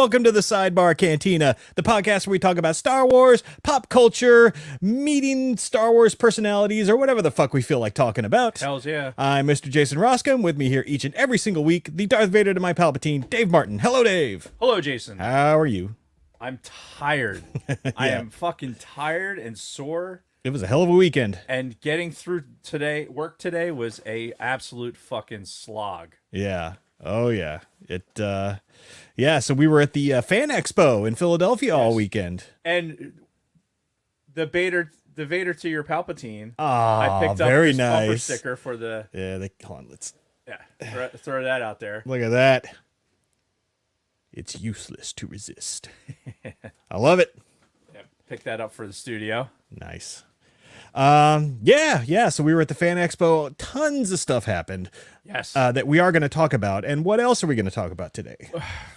welcome to the Sidebar Cantina, the podcast where we talk about Star Wars, pop culture, meeting Star Wars personalities, or whatever the fuck we feel like talking about. Hells yeah. I'm Mr. Jason Roscom. With me here each and every single week, the Darth Vader to my Palpatine, Dave Martin. Hello, Dave. Hello, Jason. How are you? I'm tired. I am fucking tired and sore. It was a hell of a weekend. And getting through work today was a absolute fucking slog. Yeah. Oh, yeah. So we were at the Fan Expo in Philadelphia all weekend. And the Vader to your Palpatine. Ah, I picked up very this bumper nice sticker for the. Yeah, hold on, let's throw that out there. look at that. It's useless to resist. I love it. Yeah, pick that up for the studio. Nice. So we were at the Fan Expo. Tons of stuff happened. Yes. That we are going to talk about. And what else are we going to talk about today?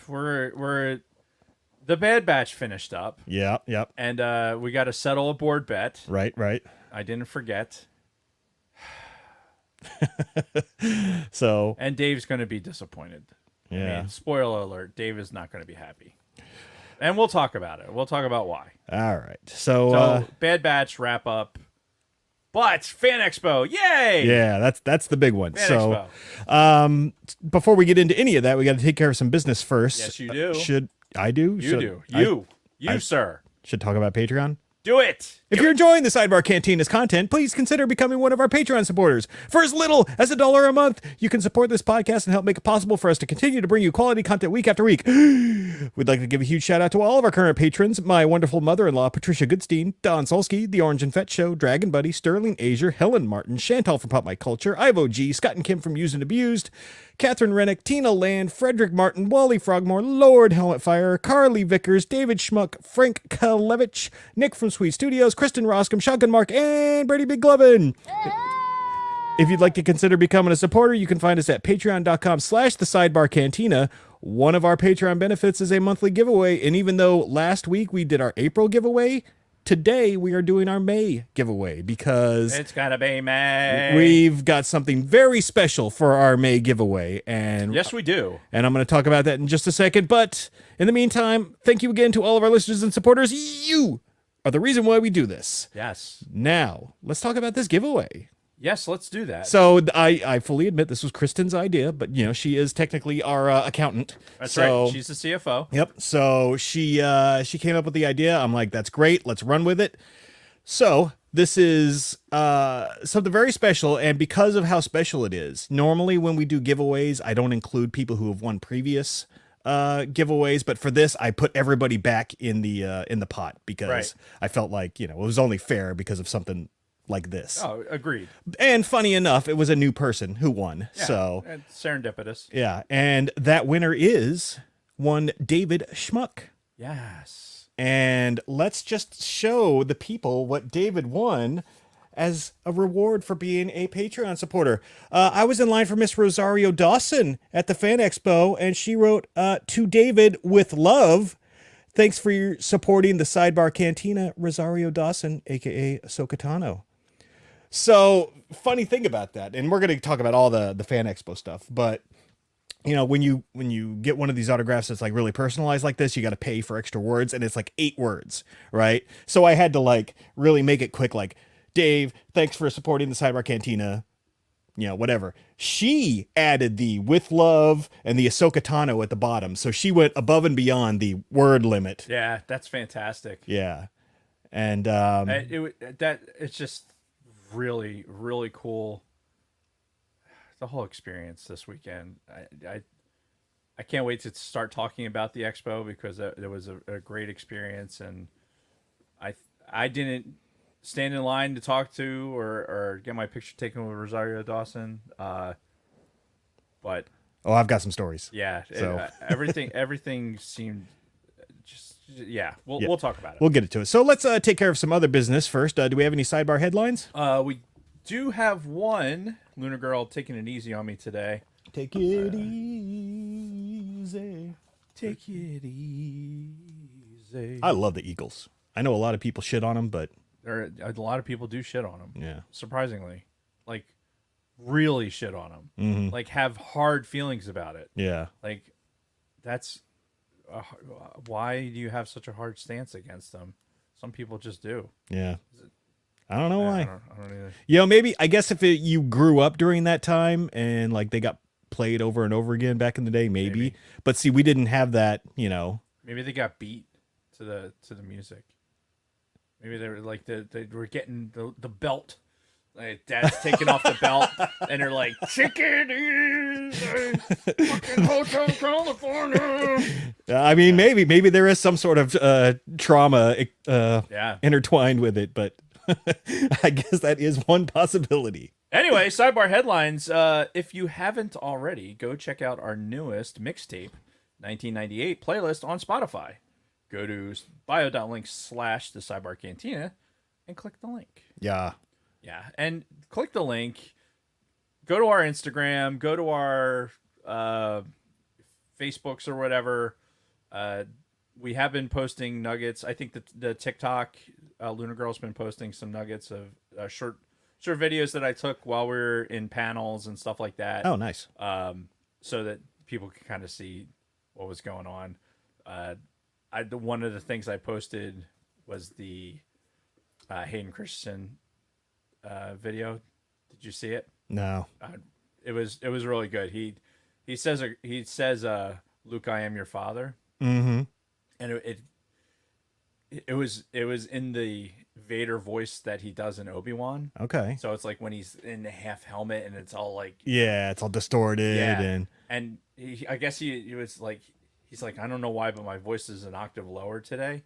We're the Bad Batch finished up. Yeah, yep. And we got to settle a board bet. Right. I didn't forget. So. And Dave's going to be disappointed. Yeah. I mean, spoiler alert, Dave is not going to be happy. And we'll talk about it. We'll talk about why. All right. So Bad Batch wrap up. But Fan Expo, yay! Yeah, that's the big one. Fan Expo. Before we get into any of that, we got to take care of some business first. Yes, you do. Should I do? You, sir. Should talk about Patreon. Do it. If you're enjoying the Sidebar Cantina's content, please consider becoming one of our Patreon supporters. For as little as $1 a month, you can support this podcast and help make it possible for us to continue to bring you quality content week after week. We'd like to give a huge shout out to all of our current patrons, my wonderful mother-in-law, Patricia Goodstein, Don Solsky, The Orange and Fett Show, Dragon Buddy, Sterling Azier, Helen Martin, Chantal from Pop My Culture, Ivo G, Scott and Kim from Used and Abused, Catherine Rennick, Tina Land, Frederick Martin, Wally Frogmore, Lord Helmetfire, Carly Vickers, David Schmuck, Frank Kalevich, Nick from Sweet Studios, Kristen Roscom, Shotgun Mark, and Brady Big Glovin. If you'd like to consider becoming a supporter, you can find us at patreon.com/thesidebarcantina. One of our Patreon benefits is a monthly giveaway, and even though last week we did our April giveaway, today we are doing our May giveaway because it's gotta be May. We've got something very special for our May giveaway, and yes, we do. And I'm going to talk about that in just a second. But in the meantime, thank you again to all of our listeners and supporters. You are the reason why we do this. Yes. Now let's talk about this giveaway. Yes, let's do that. So I fully admit this was Kristen's idea, but she is technically our accountant. That's right. She's the CFO. Yep. So she came up with the idea. I'm like, that's great. Let's run with it. So this is something very special, and because of how special it is, normally when we do giveaways, I don't include people who have won previous giveaways, but for this, I put everybody back in the pot because I felt like it was only fair because of something like this. Oh, agreed. And funny enough, it was a new person who won. Yeah, so serendipitous. Yeah, and that winner is one David Schmuck. Yes. And let's just show the people what David won as a reward for being a Patreon supporter. I was in line for Miss Rosario Dawson at the Fan Expo, and she wrote, to David with love, thanks for your supporting the Sidebar Cantina, Rosario Dawson, a.k.a. Ahsoka Tano. So, funny thing about that, and we're going to talk about all the Fan Expo stuff, but when you get one of these autographs that's like really personalized like this, you got to pay for extra words, and it's like 8 words, right? So I had to really make it quick, like, Dave, thanks for supporting the Sidebar Cantina, whatever. She added the with love and the Ahsoka Tano at the bottom, so she went above and beyond the word limit. Yeah, that's fantastic. Yeah, and it's just really, really cool. The whole experience this weekend. I can't wait to start talking about the expo because it was a great experience, and I didn't stand in line to talk to or get my picture taken with Rosario Dawson, but I've got some stories. Yeah, so everything seemed just We'll talk about it. We'll get into it. So let's take care of some other business first. Do we have any sidebar headlines? We do have one. Lunar Girl taking it easy on me today. Take it easy. Take it easy. I love the Eagles. I know a lot of people shit on them, but a lot of people do shit on them. Yeah. Surprisingly. Really shit on them. Mm-hmm. Have hard feelings about it. Yeah. That's why do you have such a hard stance against them? Some people just do. Yeah. I don't know why. I don't either. You know, maybe, I guess if you grew up during that time and like they got played over and over again back in the day, maybe. But see, we didn't have that, you know. Maybe they got beat to the music. Maybe they were like they were getting the belt. Like dad's taking off the belt, and they're like, "Chicken is fucking Hotel California." I mean, maybe there is some sort of trauma intertwined with it, but I guess that is one possibility. Anyway, sidebar headlines. If you haven't already, go check out our newest mixtape, 1998 playlist on Spotify. Go to bio.link/the Sidebar Cantina and click the link. Yeah. Yeah, and click the link. Go to our Instagram. Go to our Facebooks or whatever. We have been posting nuggets. I think the TikTok Luna Girl's been posting some nuggets of short videos that I took while we were in panels and stuff like that. Oh, nice. So that people can kind of see what was going on. One of the things I posted was the Hayden Christensen video. Did you see it? No. It was really good. He says Luke, I am your father. Mm-hmm. And it was in the Vader voice that he does in Obi-Wan. Okay. So it's like when he's in the half helmet and it's all like, yeah, it's all distorted. Yeah. And I guess he was like, he's like, I don't know why, but my voice is an octave lower today.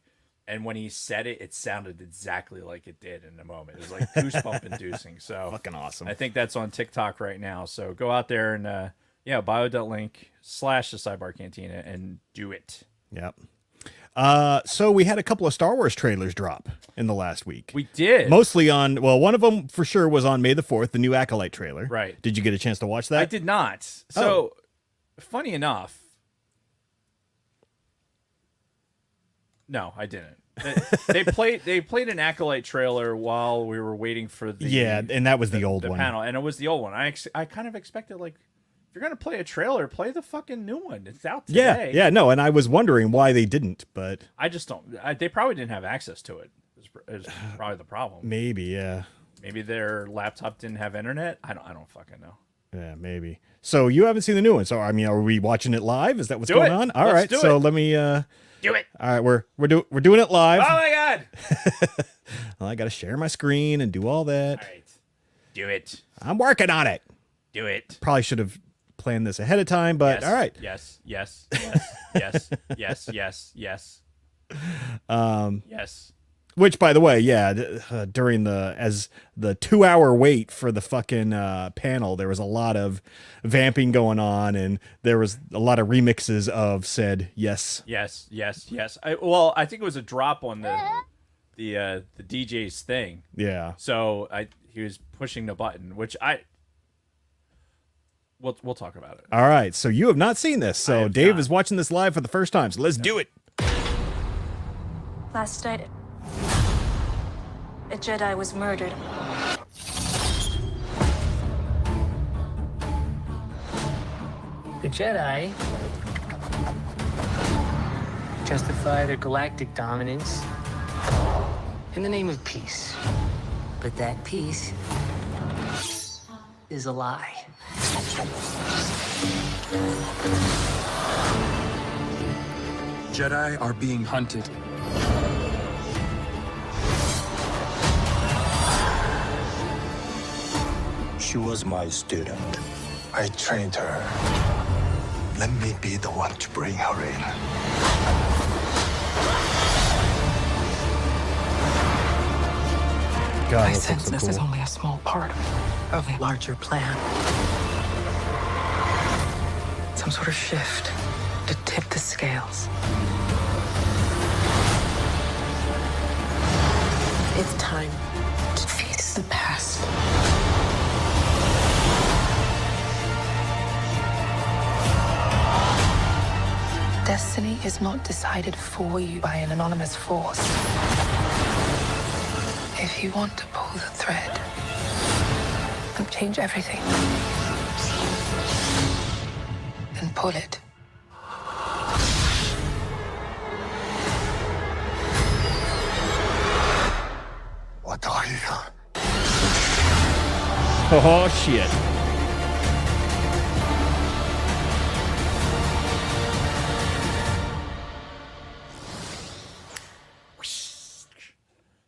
And when he said it, it sounded exactly like it did in the moment. It was like goosebump inducing. So fucking awesome. I think that's on TikTok right now. So go out there and bio.link/the Sidebar Cantina and do it. Yep. So we had a couple of Star Wars trailers drop in the last week. We did. Mostly on, well, one of them for sure was on May the 4th, the new Acolyte trailer. Right. Did you get a chance to watch that? I did not. So funny enough, no, I didn't. They played an Acolyte trailer while we were waiting for the and that was the old one panel, and it was the old one. I kind of expected, like, if you're gonna play a trailer, play the fucking new one. It's out today. No, and I was wondering why they didn't, but I just don't. They probably didn't have access to it. Is probably the problem. Maybe, yeah. Maybe their laptop didn't have internet. I don't fucking know. Yeah, maybe. So you haven't seen the new one. So I mean, are we watching it live? Is that what's going on? All Let's right. do So it. let me do it. All right, we're doing it live. Oh my god. Well, I got to share my screen and do all that. All right. Do it. I'm working on it. Do it. Probably should have planned this ahead of time, but all right. Yes. Yes. Yes. Yes. Yes. Yes. Yes. Which, by the way, during the 2-hour wait for the fucking panel, there was a lot of vamping going on, and there was a lot of remixes of said yes. Yes. Yes. Yes. I think it was a drop on the DJ's thing. Yeah. So he was pushing the button, which we'll talk about it. All right. So you have not seen this. So Dave is watching this live for the first time. So let's do it. Last night, a Jedi was murdered. The Jedi justify their galactic dominance in the name of peace. But that peace is a lie. Jedi are being hunted. She was my student. I trained her. Let me be the one to bring her in. God, I sense this is only a small part of a larger plan. Some sort of shift to tip the scales. It's time to face the past. Destiny is not decided for you by an anonymous force. If you want to pull the thread and change everything, then pull it. Oh, shit.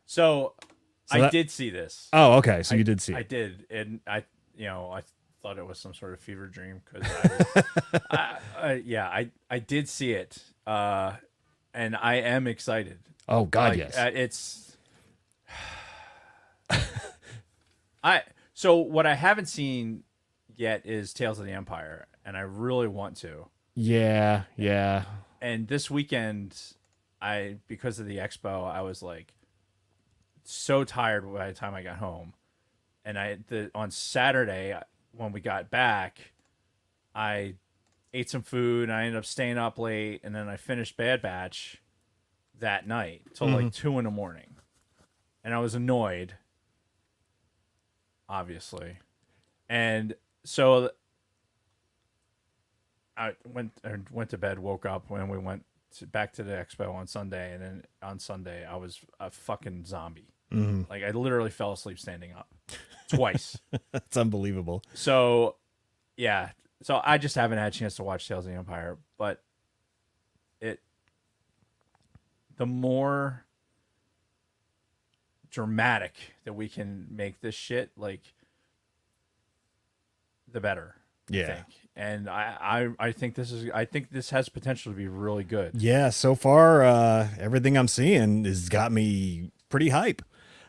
So I that- did see this. Oh, okay. So you did see I it. did, and I thought it was some sort of fever dream because I did see it, and I am excited. Oh, God, Like, yes. It's so what I haven't seen yet is Tales of the Empire, and I really want to. Yeah, yeah. And this weekend, because of the expo, I was like so tired by the time I got home, and on Saturday when we got back, I ate some food and I ended up staying up late, and then I finished Bad Batch that night till like 2 a.m, and I was annoyed, obviously, and so I went to bed, woke up when we went back to the expo on Sunday, and then on Sunday I was a fucking zombie. Like I literally fell asleep standing up twice. That's unbelievable. So, yeah. So I just haven't had a chance to watch Tales of the Empire, but the more dramatic that we can make this shit, like, the better. Yeah. I think. And I think this has potential to be really good. Yeah, so far, everything I'm seeing has got me pretty hype.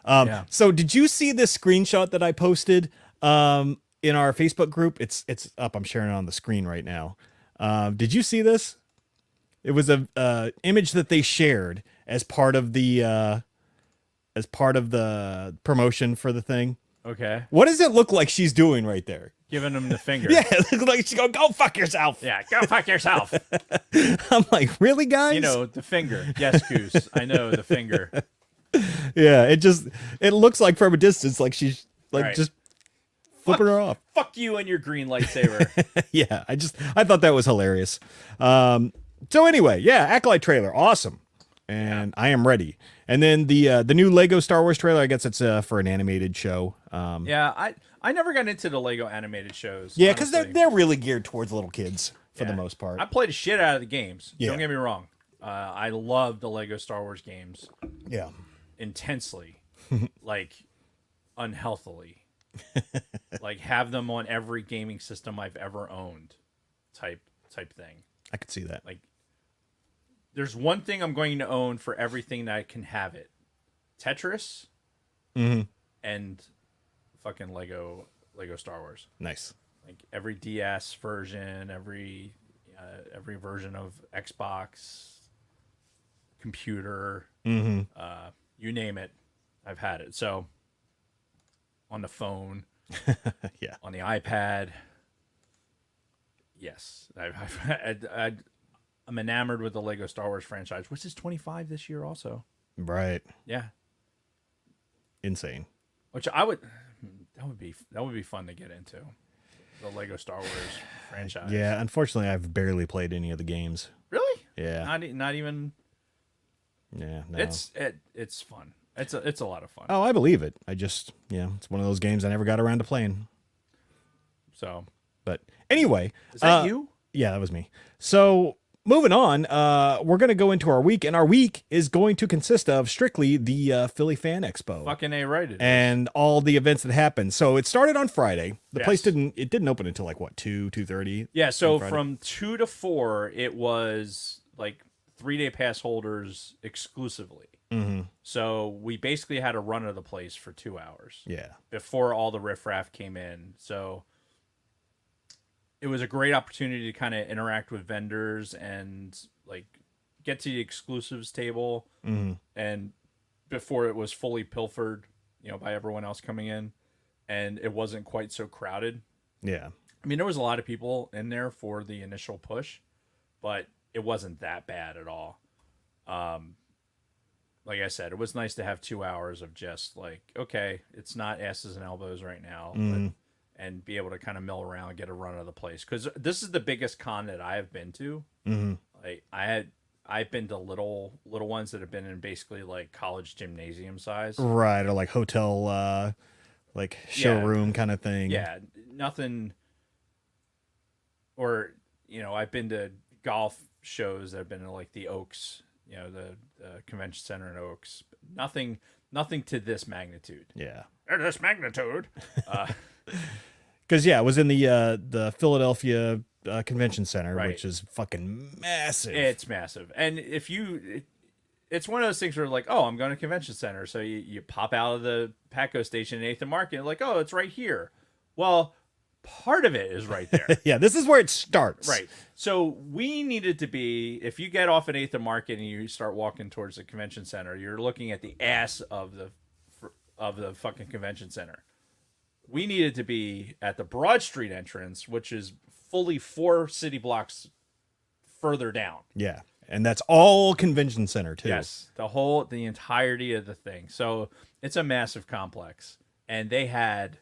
Yeah. So did you see this screenshot that I posted in our Facebook group? It's up. I'm sharing it on the screen right now. Did you see this? It was a image that they shared as part of the promotion for the thing. Okay. What does it look like she's doing right there? Giving him the finger. Yeah, it looks like she's going, go fuck yourself. Yeah, go fuck yourself. I'm like, really, guys? You know, the finger. Yes, Goose. I know, the finger. Yeah, it looks like from a distance, like she's like Right. just flipping her off. Fuck you and your green lightsaber. Yeah, I thought that was hilarious. So anyway, yeah, Acolyte trailer, awesome, and I am ready. And then the new Lego Star Wars trailer, I guess it's for an animated show. Yeah, I never got into the Lego animated shows. Yeah, because honestly. they're really geared towards little kids for the Yeah. most part. I played the shit out of the games. Yeah. Don't get me wrong. I love the Lego Star Wars games Yeah, intensely, like unhealthily. Like have them on every gaming system I've ever owned, type thing. I could see that. Like, there's one thing I'm going to own for everything that I can have it: Tetris, and fucking Lego Star Wars. Nice. Like every DS version, every version of Xbox, computer, you name it, I've had it. So on the phone, Yeah. on the iPad, yes, I'm enamored with the Lego Star Wars franchise, which is 25 this year, also. Right. Yeah, Insane. which that would be fun to get into, the Lego Star Wars franchise. Yeah. Unfortunately, I've barely played any of the games. Really? Yeah. Not even. Yeah. No. It's fun. It's a lot of fun. Oh, I believe it. It's one of those games I never got around to playing. So But anyway, is that you? Yeah, that was me. So moving on, we're going to go into our week, and our week is going to consist of strictly the Philly Fan Expo. Fucking A right. And all the events that happened. So it started on Friday. The Yes. place didn't open until like what, 2:30? Yeah, so on Friday? from 2 to 4, it was like 3-day pass holders exclusively. Mm-hmm. So we basically had a run of the place for 2 hours Yeah. before all the riffraff came in. So it was a great opportunity to kind of interact with vendors and like get to the exclusives table. Mm-hmm. And before it was fully pilfered, by everyone else coming in, and it wasn't quite so crowded. Yeah. I mean, there was a lot of people in there for the initial push, but it wasn't that bad at all. Like I said, it was nice to have 2 hours of just like, okay, it's not asses and elbows right now, and be able to kind of mill around, get a run of the place. Because this is the biggest con that I have been to. Mm-hmm. Like I've been to little ones that have been in basically like college gymnasium size. Right. Or like hotel like showroom kind of thing. Yeah, nothing. Or I've been to golf shows that have been in like the Oaks, the convention center in Oaks. Nothing to this magnitude. Yeah. This magnitude. Because it was in the Philadelphia Convention Center, Right. which is fucking massive. It's massive, and it's one of those things where like, oh, I'm going to convention center, so you pop out of the Patco station in 8th and Market, like, oh, it's right here. Well, part of it is right there. Yeah, this is where it starts. Right. So we needed to be, if you get off at 8th and Market and you start walking towards the convention center, you're looking at the ass of the fucking convention center. We needed to be at the Broad Street entrance, which is fully 4 city blocks further down. Yeah. And that's all convention center too. Yes. The entirety of the thing. So it's a massive complex. And they had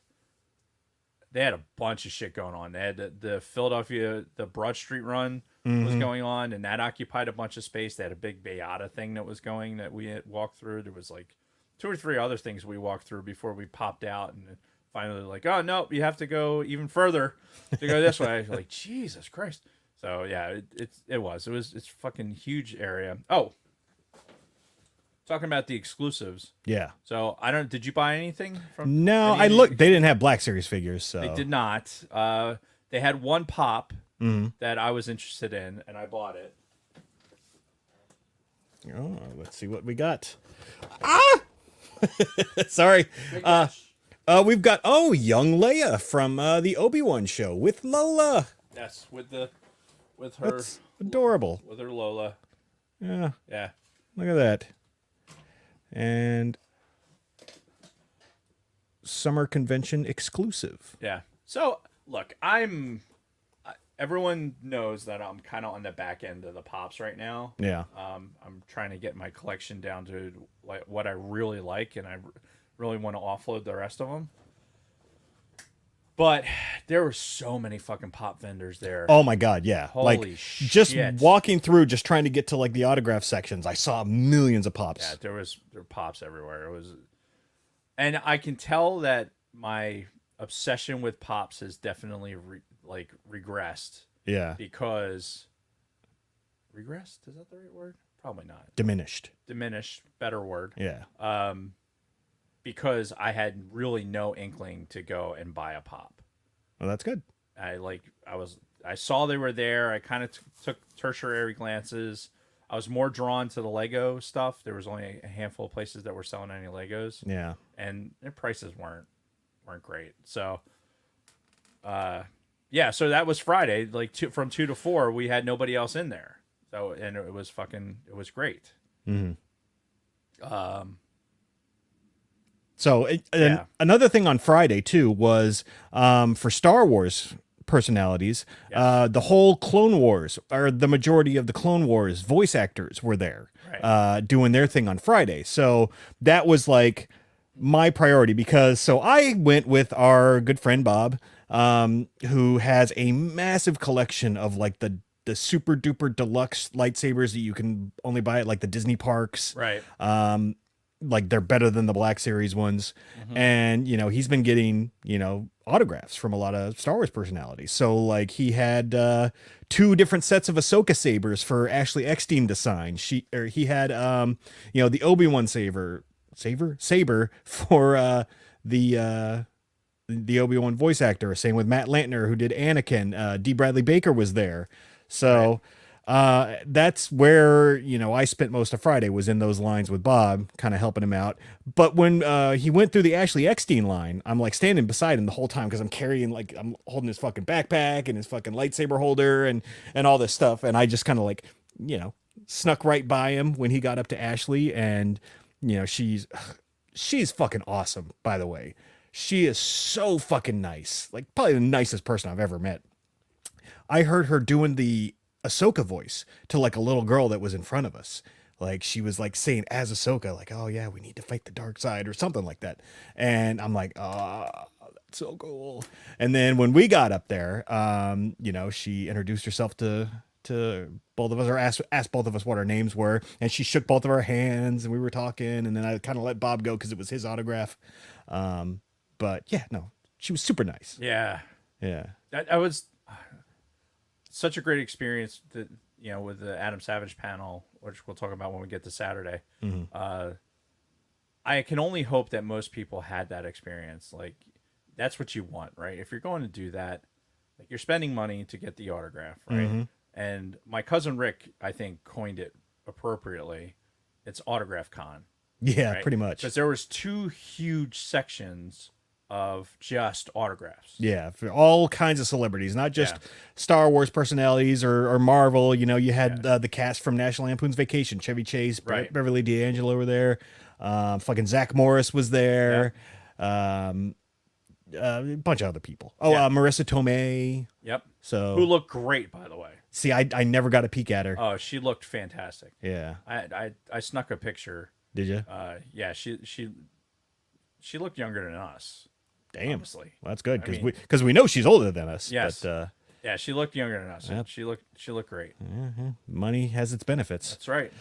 a bunch of shit going on. They had the Philadelphia, the Broad Street run was going on, and that occupied a bunch of space. They had a big Bayada thing that was going that we had walked through. There was like 2 or 3 other things we walked through before we popped out, and finally like, oh no, you have to go even further to go this way. Like, Jesus Christ. So yeah, it's fucking huge area. Oh, talking about the exclusives. Yeah. So did you buy anything from? No, any I of the looked. They didn't have Black Series figures, so They did not. They had one pop that I was interested in, and I bought it. Oh, let's see what we got. Sorry. We've got young Leia from the Obi-Wan show with Lola. Yes, with her That's adorable. with her Lola. Yeah, Yeah. look at that. And summer convention exclusive. Yeah. So look, everyone knows that I'm kind of on the back end of the pops right now. Yeah. I'm trying to get my collection down to like what I really like, and I really want to offload the rest of them. But there were so many fucking pop vendors there. Oh my God, yeah. Holy like shit. just walking through, just trying to get to like the autograph sections, I saw millions of pops. Yeah, there were pops everywhere. And I can tell that my obsession with pops has definitely regressed. Yeah. Because regressed, is that the right word? Probably not. Diminished. Better word. Yeah. Because I had really no inkling to go and buy a pop. Well, that's good. I saw they were there. I kind of took tertiary glances. I was more drawn to the Lego stuff. There was only a handful of places that were selling any Legos. Yeah. And their prices weren't great. So yeah, so that was Friday, like from 2 to 4, we had nobody else in there. So, and it was great. Mm-hmm. So Yeah. another thing on Friday too was for Star Wars personalities, Yes. the whole Clone Wars, or the majority of the Clone Wars voice actors were there, Right. doing their thing on Friday. So that was like my priority, because I went with our good friend Bob, who has a massive collection of like the super duper deluxe lightsabers that you can only buy at like the Disney parks. Right. Like they're better than the Black Series ones. And, he's been getting, autographs from a lot of Star Wars personalities. So like he had 2 different sets of Ahsoka sabers for Ashley Eckstein to sign. He had, the Obi-Wan saber for the Obi-Wan voice actor. Same with Matt Lantner, who did Anakin. D. Bradley Baker was there. So that's where, I spent most of Friday, was in those lines with Bob, kind of helping him out. But when he went through the Ashley Eckstein line, I'm like standing beside him the whole time, because I'm holding his fucking backpack and his fucking lightsaber holder and all this stuff. And I just kind of snuck right by him when he got up to Ashley. And, she's fucking awesome, by the way. She is so fucking nice. Like probably the nicest person I've ever met. I heard her doing the Ahsoka voice to like a little girl that was in front of us. Like she was like saying as Ahsoka, like, oh yeah, we need to fight the dark side or something like that. And I'm like, oh, that's so cool. And then when we got up there, she introduced herself to both of us, or asked both of us what our names were. And she shook both of our hands and we were talking. And then I kind of let Bob go because it was his autograph. But yeah, no, she was super nice. Yeah. Yeah. That was such a great experience that, with the Adam Savage panel, which we'll talk about when we get to Saturday. I can only hope that most people had that experience. Like, that's what you want, right? If you're going to do that, like, you're spending money to get the autograph, right? And my cousin Rick, I think, coined it appropriately. It's Autograph Con. Yeah, right? pretty much. Because there was 2 huge sections of just autographs. Yeah, for all kinds of celebrities, not just Star Wars personalities or Marvel. You had the cast from National Lampoon's Vacation, Chevy Chase, Right. Beverly D'Angelo were there. Fucking Zach Morris was there. A bunch of other people. Oh, Marissa Tomei. Yep. So Who looked great, by the way. see, I never got a peek at her. Oh, she looked fantastic. Yeah, I snuck a picture. did you? Yeah, she looked younger than us. Damn, honestly. well, that's good I because mean- we know she's older than us. Yes. But Yeah, she looked younger than us. Yep. She looked great. money has its benefits. That's right.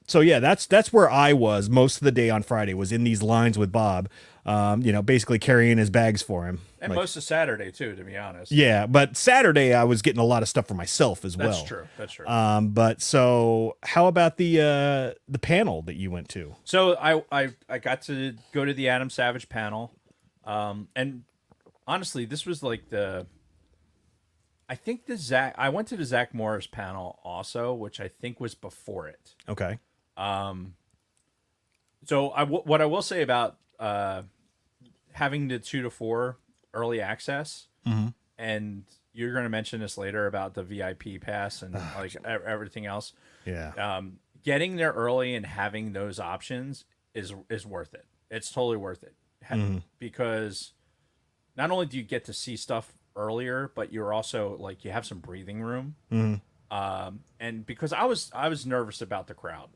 So yeah, that's where I was most of the day on Friday, was in these lines with Bob, basically carrying his bags for him. And Like, most of Saturday too, to be honest. yeah, but Saturday I was getting a lot of stuff for myself as well. That's true. That's true. But so how about the panel that you went to? So I got to go to the Adam Savage panel, and honestly, this was like I went to the Zach Morris panel also, which I think was before it. Okay. So what I will say about having the 2 to 4 early access, and you're going to mention this later about the VIP pass and like everything else. Yeah. Getting there early and having those options is worth it. It's totally worth it because not only do you get to see stuff earlier, but you're also like, you have some breathing room. And because I was nervous about the crowd.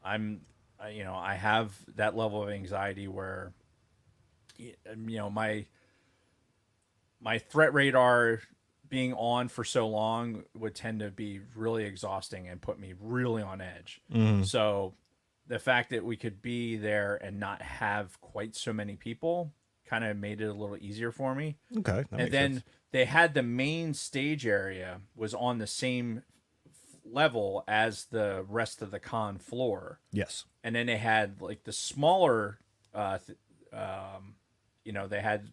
I have that level of anxiety where, my threat radar being on for so long would tend to be really exhausting and put me really on edge. So the fact that we could be there and not have quite so many people kind of made it a little easier for me. Okay. And then they had the main stage area was on the same level as the rest of the con floor. Yes. And then they had like the smaller, they had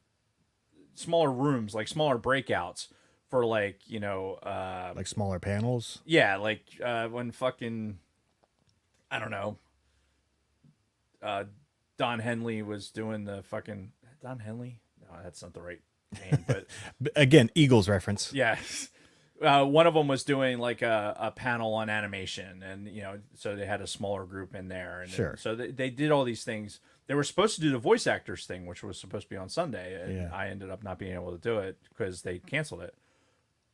smaller rooms, like smaller breakouts for like, Like smaller panels. yeah, like when fucking, I don't know, Don Henley was doing the fucking, Don Henley? No, that's not the right name, but Again, Eagles reference. yeah. One of them was doing like a panel on animation, and so they had a smaller group in there, and Sure. so they did all these things. They were supposed to do the voice actors thing, which was supposed to be on Sunday, and Yeah. I ended up not being able to do it because they canceled it.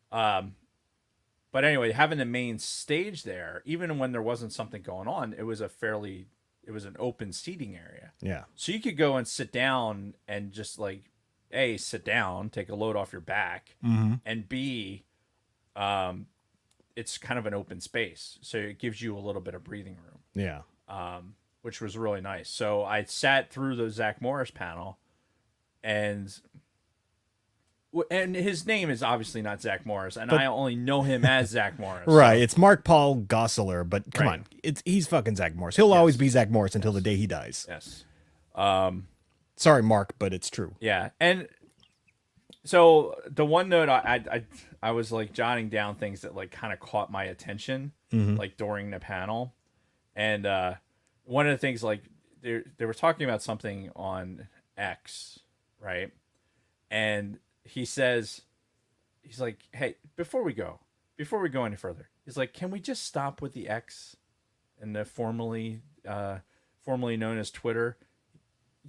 But anyway, having the main stage there, even when there wasn't something going on, it was an open seating area, Yeah. so you could go and sit down and just like, A, sit down, take a load off your back, and B, it's kind of an open space, so it gives you a little bit of breathing room, Yeah. which was really nice. So I sat through the Zach Morris panel, and his name is obviously not Zach Morris, and I only know him as Zach Morris. Right. It's Mark Paul Gosselaar, but come Right. on. He's fucking Zach Morris. He'll always be Zach Morris until the day he dies. Yes. Sorry, Mark, but it's true. Yeah, and so the one note I was like jotting down things that like kind of caught my attention, like during the panel, and one of the things, like they were talking about something on X, right? And he's like, hey, before we go any further, he's like, can we just stop with the X and the formerly known as Twitter?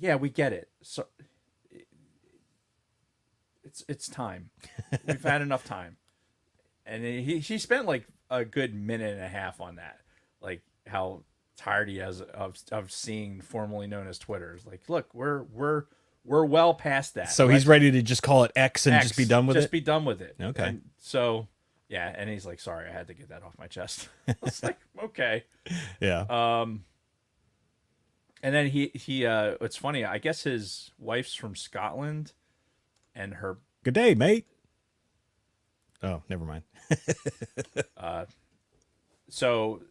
Yeah, we get it. So it's time. We've had enough time. And he spent like a good minute and a half on that, like how tired he is of seeing formerly known as Twitter. It's like, look, we're well past that. So he's ready to just call it X and X, just be done with just it? be done with it. Okay. And so yeah, and he's like, sorry, I had to get that off my chest. It's like, okay. Yeah. And then he it's funny, I guess his wife's from Scotland, and her Good day, mate. Oh, never mind. so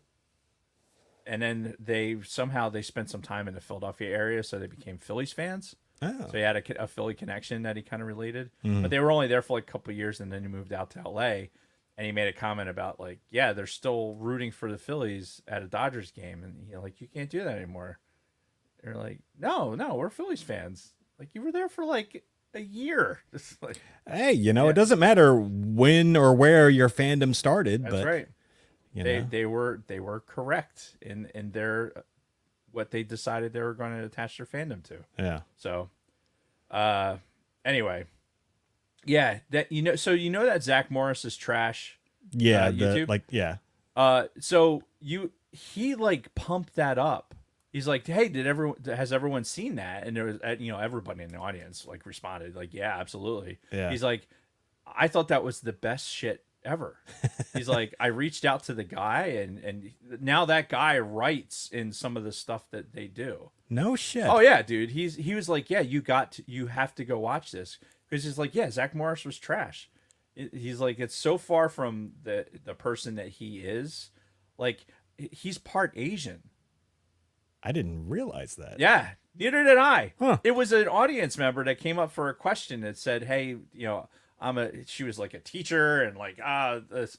and then they spent some time in the Philadelphia area, so they became Phillies fans. Oh. So he had a Philly connection that he kind of related. But they were only there for like a couple of years, and then he moved out to LA. And he made a comment about like, yeah, they're still rooting for the Phillies at a Dodgers game, and like, you can't do that anymore. They're like, no, we're Phillies fans. Like, you were there for like a year. It's like, Hey, it doesn't matter when or where your fandom started. that's but, right. You know. They were correct in their what they decided they were going to attach their fandom to. Yeah. So, anyway, yeah, that so that Zach Morris is trash. Yeah. YouTube? Yeah. So he like pumped that up. He's like, hey, has everyone seen that? And there was, everybody in the audience like responded like, yeah, absolutely. Yeah. He's like, I thought that was the best shit ever. He's like, I reached out to the guy, and now that guy writes in some of the stuff that they do. No shit. Oh yeah, dude. He was like, yeah, you have to go watch this, because he's like, yeah, Zach Morris was trash. He's like, it's so far from the person that he is. Like, he's part Asian. I didn't realize that. Yeah, neither did I. Huh. It was an audience member that came up for a question that said, hey, she was like a teacher, and like, this,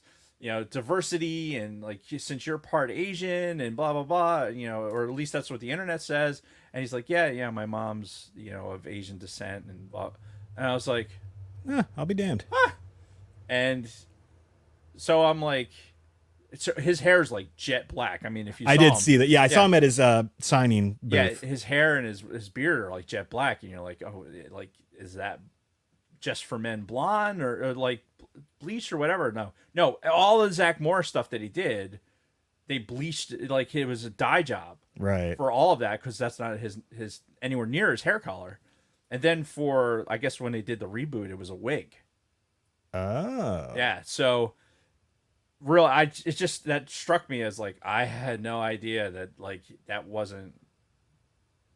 diversity, and like, since you're part Asian and blah, blah, blah, or at least that's what the internet says. And he's like, yeah, my mom's, of Asian descent and blah. And I was like, I'll be damned. and so I'm like, his hair's like jet black. I mean, if you saw I did him, see that. Yeah, I saw him at his signing booth. yeah, his hair and his beard are like jet black, and you're like, oh, like, is that just for men blonde or like bleached or whatever? No, all the Zach Morris stuff that he did, they bleached it, like it was a dye job, Right. for all of that, because that's not his anywhere near his hair color. And then for, I guess, when they did the reboot, it was a wig. Oh. Yeah, so it just, that struck me as like, I had no idea that like that wasn't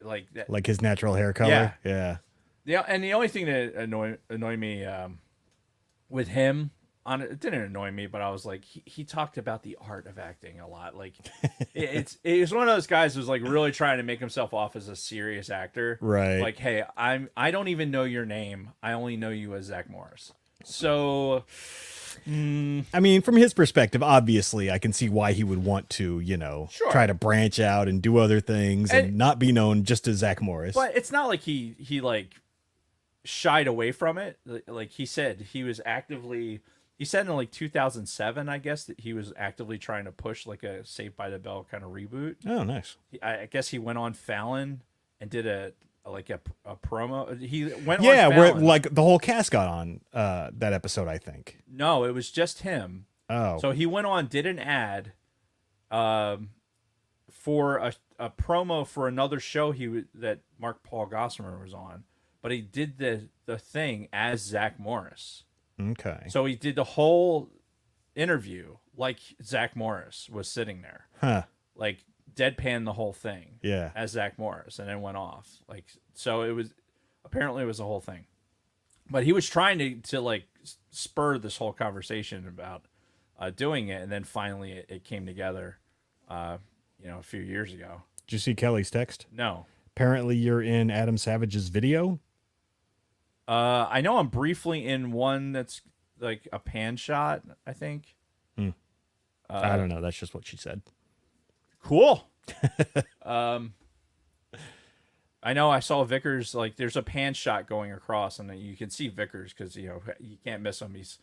like that. Like his natural hair color. Yeah. Yeah, and the only thing that annoyed me with him, it didn't annoy me, but I was like, he talked about the art of acting a lot. Like, it's one of those guys who's like really trying to make himself off as a serious actor. Right. Like, hey, I don't even know your name. I only know you as Zach Morris. So, I mean, from his perspective, obviously, I can see why he would want to, Sure. try to branch out and do other things and not be known just as Zach Morris. but it's not like he like shied away from it. Like he said, he said in like 2007, I guess, that he was actively trying to push like a Saved by the Bell kind of reboot. Oh, nice. I guess he went on Fallon and did a promo. He went Yeah, on where Fallon. like the whole cast got on that episode, I think. No, it was just him. Oh. So he went on, did an ad for a promo for another show that Mark Paul Gosselaar was on, but he did the thing as Zach Morris. Okay. So he did the whole interview like Zach Morris was sitting there. Huh. Like deadpan the whole thing. Yeah. As Zach Morris, and then went off. Like, so it was a whole thing. But he was trying to like spur this whole conversation about doing it, and then finally it came together a few years ago. Did you see Kelly's text? No. Apparently you're in Adam Savage's video. I know I'm briefly in one that's like a pan shot, I think. I don't know. That's just what she said. Cool. I know I saw Vickers, like there's a pan shot going across, and you can see Vickers because you can't miss him. He's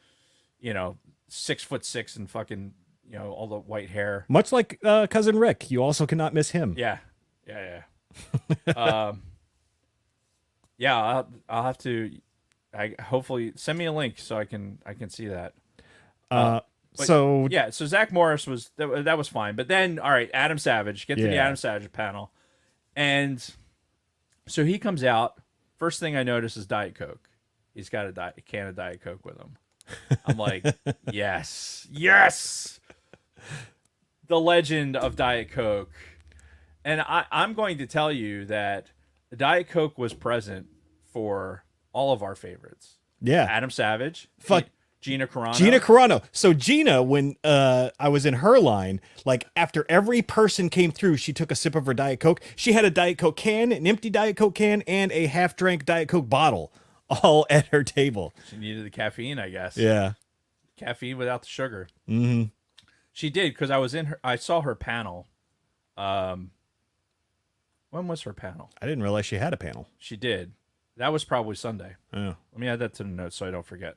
6'6" and fucking all the white hair. Much like cousin Rick, you also cannot miss him. Yeah. Yeah, I'll have to. Hopefully send me a link so I can see that. So Zach Morris was that was fine, but then all right, Adam Savage, get to the Adam Savage panel, and so he comes out. First thing I notice is Diet Coke. He's got a can of Diet Coke with him. I'm like, yes, the legend of Diet Coke. And I'm going to tell you that Diet Coke was present for all of our favorites. Yeah. Adam Savage, Fuck. Gina Carano. Gina Carano. So Gina, when I was in her line, like after every person came through, she took a sip of her Diet Coke. She had a Diet Coke can, an empty Diet Coke can, and a half-drank Diet Coke bottle, all at her table. She needed the caffeine, I guess. Yeah. Caffeine without the sugar. Mm-hmm. She did, because I saw her panel. When was her panel? I didn't realize she had a panel. She did. That was probably Sunday. Oh. Let me add that to the notes so I don't forget.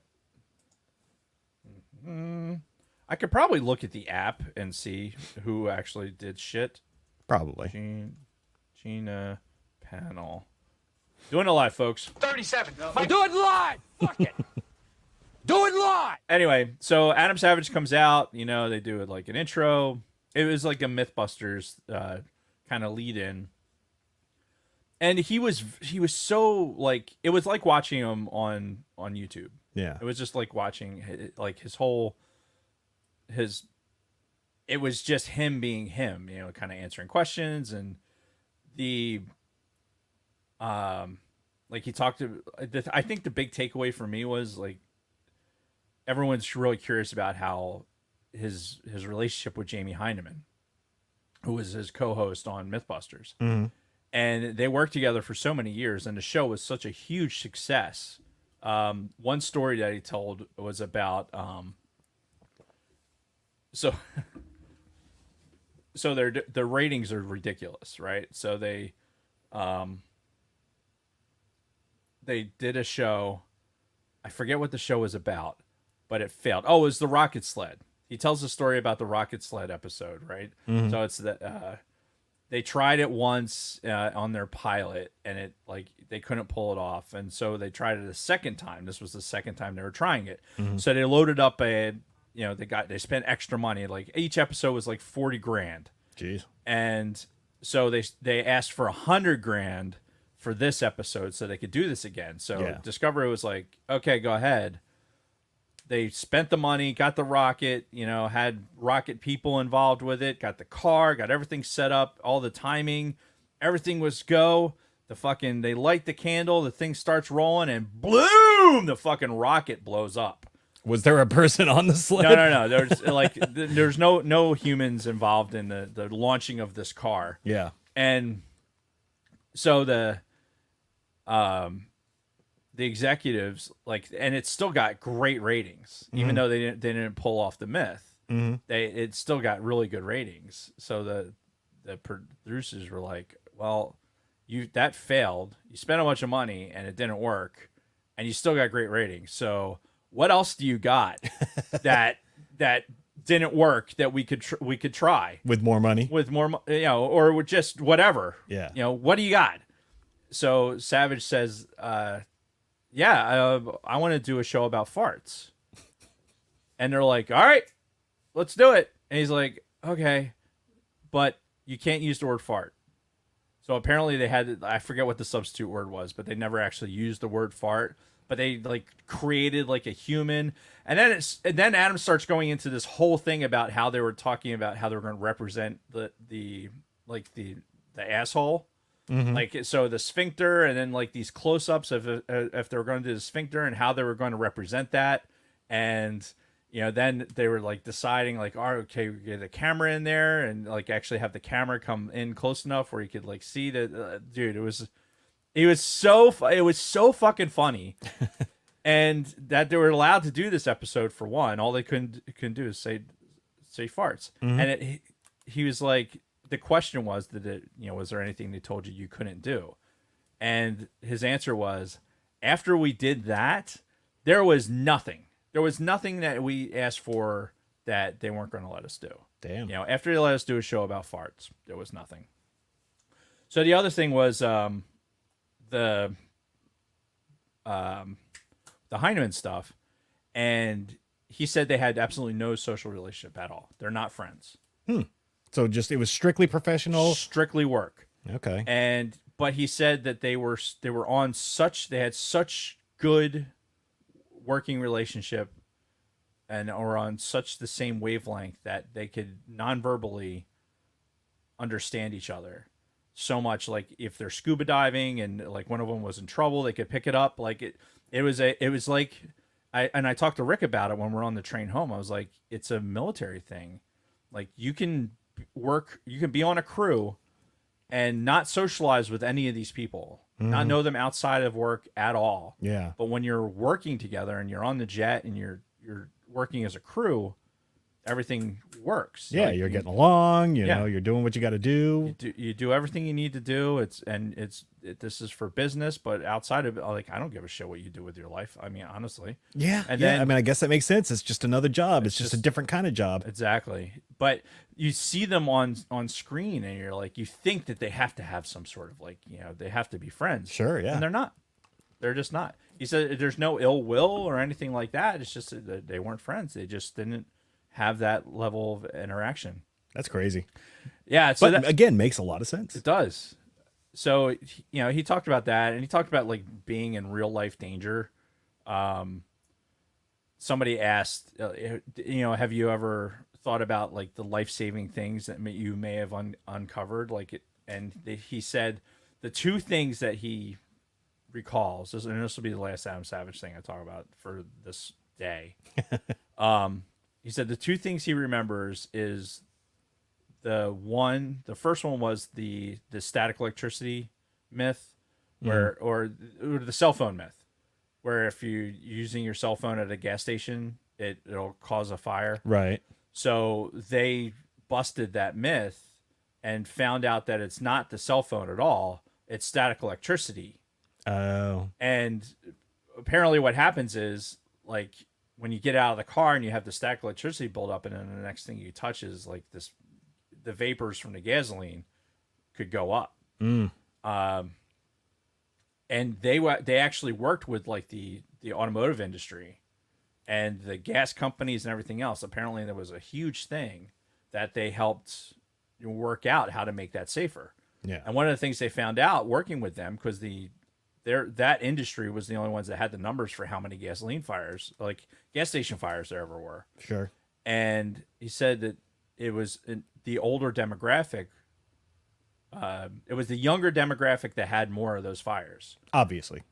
I could probably look at the app and see who actually did shit. Probably. Gina panel. Doing it live, folks. 37. Do it live. Fuck it. Do it live. Anyway, so Adam Savage comes out. You know, they do it like an intro. It was like a MythBusters kind of lead in. And he was so like, it was like watching him on YouTube. Yeah. It was just like watching like it was just him being him, you know, kind of answering questions. And like he talked to, I think the big takeaway for me was like, everyone's really curious about how his relationship with Jamie Heineman, who was his co-host on MythBusters. Mm-hmm. And they worked together for so many years, and the show was such a huge success. One story that he told was about so their ratings are ridiculous, right? So they did a show. I forget what the show was about, but it failed. Oh, it was the rocket sled. He tells a story about the rocket sled episode, right? Mm-hmm. So it's that they tried it once on their pilot, and it like they couldn't pull it off, and so they tried it a second time. This was the second time they were trying it. Mm-hmm. So they loaded up they spent extra money. Like each episode was like $40,000. Jeez. And so they asked for $100,000 for this episode so they could do this again. So Discovery was like, okay, go ahead. They spent the money, got the rocket, you know, had rocket people involved with it, got the car, got everything set up, all the timing, everything was go. They light the candle, the thing starts rolling, and boom, the fucking rocket blows up. Was there a person on the sled? No. There's no humans involved in the launching of this car. Yeah. And so the executives and it still got great ratings, even though they didn't pull off the myth. Mm-hmm. It still got really good ratings. So the producers were like, well, that failed. You spent a bunch of money and it didn't work, and you still got great ratings. So what else do you got that didn't work that we could try with more money, or with just whatever? Yeah. What do you got? So Savage says, I want to do a show about farts. And they're like, all right, let's do it. And he's like, okay, but you can't use the word fart. So apparently they had, I forget what the substitute word was, but they never actually used the word fart, but they created a human. And then Adam starts going into this whole thing about how they were talking about how they were going to represent the asshole. Mm-hmm. So the sphincter, and then these close-ups of if they were going to do the sphincter and how they were going to represent that. And then they were deciding all right, okay, we get a camera in there and actually have the camera come in close enough where you could see the dude. It was so fucking funny. And that they were allowed to do this episode for one. All they couldn't do is say farts. Mm-hmm. And he was like, the question was was there anything they told you couldn't do? And his answer was, after we did that, there was nothing. There was nothing that we asked for that they weren't going to let us do. Damn. After they let us do a show about farts, there was nothing. So the other thing was the Heineman stuff, and he said they had absolutely no social relationship at all. They're not friends. So it was strictly professional, strictly work. Okay. But he said that they had such good working relationship and are on such the same wavelength that they could non-verbally understand each other. so much. Like if they're scuba diving and like one of them was in trouble, they could pick it up. Like it was like I talked to Rick about it when we're on the train home. I was like, it's a military thing. Like you can be on a crew and not socialize with any of these people, not know them outside of work at all. Yeah. But when you're working together and you're on the jet and you're working as a crew, everything works. Yeah, Like, you're getting along. You Yeah. know, you're doing what you got to do. you do everything you need to do. This is for business, but outside of it, like I don't give a shit what you do with your life. I mean, honestly. Yeah. And yeah. then I mean, I guess that makes sense. It's just another job. It's just a different kind of job. exactly. But you see them on screen, and you're like, you think that they have to have some sort of like, you know, they have to be friends. Sure, yeah. And they're not. They're just not. He said there's no ill will or anything like that. It's just that they weren't friends. They just didn't have that level of interaction. That's crazy. Yeah. So But again, makes a lot of sense. it does. So, you know, he talked about that, and he talked about like being in real life danger. Somebody asked, you know, have you ever thought about like the life-saving things that you may have uncovered? Like it, and he said the two things that he recalls, and this will be the last Adam Savage thing I talk about for this day. He said the two things he remembers is the first one was the static electricity myth, where or the cell phone myth, where if you're using your cell phone at a gas station, it'll cause a fire. Right. So they busted that myth and found out that it's not the cell phone at all. It's static electricity. Oh. And apparently what happens is like when you get out of the car and you have the static electricity build up, and then the next thing you touch is like the vapors from the gasoline could go up. And they actually worked with like the automotive industry and the gas companies and everything else. Apparently there was a huge thing that they helped work out how to make that safer. Yeah. And one of the things they found out working with them, because that industry was the only ones that had the numbers for how many gasoline fires, like gas station fires there ever were. Sure. And he said that it was the older demographic. It was the younger demographic that had more of those fires. Obviously.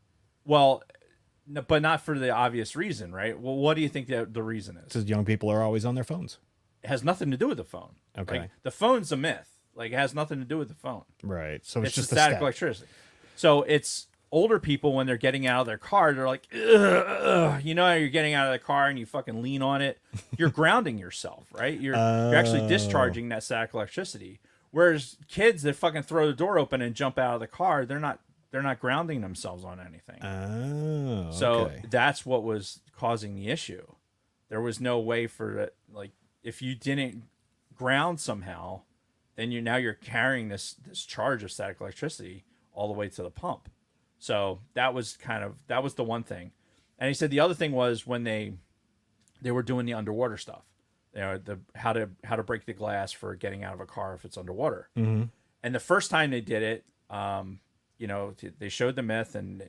Well, but not for the obvious reason, right? Well, what do you think that the reason is? Because young people are always on their phones. It has nothing to do with the phone. Okay. Like, the phone's a myth. Like it has nothing to do with the phone. Right. So It's just the the static electricity. So it's older people when they're getting out of their car, they're like, ugh, ugh. You know, how you're getting out of the car and you fucking lean on it. You're grounding yourself, right? You're actually discharging that static electricity. Whereas kids that fucking throw the door open and jump out of the car, they're not grounding themselves on anything. Oh. So okay. that's what was causing the issue. There was no way for it, like if you didn't ground somehow, then you're carrying this charge of static electricity all the way to the pump. So that was the one thing. And he said the other thing was when they were doing the underwater stuff. You know, how to break the glass for getting out of a car if it's underwater. Mm-hmm. And the first time they did it, you know, they showed the myth and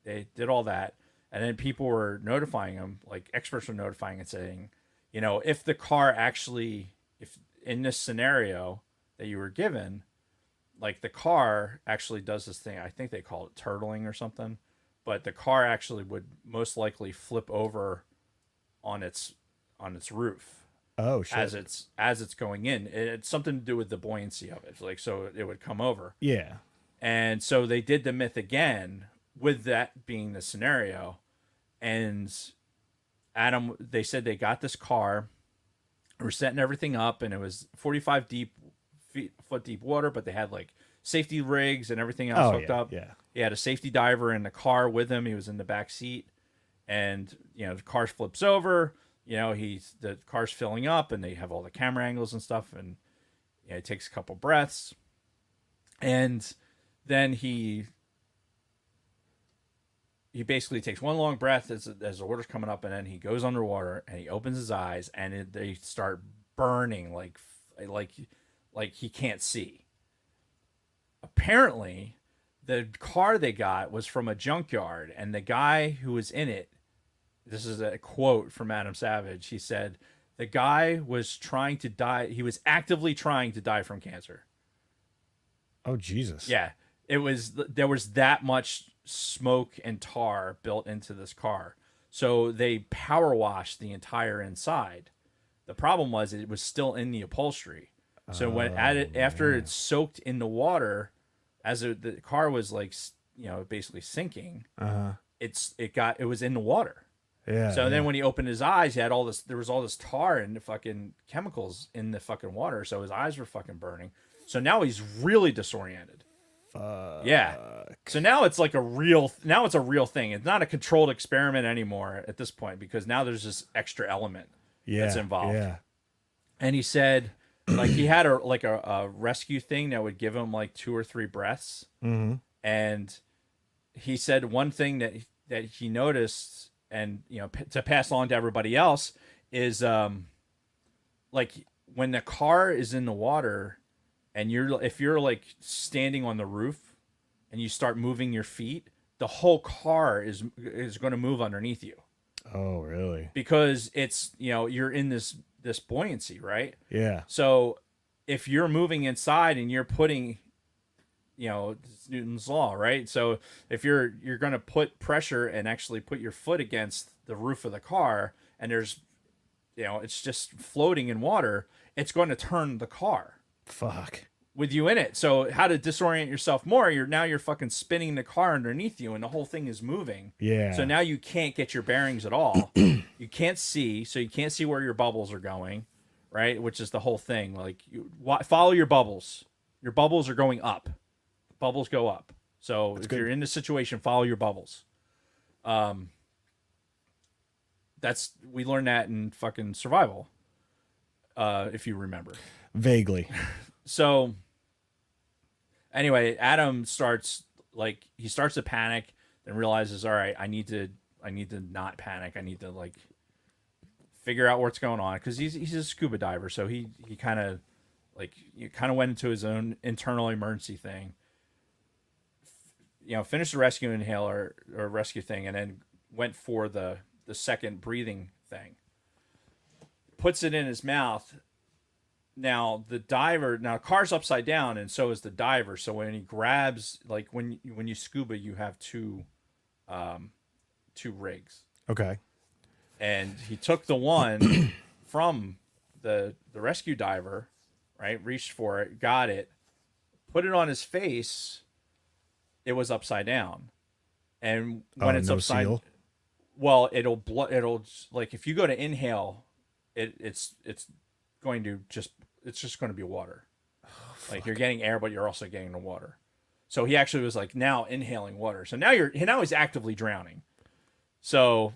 they did all that, and then people were notifying them, like experts were notifying and saying, you know, if the car actually, if in this scenario that you were given, like the car actually does this thing, I think they call it turtling or something, but the car actually would most likely flip over on its roof. Oh, shit. As it's going in. It's something to do with the buoyancy of it. Like, so it would come over. Yeah. And so they did the myth again with that being the scenario. And Adam, they said they got this car, we're setting everything up, and it was 45 foot deep water, but they had like safety rigs and everything else hooked up. Yeah. He had a safety diver in the car with him. He was in the back seat, and you know, the car flips over. You know, the car's filling up, and they have all the camera angles and stuff, and you know, he takes a couple breaths, and then he basically takes one long breath as the water's coming up, and then he goes underwater and he opens his eyes, and they start burning like he can't see. Apparently, the car they got was from a junkyard, and the guy who was in it, this is a quote from Adam Savage. He said, the guy was trying to die. He was actively trying to die from cancer. Oh, Jesus. Yeah, there was that much smoke and tar built into this car. So they power washed the entire inside. The problem was it was still in the upholstery. So after it soaked in the water, the car was like, basically sinking, it was in the water. Yeah. So then when he opened his eyes, there was all this tar and the fucking chemicals in the fucking water. So his eyes were fucking burning. So now he's really disoriented. Yeah. So now it's like a real thing. It's not a controlled experiment anymore at this point, because now there's this extra element that's involved. Yeah. And he said, like, he had a rescue thing that would give him like 2 or 3 breaths. Mm-hmm. And he said one thing that he noticed, and to pass along to everybody else, is like when the car is in the water, and if you're like standing on the roof and you start moving your feet, the whole car is going to move underneath you. Oh, really? Because it's, you're in this buoyancy, right? Yeah. So if you're moving inside and you're putting, it's Newton's law, right? So if you're going to put pressure and actually put your foot against the roof of the car, and there's, it's just floating in water, it's going to turn the car. Fuck. With you in it. So how to disorient yourself more, you're fucking spinning the car underneath you, and the whole thing is moving. Yeah. So now you can't get your bearings at all. You can't see, so you can't see where your bubbles are going, right? Which is the whole thing. Like, follow your bubbles. Your bubbles are going up. Bubbles go up. So if you're in this situation, follow your bubbles. We learned that in fucking survival. If you remember. Vaguely. So anyway, Adam starts to panic, then realizes, all right, I need to not panic. I need to like figure out what's going on, because he's a scuba diver, so he kind of went into his own internal emergency thing. Finished the rescue inhaler or rescue thing, and then went for the second breathing thing. Puts it in his mouth. Now the car's upside down, and so is the diver. So when he grabs, like when you scuba, you have two rigs. Okay. And he took the one from the rescue diver, right? Reached for it, got it, put it on his face. It was upside down, and when it's upside, seal? Well, it'll like if you go to inhale, it's going to it's just going to be water. Like you're getting air, but you're also getting the water. So he actually was like now inhaling water. So now he's actively drowning. So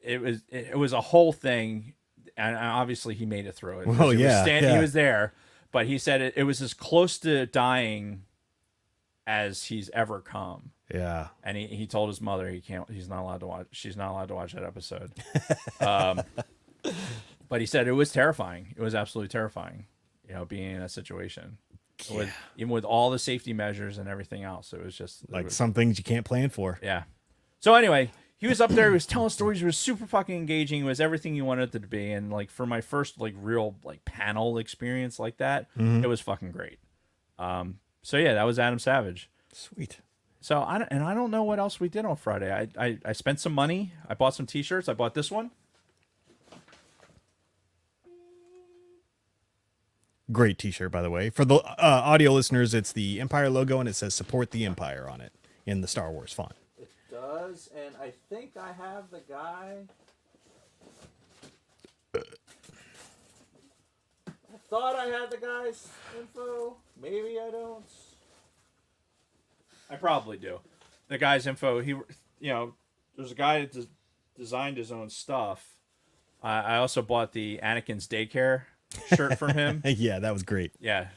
it was a whole thing, and obviously he made it through it. Well, He yeah. was there, but he said it was as close to dying as he's ever come. Yeah. And he told his mother she's not allowed to watch that episode. But he said it was terrifying. It was absolutely terrifying, being in that situation. Yeah. Even with all the safety measures and everything else. It was just some things you can't plan for. Yeah. So anyway, he was up there, he was telling stories, it was super fucking engaging, it was everything you wanted it to be. And like for my first like real like panel experience like that, it was fucking great. So yeah, that was Adam Savage. Sweet. So I don't know what else we did on Friday. I spent some money. I bought some t-shirts. I bought this one. Great t-shirt, by the way. For the audio listeners, it's the Empire logo, and it says "Support the Empire" on it in the Star Wars font. It does, and I think I have the guy. I thought I had the guy's info. Maybe I don't. I probably do. The guy's info. There's a guy that designed his own stuff. I also bought the Anakin's Daycare shirt from him. Yeah, that was great. Yeah.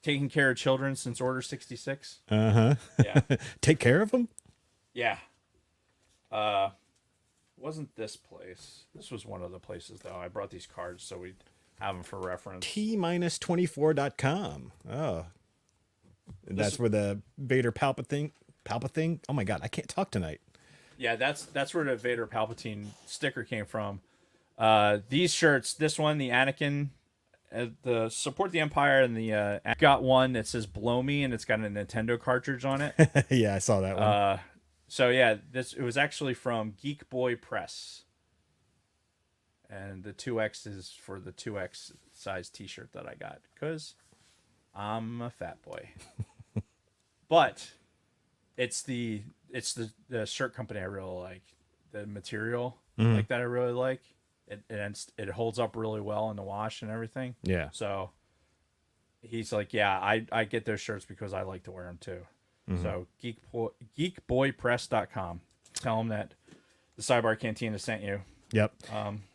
Taking care of children since Order 66. Uh-huh. Yeah. Take care of them? Yeah. Wasn't this place. This was one of the places, though. I brought these cards so we'd have them for reference. T-24.com. Oh. That's where the Vader Palpatine. Oh my God, I can't talk tonight. Yeah, that's where the Vader Palpatine sticker came from. These shirts, this one, the Anakin the Support the Empire and the got one that says "Blow Me" and it's got a Nintendo cartridge on it. Yeah, I saw that one. So yeah, it was actually from Geek Boy Press, and the 2X is for the 2X size T-shirt that I got because I'm a fat boy. But it's the shirt company I really like, the material like that I really like. It holds up really well in the wash and everything. Yeah. So he's like, yeah, I get those shirts because I like to wear them too. So geekboypress.com. Tell them that the Sidebar Cantina sent you. Yep.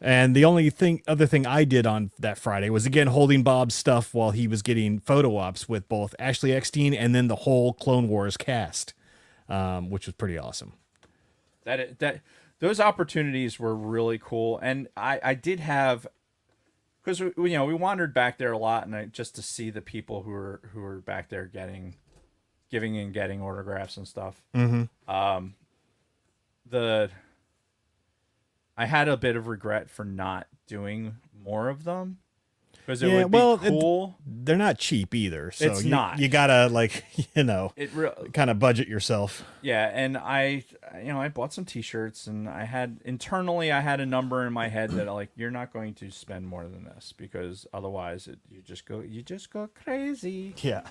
And the only other thing I did on that Friday was again holding Bob's stuff while he was getting photo ops with both Ashley Eckstein and then the whole Clone Wars cast, which was pretty awesome. That those opportunities were really cool, and I did have, because we wandered back there a lot, and just to see the people who were back there giving and getting autographs and stuff. I had a bit of regret for not doing more of them because it would be cool. They're not cheap either, so It's not. You gotta kind of budget yourself. Yeah, and I bought some T-shirts, and I had a number in my head that like you're not going to spend more than this because otherwise you just go crazy. Yeah.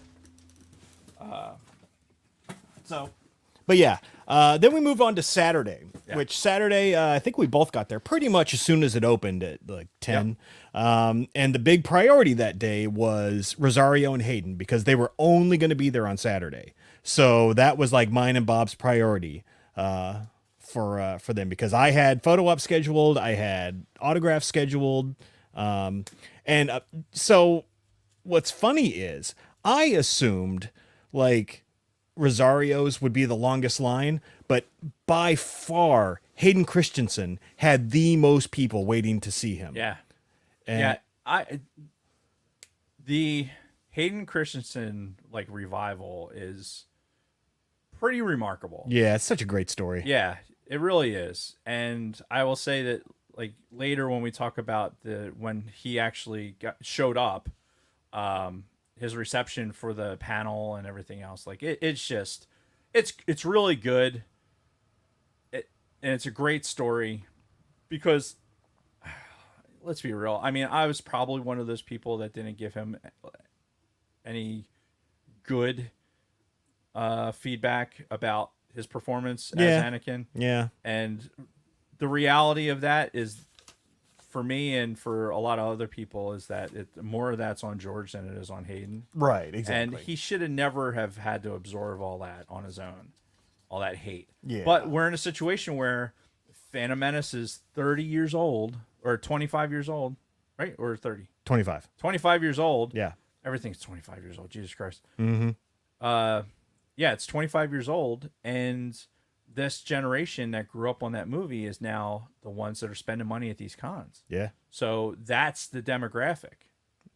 But yeah, then we move on to Saturday, which Saturday, I think we both got there pretty much as soon as it opened at like 10. Yep. And the big priority that day was Rosario and Hayden because they were only going to be there on Saturday. So that was like mine and Bob's priority for them because I had photo op scheduled, I had autographs scheduled. So what's funny is I assumed like Rosario's would be the longest line, but by far Hayden Christensen had the most people waiting to see him. Yeah. And the Hayden Christensen like revival is pretty remarkable. Yeah, it's such a great story. Yeah, it really is. And I will say that like later when we talk about when he actually showed up, his reception for the panel and everything else, like it's really good. And it's a great story because let's be real. I mean, I was probably one of those people that didn't give him any good feedback about his performance as Anakin. Yeah. And the reality of that is, for me and for a lot of other people, is that more of that's on George than it is on Hayden. Right, exactly. And he should have never have had to absorb all that on his own, all that hate. Yeah. But we're in a situation where Phantom Menace is 30 years old, or 25 years old, right? Or 30? 25. 25 years old. Yeah. Everything's 25 years old. Jesus Christ. Mm-hmm. Yeah, it's 25 years old, and this generation that grew up on that movie is now the ones that are spending money at these cons. Yeah. So that's the demographic,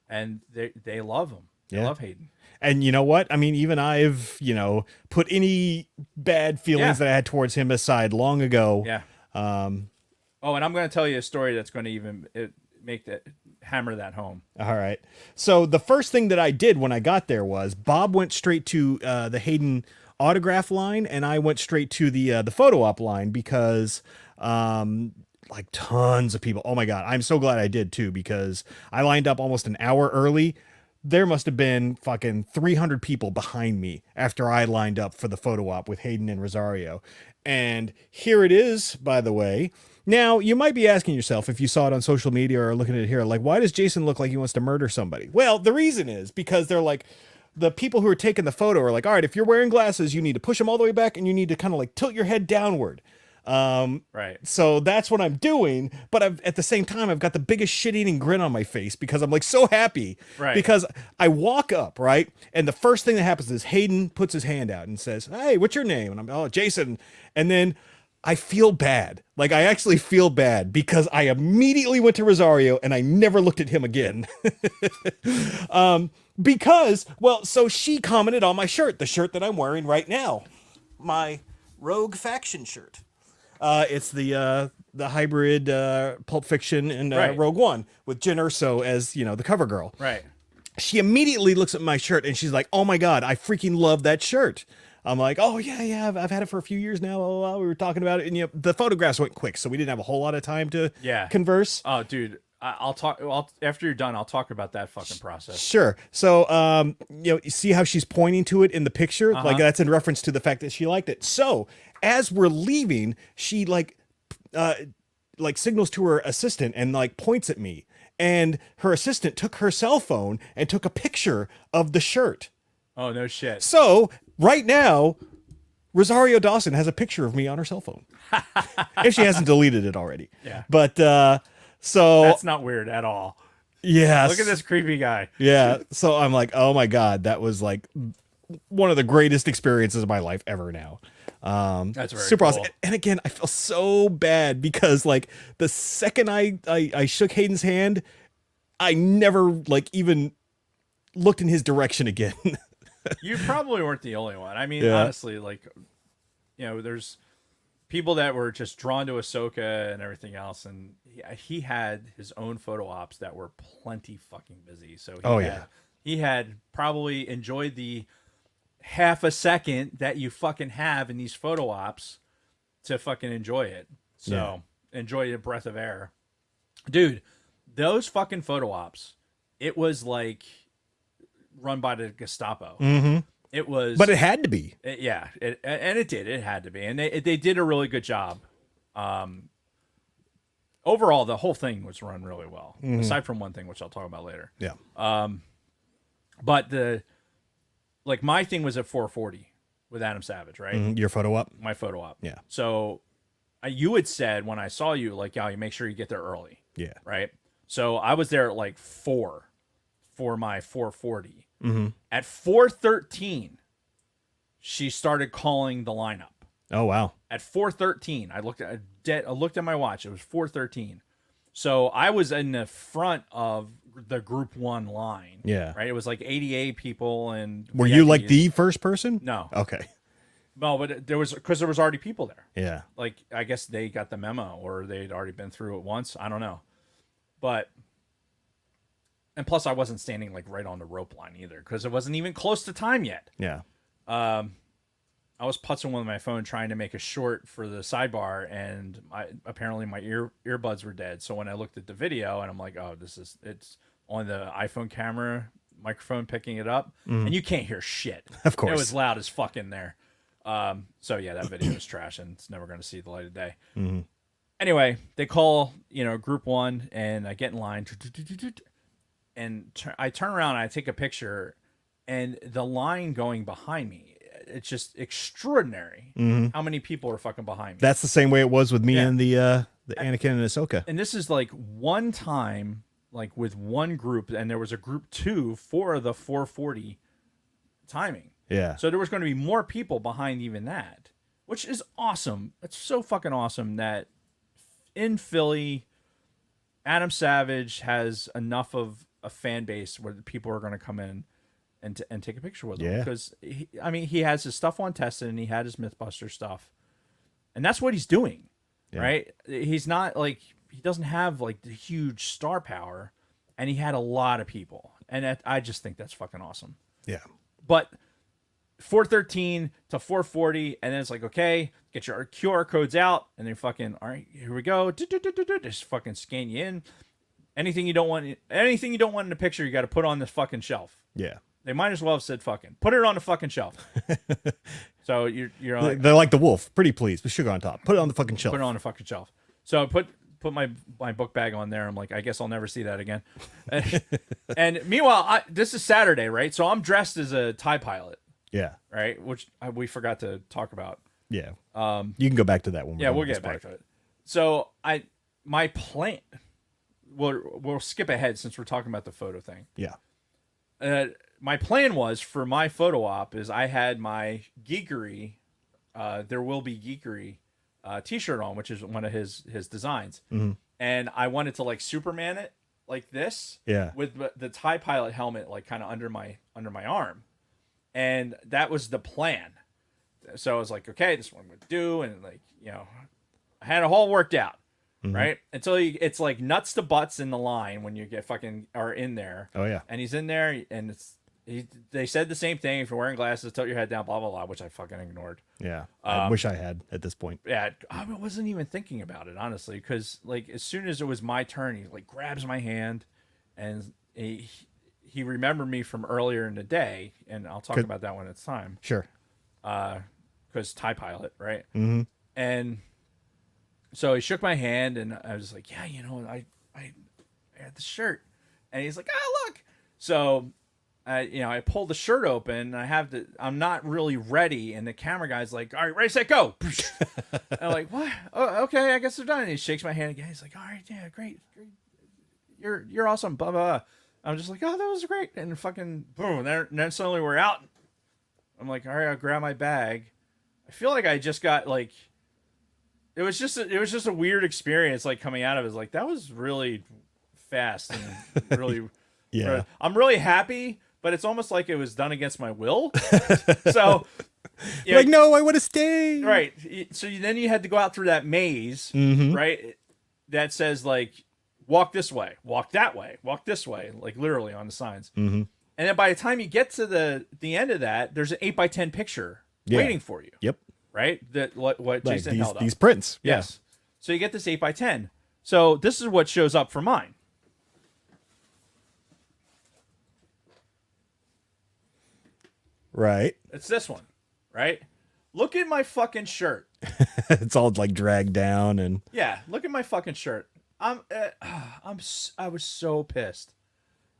and they love him. They love Hayden. And you know what? I mean, even I've, put any bad feelings that I had towards him aside long ago. Yeah. And I'm going to tell you a story that's going to even hammer that home. All right. So the first thing that I did when I got there was Bob went straight to the Hayden autograph line, and I went straight to the photo op line because like tons of people. Oh my God. I'm so glad I did too, because I lined up almost an hour early. There must have been fucking 300 people behind me after I lined up for the photo op with Hayden and Rosario. And here it is, by the way. Now, you might be asking yourself, if you saw it on social media or looking at it here, like, why does Jason look like he wants to murder somebody? Well, the reason is because they're like, the people who are taking the photo are like, all right, if you're wearing glasses, you need to push them all the way back and you need to kind of like tilt your head downward. Right. So that's what I'm doing. But at the same time, I've got the biggest shit-eating grin on my face because I'm like so happy. Right. Because I walk up, right? And the first thing that happens is Hayden puts his hand out and says, hey, what's your name? And I'm, oh, Jason. And then I feel bad. Like, I actually feel bad because I immediately went to Rosario and I never looked at him again. Because, well, so she commented on my shirt, the shirt that I'm wearing right now, my Rogue Faction shirt. It's the hybrid Pulp Fiction and Right. Rogue One with Jen Erso as the cover girl. Right. She immediately looks at my shirt and she's like, "Oh my god, I freaking love that shirt." I'm like, "Oh yeah, I've had it for a few years now." Oh, we were talking about it, and the photographs went quick, so we didn't have a whole lot of time to converse. Oh, dude, I'll talk. After you're done, I'll talk about that fucking process. Sure. So, you see how she's pointing to it in the picture? Like that's in reference to the fact that she liked it. So, as we're leaving, she like signals to her assistant and like points at me. And her assistant took her cell phone and took a picture of the shirt. Oh, no shit. So, right now, Rosario Dawson has a picture of me on her cell phone. If she hasn't deleted it already. Yeah. But, so. That's not weird at all. Yes. Look at this creepy guy. Yeah. So I'm like, oh my God, that was like one of the greatest experiences of my life ever now. That's very super cool. awesome. And again, I feel so bad because like the second I shook Hayden's hand, I never like even looked in his direction again. You probably weren't the only one. I mean, Yeah. honestly, like, there's people that were just drawn to Ahsoka and everything else, and he had his own photo ops that were plenty fucking busy. So he had probably enjoyed the half a second that you fucking have in these photo ops to fucking enjoy it. So enjoy a breath of air, dude. Those fucking photo ops, it was like run by the Gestapo. Mm-hmm. It was, but it had to be. and it did. It had to be, and they did a really good job. Overall, the whole thing was run really well, aside from one thing, which I'll talk about later. Yeah. But my thing was at 440 with Adam Savage, right? Your photo up? My photo op. Yeah. So you had said when I saw you, like, yeah, you make sure you get there early. Yeah. Right. So I was there at like 4 for my 440. Mm-hmm. At 4:13, she started calling the lineup. Oh, wow. At 4:13, I looked at my watch. It was 4:13. So I was in the front of the group 1 line. Yeah. Right. It was like 88 people, and Were you like the first person? No. Okay. No, but there was already people there. Yeah. Like, I guess they got the memo, or they'd already been through it once. I don't know. And plus, I wasn't standing like right on the rope line either, because it wasn't even close to time yet. Yeah. I was putzing with my phone trying to make a short for the sidebar, and apparently my earbuds were dead. So when I looked at the video, and I'm like, oh, it's on the iPhone camera microphone picking it up, and you can't hear shit. Of course. It was loud as fuck in there. So yeah, that video is trash, and it's never going to see the light of day. Mm-hmm. Anyway, they call, group 1, and I get in line, and I turn around and I take a picture, and the line going behind me, it's just extraordinary how many people are fucking behind me. That's the same way it was with me Yeah. and the Anakin and Ahsoka. And this is like one time, like with one group, and there was a group 2 for the 440 timing. Yeah. So there was going to be more people behind even that, which is awesome. It's so fucking awesome that in Philly, Adam Savage has enough of a fan base where people are going to come in and take a picture with him. Yeah. Because, he has his stuff on tested, and he had his Mythbuster stuff. And that's what he's doing, right? He's not like, he doesn't have like the huge star power, and he had a lot of people. And I just think that's fucking awesome. Yeah. But 413 to 440, and then it's like, okay, get your QR codes out, and then fucking, all right, here we go. Just fucking scan you in. Anything you don't want in the picture, you got to put on this fucking shelf. Yeah. They might as well have said fucking put it on the fucking shelf. So you're like, They're like the wolf. Pretty please, with sugar on top. Put it on the fucking shelf. put it on the fucking shelf. So I put my book bag on there. I'm like, I guess I'll never see that again. And meanwhile, this is Saturday, right? So I'm dressed as a TIE pilot, Yeah. right? Which we forgot to talk about. Yeah. You can go back to that one. Yeah, we'll get back to it. So my plan. We'll skip ahead since we're talking about the photo thing. Yeah. My plan was for my photo op is I had my geekery, there will be geekery, t-shirt on, which is one of his designs, and I wanted to like Superman it like this, with the TIE pilot helmet like kind of under my arm, and that was the plan. So I was like, okay, this is what I'm gonna do, and like I had it all worked out, right? Until it's like nuts to butts in the line when you get fucking are in there. Oh yeah. And he's in there, and they said the same thing. If you're wearing glasses, tilt your head down, blah blah blah, which I fucking ignored. Yeah. I wish I had at this point. Yeah, I wasn't even thinking about it honestly, because like as soon as it was my turn, he like grabs my hand, and he remembered me from earlier in the day, and I'll talk about that when it's time. Sure. Because TIE pilot, right? Mm-hmm. And so he shook my hand, and I was like, yeah, I had the shirt, and he's like, look. So I pulled the shirt open, and I'm not really ready, and the camera guy's like, all right, ready, set, go. And I'm like, what? Oh, okay, I guess they're done. And he shakes my hand again. He's like, all right, yeah, great. You're awesome, blah, blah, blah. I'm just like, oh, that was great. And fucking boom, and then suddenly we're out. I'm like, all right, I'll grab my bag. I feel like I just got like, it was just a weird experience, like coming out of it. It's like, that was really fast and really, Yeah. I'm really happy, but it's almost like it was done against my will. So, Like, no, I want to stay. right. So then you had to go out through that maze, right? That says like, walk this way, walk that way, walk this way, like literally on the signs. Mm-hmm. And then by the time you get to the end of that, there's an 8x10 picture waiting for you. Yep. Right? That what Like Jason held up. these prints. Yes. So you get this 8x10. So this is what shows up for mine. Right. It's this one, right? Look at my fucking shirt. It's all like dragged down and Yeah, look at my fucking shirt. I was so pissed.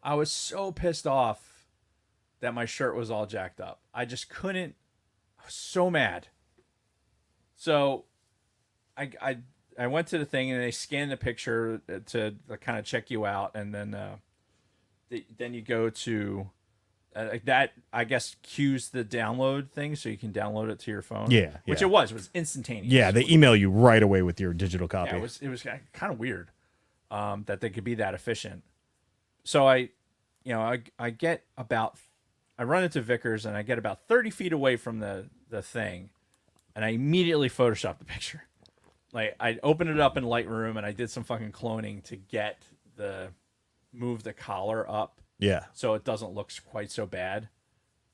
I was so pissed off that my shirt was all jacked up. I just couldn't. I was so mad. So, I went to the thing and they scanned the picture to kind of check you out, and then you go to that. I guess cues the download thing, so you can download it to your phone. Yeah, which yeah. it was instantaneous. yeah, they email you right away with your digital copy. Yeah, it was kind of weird that they could be that efficient. So I get about, I run into Vickers and I get about 30 feet away from the thing, and I immediately Photoshop the picture. Like I opened it up in Lightroom and I did some fucking cloning to move the collar up Yeah. so it doesn't look quite so bad.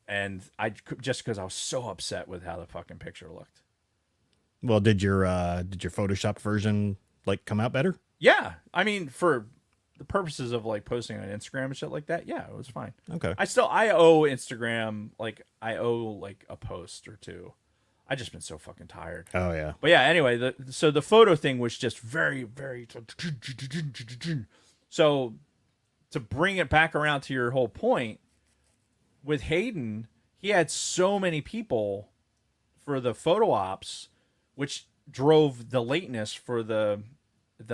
And just because I was so upset with how the fucking picture looked. Well, did your Photoshopped version like come out better? Yeah, I mean, for the purposes of like posting on Instagram and shit like that, yeah, it was fine. Okay. I owe Instagram, like I owe like a post or two. I just been so fucking tired. Oh yeah. But yeah, anyway, so the photo thing was just very, very. So to bring it back around to your whole point, with Hayden, he had so many people for the photo ops, which drove the lateness for the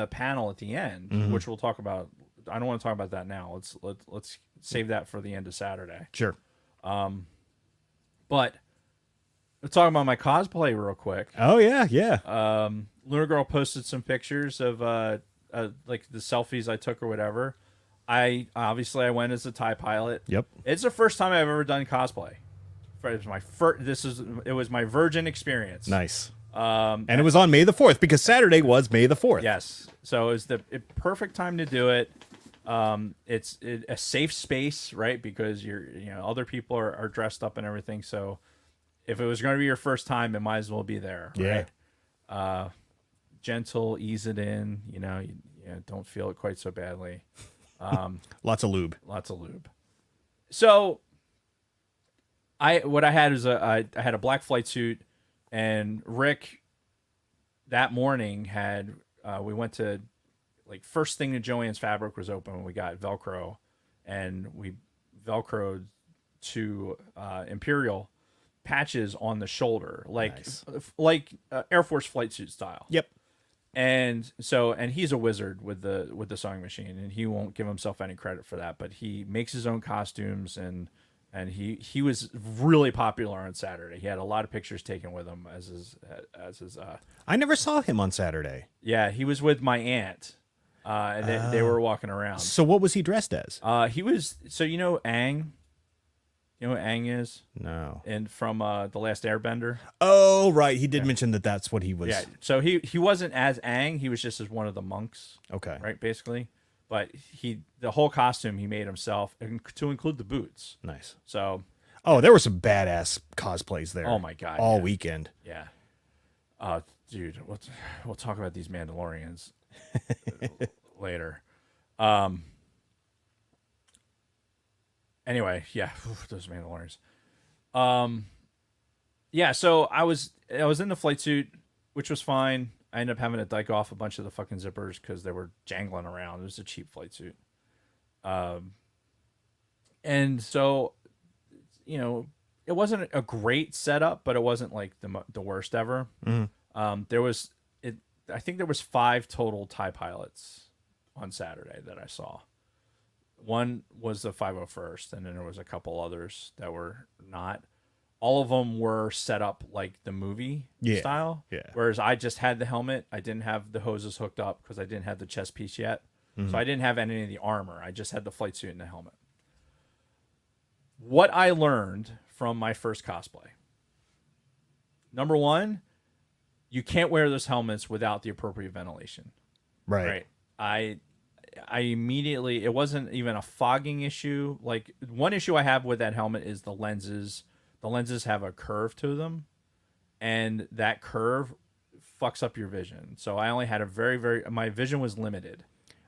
panel at the end, which we'll talk about. I don't want to talk about that now. Let's save that for the end of Saturday. Sure. But let's talk about my cosplay real quick. Oh yeah, yeah. Lunar Girl posted some pictures of like the selfies I took or whatever. I went as a TIE pilot. Yep. It's the first time I've ever done cosplay. It was my virgin experience. Nice. And it was on May the 4th because Saturday was May the 4th. Yes. So it was the perfect time to do it. It's a safe space, right? Because other people are dressed up and everything. So if it was going to be your first time, it might as well be there. Yeah. Right? Gentle, ease it in. You don't feel it quite so badly. Lots of lube. Lots of lube. So what I had is I had a black flight suit, and Rick that morning had we went to, like, first thing that Joann's Fabric was open, we got Velcro, and we Velcroed to Imperial patches on the shoulder, like Nice. like Air Force flight suit style. Yep. And he's a wizard with the sewing machine, and he won't give himself any credit for that, but he makes his own costumes, and he was really popular on Saturday. He had a lot of pictures taken with him as his I never saw him on Saturday. yeah, he was with my aunt. And they were walking around. So what was he dressed as? He was, so Aang, You know who Aang is? No. And from The Last Airbender. Oh, right. He did mention that that's what he was. Yeah. So he wasn't as Aang. He was just as one of the monks. Okay. Right, basically. But the whole costume he made himself, to include the boots. Nice. So. Oh, there were some badass cosplays there. Oh my god. All weekend. Yeah. Dude, we'll talk about these Mandalorians later. Anyway, yeah, those Mandalorians. Yeah, so I was in the flight suit, which was fine. I ended up having to dike off a bunch of the fucking zippers because they were jangling around. It was a cheap flight suit. And so, you know, it wasn't a great setup, but it wasn't like the worst ever. I think there was 5 total TIE pilots on Saturday that I saw. One was the 501st, and then there was a couple others that were not. All of them were set up like the movie style. Yeah. Whereas I just had the helmet. I didn't have the hoses hooked up because I didn't have the chest piece yet. So I didn't have any of the armor. I just had the flight suit and the helmet. What I learned from my first cosplay. Number 1, you can't wear those helmets without the appropriate ventilation. Right. I immediately, it wasn't even a fogging issue. Like, one issue I have with that helmet is the lenses. The lenses have a curve to them, and that curve fucks up your vision. So I only had my vision was limited.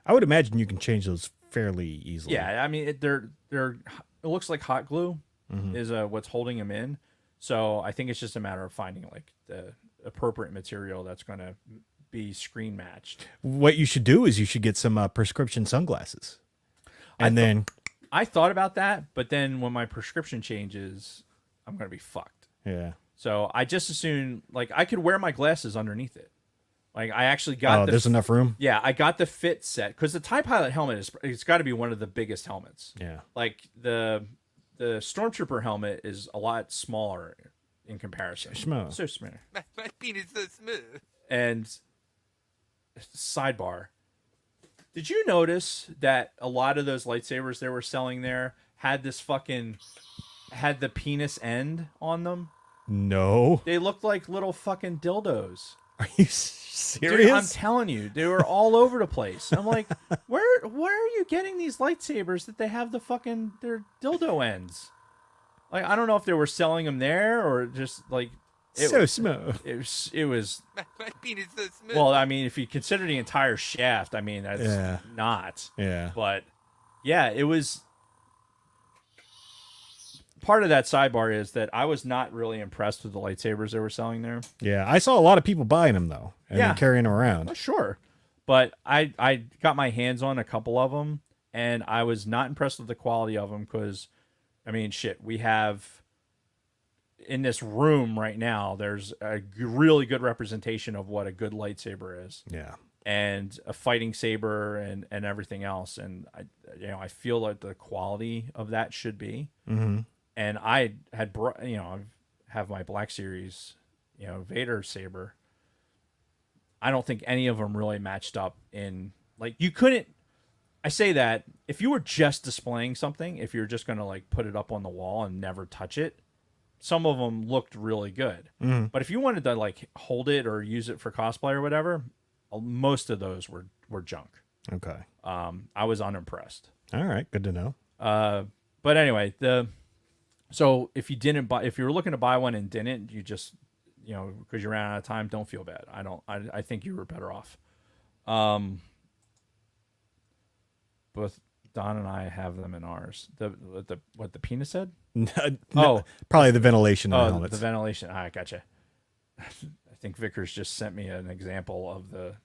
I would imagine you can change those fairly easily. Yeah, I mean, it looks like hot glue is what's holding them in. So I think it's just a matter of finding like the appropriate material that's going to be screen matched. What you should do is you should get some prescription sunglasses. And I thought about that, but then when my prescription changes, I'm going to be fucked. Yeah. So I just assume like I could wear my glasses underneath it. Like I actually got there's enough room. Yeah, I got the fit set because the TIE Pilot helmet it's got to be one of the biggest helmets. Yeah. Like the Stormtrooper helmet is a lot smaller in comparison. Schmo. So smooth. My penis is so smooth. And sidebar, did you notice that a lot of those lightsabers they were selling there had the penis end on them? No. They looked like little fucking dildos. Are you serious? Dude, I'm telling you, they were all over the place. I'm like, where are you getting these lightsabers that they have their dildo ends? Like, I don't know if they were selling them there or just like so smooth. It was. My penis is so smooth. Well, I mean, if you consider the entire shaft, I mean, that's not. Yeah. But yeah, it was. Part of that sidebar is that I was not really impressed with the lightsabers they were selling there. Yeah, I saw a lot of people buying them though, and then carrying them around. Well, sure, but I got my hands on a couple of them, and I was not impressed with the quality of them because, I mean, shit, we have in this room right now. There's a really good representation of what a good lightsaber is. Yeah, and a fighting saber and everything else, and I feel like the quality of that should be. Mm-hmm. And I had brought, I have my Black Series, Vader saber. I don't think any of them really matched up in, like, you couldn't, I say that if you were just displaying something, if you're just going to like put it up on the wall and never touch it, some of them looked really good. Mm. But if you wanted to like hold it or use it for cosplay or whatever, most of those were junk. Okay. I was unimpressed. All right. Good to know. But anyway, so if you were looking to buy one and didn't, you just, because you ran out of time, don't feel bad. I think you were better off. Both Don and I have them in ours. What the penis said? No, probably the ventilation in the helmets. The ventilation. I gotcha. I think Vickers just sent me an example of the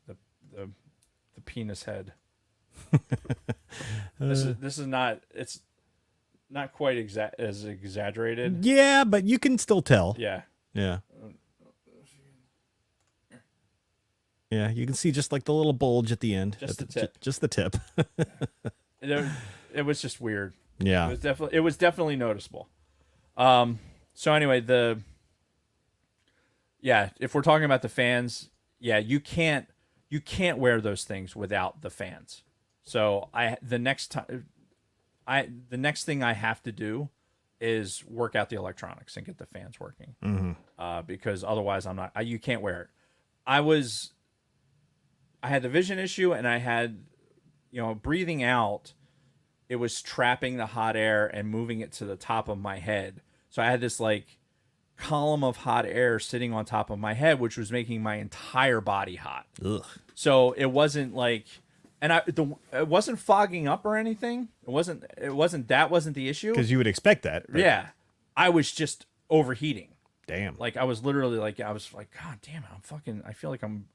penis head. This is not. It's not quite as exaggerated. Yeah, but you can still tell. Yeah. Yeah. Yeah, you can see just like the little bulge at the end. Just the tip. Just the tip. It was just weird. Yeah. It was definitely noticeable. So anyway, if we're talking about the fans, you can't wear those things without the fans. So the next thing I have to do is work out the electronics and get the fans working. Because otherwise you can't wear it. I had the vision issue, and I had, breathing out, it was trapping the hot air and moving it to the top of my head. So I had this like column of hot air sitting on top of my head, which was making my entire body hot. Ugh. So it wasn't like, and it wasn't fogging up or anything. That wasn't the issue. Because you would expect that. Right? Yeah. I was just overheating. Damn. Like I was literally like, God damn it. I feel like I'm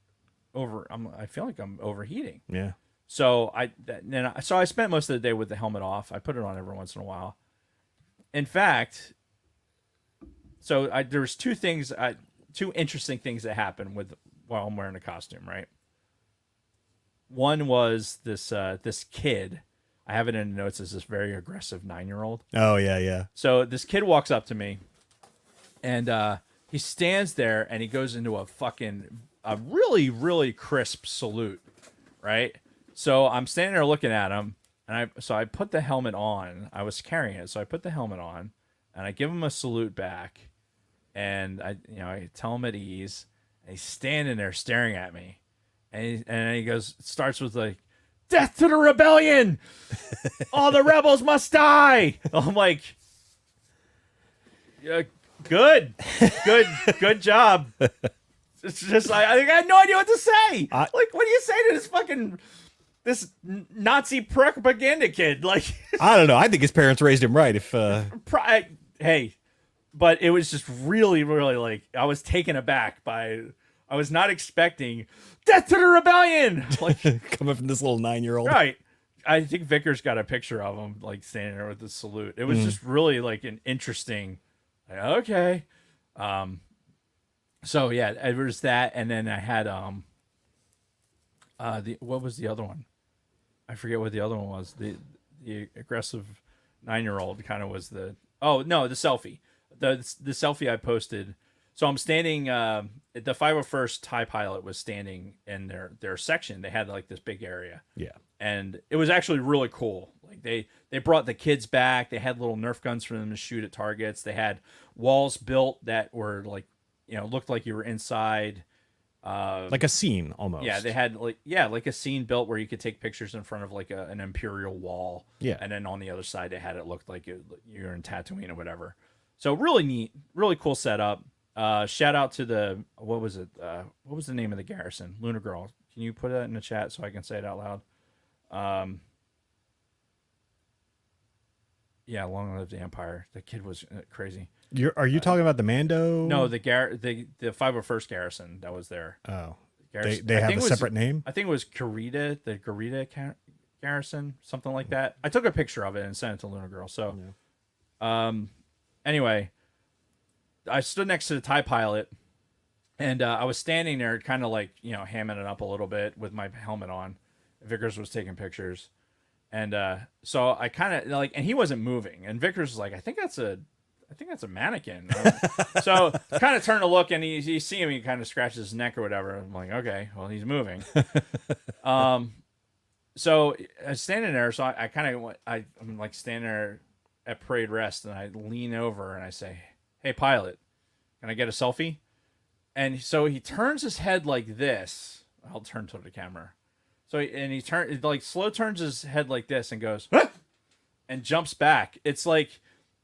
overheating. Yeah. So I spent most of the day with the helmet off. I put it on every once in a while. In fact, there was two interesting things that happened while I'm wearing a costume, right? One was this kid. I have it in the notes as this very aggressive 9-year-old. Oh yeah, yeah. So this kid walks up to me, and he stands there and he goes into a really, really crisp salute, right? So I'm standing there looking at him, and I put the helmet on. I was carrying it, so I put the helmet on, and I give him a salute back, and I tell him at ease, and he's standing there staring at me, and he starts with like, "Death to the rebellion! All the rebels must die!" I'm like, yeah, good job. It's just like I had no idea what to say. Like, what do you say to this Nazi propaganda kid? Like, I don't know. I think his parents raised him right. Hey, but it was just really, really like I was taken aback by. I was not expecting death to the rebellion. Like coming from this little 9-year-old. Right. I think Vickers got a picture of him like standing there with the salute. It was just really like an interesting. Like, okay. So yeah, it was that, and then I had what was the other one? I forget what the other one was. The aggressive 9-year-old kind of was the selfie. The selfie I posted. So I'm standing. The 501st TIE pilot was standing in their section. They had like this big area. Yeah, and it was actually really cool. Like they brought the kids back. They had little Nerf guns for them to shoot at targets. They had walls built that were like, looked like you were inside. Like a scene almost. Yeah, they had like a scene built where you could take pictures in front of like an Imperial wall. Yeah, and then on the other side they had it looked like you're in Tatooine or whatever. So really neat, really cool setup. Shout out to what was the name of the garrison? Lunar Girl. Can you put that in the chat so I can say it out loud? Yeah, long live the Empire. The kid was crazy. Are you talking about the Mando? No, the 501st garrison that was there. Oh, garrison. They have a separate name. I think it was Garita, the Garita garrison, something like that. I took a picture of it and sent it to Lunar Girl. So, anyway, I stood next to the TIE pilot, and I was standing there, kind of like hamming it up a little bit with my helmet on. Vickers was taking pictures, and so I kind of like, and he wasn't moving, and Vickers was like, I think that's a mannequin. So kind of turned to look, and you see him, he kind of scratches his neck or whatever. I'm like, okay, well, he's moving. So I was standing there, so I kind of I'm like standing there at parade rest, and I lean over and I say, "Hey, pilot, can I get a selfie?" And so he turns his head like this. I'll turn to the camera. So he slow turns his head like this and goes, "Huh!" and jumps back. It's like,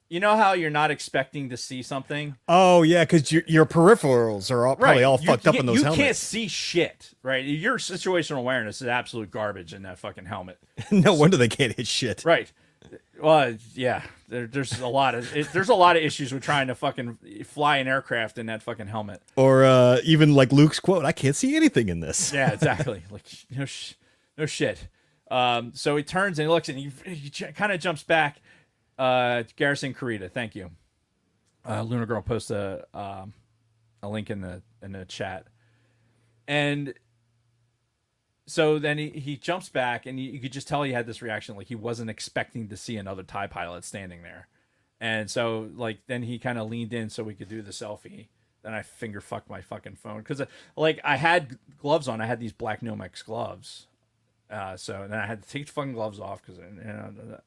you know how you're not expecting to see something? Oh yeah, because your peripherals are probably all fucked up in those helmets. You can't see shit, right? Your situational awareness is absolute garbage in that fucking helmet. No wonder they can't hit shit. Right. Well, yeah. There's a lot of issues with trying to fucking fly an aircraft in that fucking helmet. Or even like Luke's quote, "I can't see anything in this." Yeah, exactly. Like no shit. So he turns and he looks and he kind of jumps back. Garrison Karita, thank you. Lunar Girl posts a link in the chat, and so then he jumps back, and you could just tell he had this reaction, like he wasn't expecting to see another TIE pilot standing there, and so like then he kind of leaned in so we could do the selfie. Then I finger fucked my fucking phone because like I had gloves on, I had these black Nomex gloves, So then I had to take the fucking gloves off because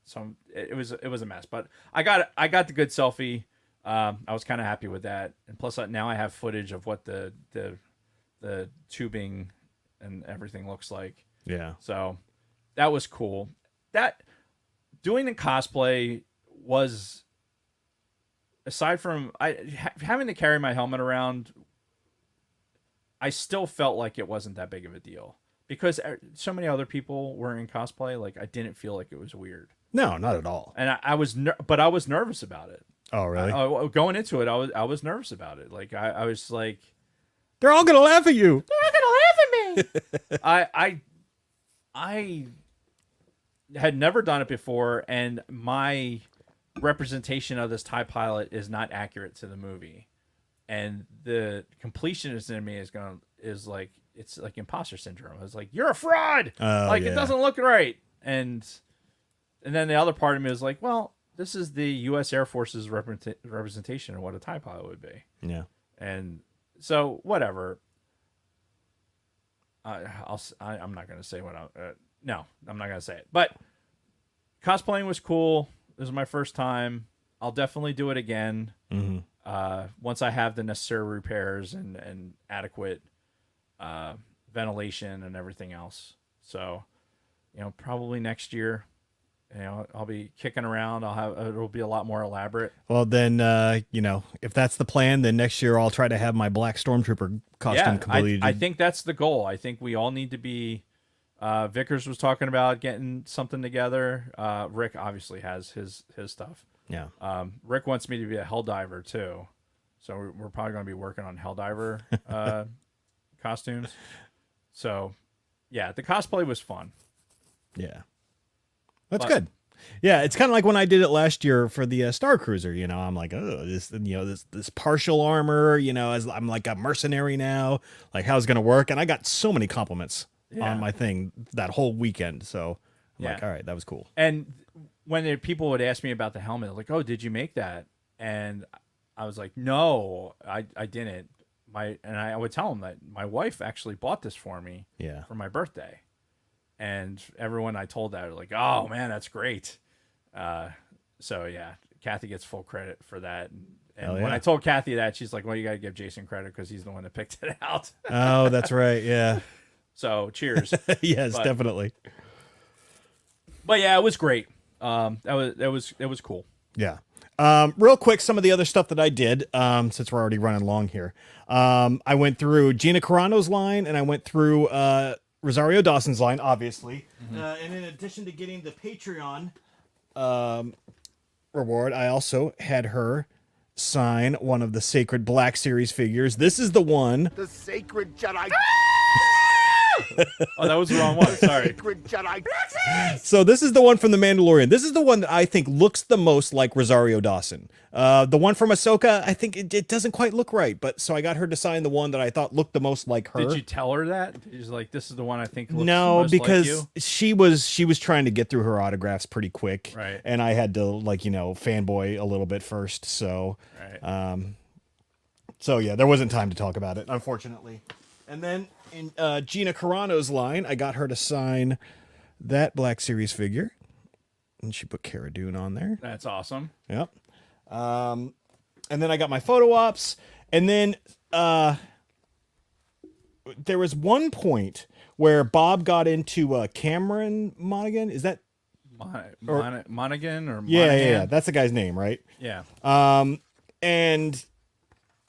so it was a mess. But I got the good selfie. I was kind of happy with that, and plus now I have footage of what the tubing and everything looks like. Yeah. So that was cool. That doing the cosplay was, aside from having to carry my helmet around, I still felt like it wasn't that big of a deal because so many other people were in cosplay. Like I didn't feel like it was weird. No, not at all. And I was nervous about it. Oh, really? Going into it, I was nervous about it. Like I was like, they're all gonna laugh at you. they're not gonna laugh at me. I had never done it before, and my representation of this TIE pilot is not accurate to the movie, and the completionist in me is like it's like imposter syndrome. It's like you're a fraud. Like yeah. it doesn't look right, and then the other part of me is like, well, this is the U.S. Air Force's representation of what a TIE pilot would be. Yeah. And so whatever. I'm not gonna say what I'm not gonna say it. But cosplaying was cool. This was my first time. I'll definitely do it again. Once I have the necessary repairs and adequate ventilation and everything else. So, probably next year. I'll be kicking around. It'll be a lot more elaborate. Well, then, if that's the plan, then next year I'll try to have my Black Stormtrooper costume completed. I think that's the goal. I think we all need to be. Vickers was talking about getting something together. Rick obviously has his stuff. Yeah. Rick wants me to be a Helldiver too, so we're probably going to be working on Helldiver costumes. So, yeah, the cosplay was fun. Yeah. That's good. Yeah, it's kind of like when I did it last year for the Star Cruiser. I'm like, oh, this partial armor. As I'm like a mercenary now. Like, how's it gonna work? And I got so many compliments on my thing that whole weekend. So I'm like, all right, that was cool. And when people would ask me about the helmet, like, oh, did you make that? And I was like, no, I didn't. I would tell them that my wife actually bought this for me. Yeah. For my birthday. And everyone I told that were like, oh man, that's great. So yeah, Kathy gets full credit for that. And when I told Kathy that, she's like, well, you got to give Jason credit because he's the one that picked it out. Oh, that's right. Yeah. So cheers. Yes, definitely. But yeah, it was great. It was cool. Yeah. Real quick, some of the other stuff that I did, since we're already running long here. I went through Gina Carano's line and I went through, Rosario Dawson's line, obviously. And in addition to getting the Patreon reward, I also had her sign one of the Sacred Black Series figures. This is the one. The sacred Jedi. Oh, that was the wrong one. Sorry. Sacred Jedi. So this is the one from The Mandalorian. This is the one that I think looks the most like Rosario Dawson. The one from Ahsoka, I think it doesn't quite look right, but so I got her to sign the one that I thought looked the most like her. Did you tell her that? She's like, this is the one I think looks no, most because like you? she was trying to get through her autographs pretty quick, right? And I had to fanboy a little bit first, so right. So yeah, there wasn't time to talk about it, unfortunately. And then in Gina Carano's line, I got her to sign that Black Series figure, and she put Cara Dune on there. That's awesome. Yep. And then I got my photo ops, and then there was one point where Bob got into Cameron Monaghan. Is that Monaghan or yeah, that's the guy's name, right? Yeah. And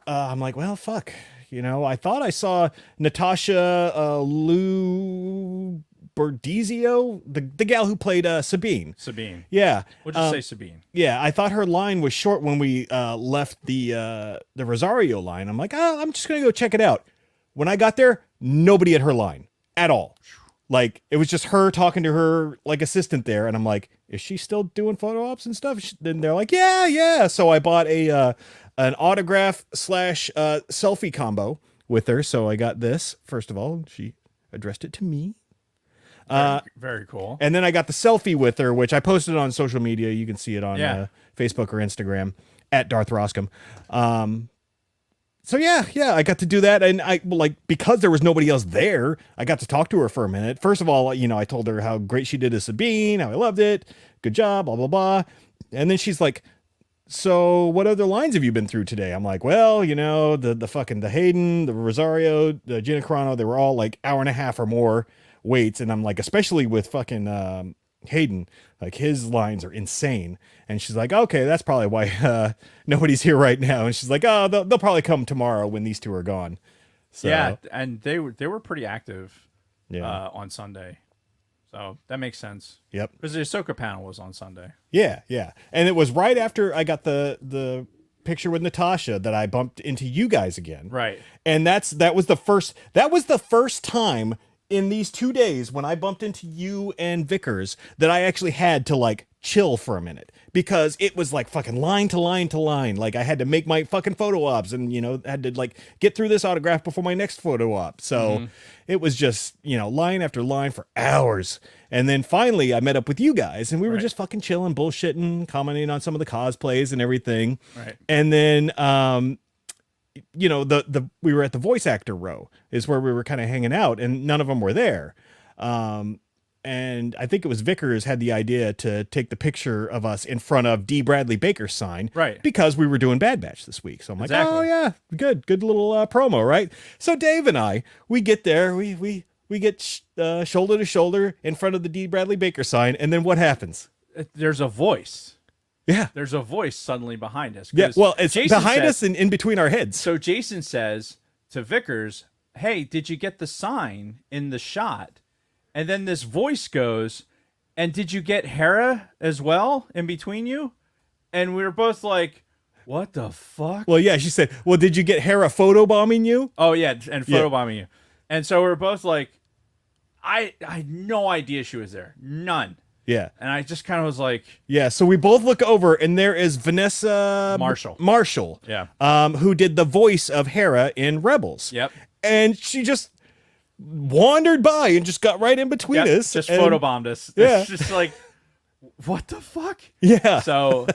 I'm like, well, fuck. I thought I saw Natasha Lou Bordizio, the gal who played Sabine. Sabine. Yeah. We'll just say Sabine. Yeah, I thought her line was short when we left the Rosario line. I'm like, I'm just going to go check it out. When I got there, nobody at her line at all. Like, it was just her talking to her, like, assistant there. And I'm like, is she still doing photo ops and stuff? Then they're like, yeah. So I bought an autograph / selfie combo with her. So I got this, first of all. She addressed it to me. Very cool. And then I got the selfie with her, which I posted on social media. You can see it on Facebook or Instagram at Darth Roscom. So yeah, I got to do that, and I like because there was nobody else there. I got to talk to her for a minute. First of all, I told her how great she did as Sabine, how I loved it, good job, blah blah blah, and then she's like, "So what other lines have you been through today?" I'm like, "Well, the Hayden, the Rosario, the Gina Carano, they were all like hour and a half or more waits," and I'm like, especially with fucking Hayden, like his lines are insane. And she's like, okay, that's probably why nobody's here right now. And she's like, oh, they'll probably come tomorrow when these two are gone. So, yeah, and they were pretty active on Sunday. So that makes sense. Yep. Because the Ahsoka panel was on Sunday. Yeah. And it was right after I got the picture with Natasha that I bumped into you guys again. Right. And that was the first time in these 2 days when I bumped into you and Vickers that I actually had to like chill for a minute, because it was like fucking line to line to line. Like I had to make my fucking photo ops and, had to like get through this autograph before my next photo op. So it was just, line after line for hours. And then finally I met up with you guys and we were just fucking chilling, bullshitting, commenting on some of the cosplays and everything. Right. And then, we were at the voice actor row is where we were kind of hanging out, and none of them were there. And I think it was Vickers had the idea to take the picture of us in front of D. Bradley Baker's sign, right? Because we were doing Bad Batch this week. So I'm like, oh yeah, good little promo, right? So Dave and I, we get there, we get shoulder to shoulder in front of the D. Bradley Baker sign, and then what happens? There's a voice. Yeah. There's a voice suddenly behind us. Yeah, well, it's Jason behind us and in between our heads. So Jason says to Vickers, hey, did you get the sign in the shot? And then this voice goes, and did you get Hera as well in between you? And we were both like, what the fuck? Well, yeah, she said, well, did you get Hera photobombing you? Oh, yeah, and photobombing you. And so we were both like, I had no idea she was there. None. Yeah. And I just kind of was like... Yeah, so we both look over, and there is Vanessa... Marshall. Yeah. Who did the voice of Hera in Rebels. Yep. And she just wandered by and just got right in between us. Just photobombed us. Yeah. It's just like, what the fuck? Yeah. So...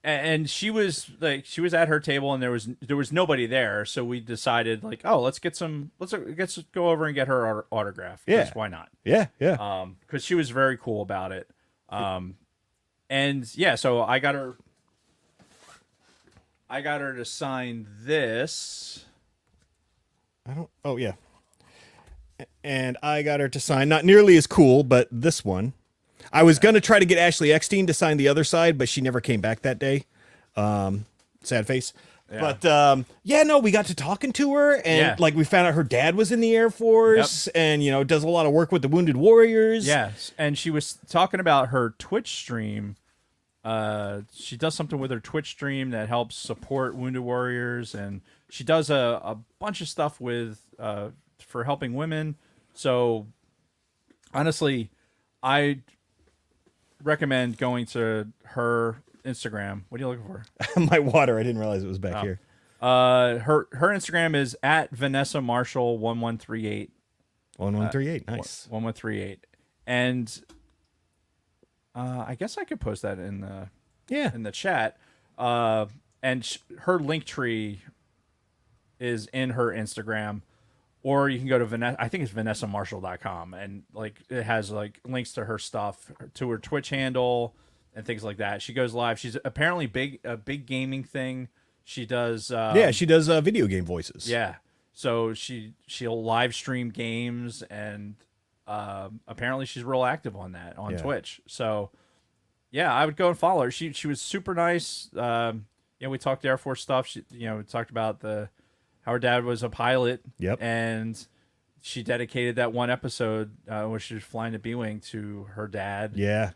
And she was at her table and there was nobody there, so we decided like, oh, let's go over and get her autograph. Yeah, why not? Yeah. Because she was very cool about it. And yeah, so I got her to sign this. Oh yeah. And I got her to sign not nearly as cool, but this one. I was going to try to get Ashley Eckstein to sign the other side, but she never came back that day. Sad face. Yeah. But we got to talking to her, and like we found out her dad was in the Air Force and, does a lot of work with the Wounded Warriors. Yes. And she was talking about her Twitch stream. She does something with her Twitch stream that helps support Wounded Warriors, and she does a bunch of stuff for helping women. So honestly, I recommend going to her Instagram. What are you looking for? My water. I didn't realize it was back here. Her Instagram is at Vanessa Marshall 1138. 1138. Nice. 1138. And I guess I could post that in the chat. And her link tree is in her Instagram. Or you can go to Vanessa. I think it's VanessaMarshall.com, and like it has like links to her stuff, to her Twitch handle, and things like that. She goes live. She's apparently a big gaming thing. She does. She does video game voices. Yeah, so she'll live stream games, and apparently she's real active on that on Twitch. So yeah, I would go and follow her. She was super nice. We talked Air Force stuff. We talked about how her dad was a pilot. Yep. And she dedicated that one episode where she was flying to B-Wing to her dad. Yeah.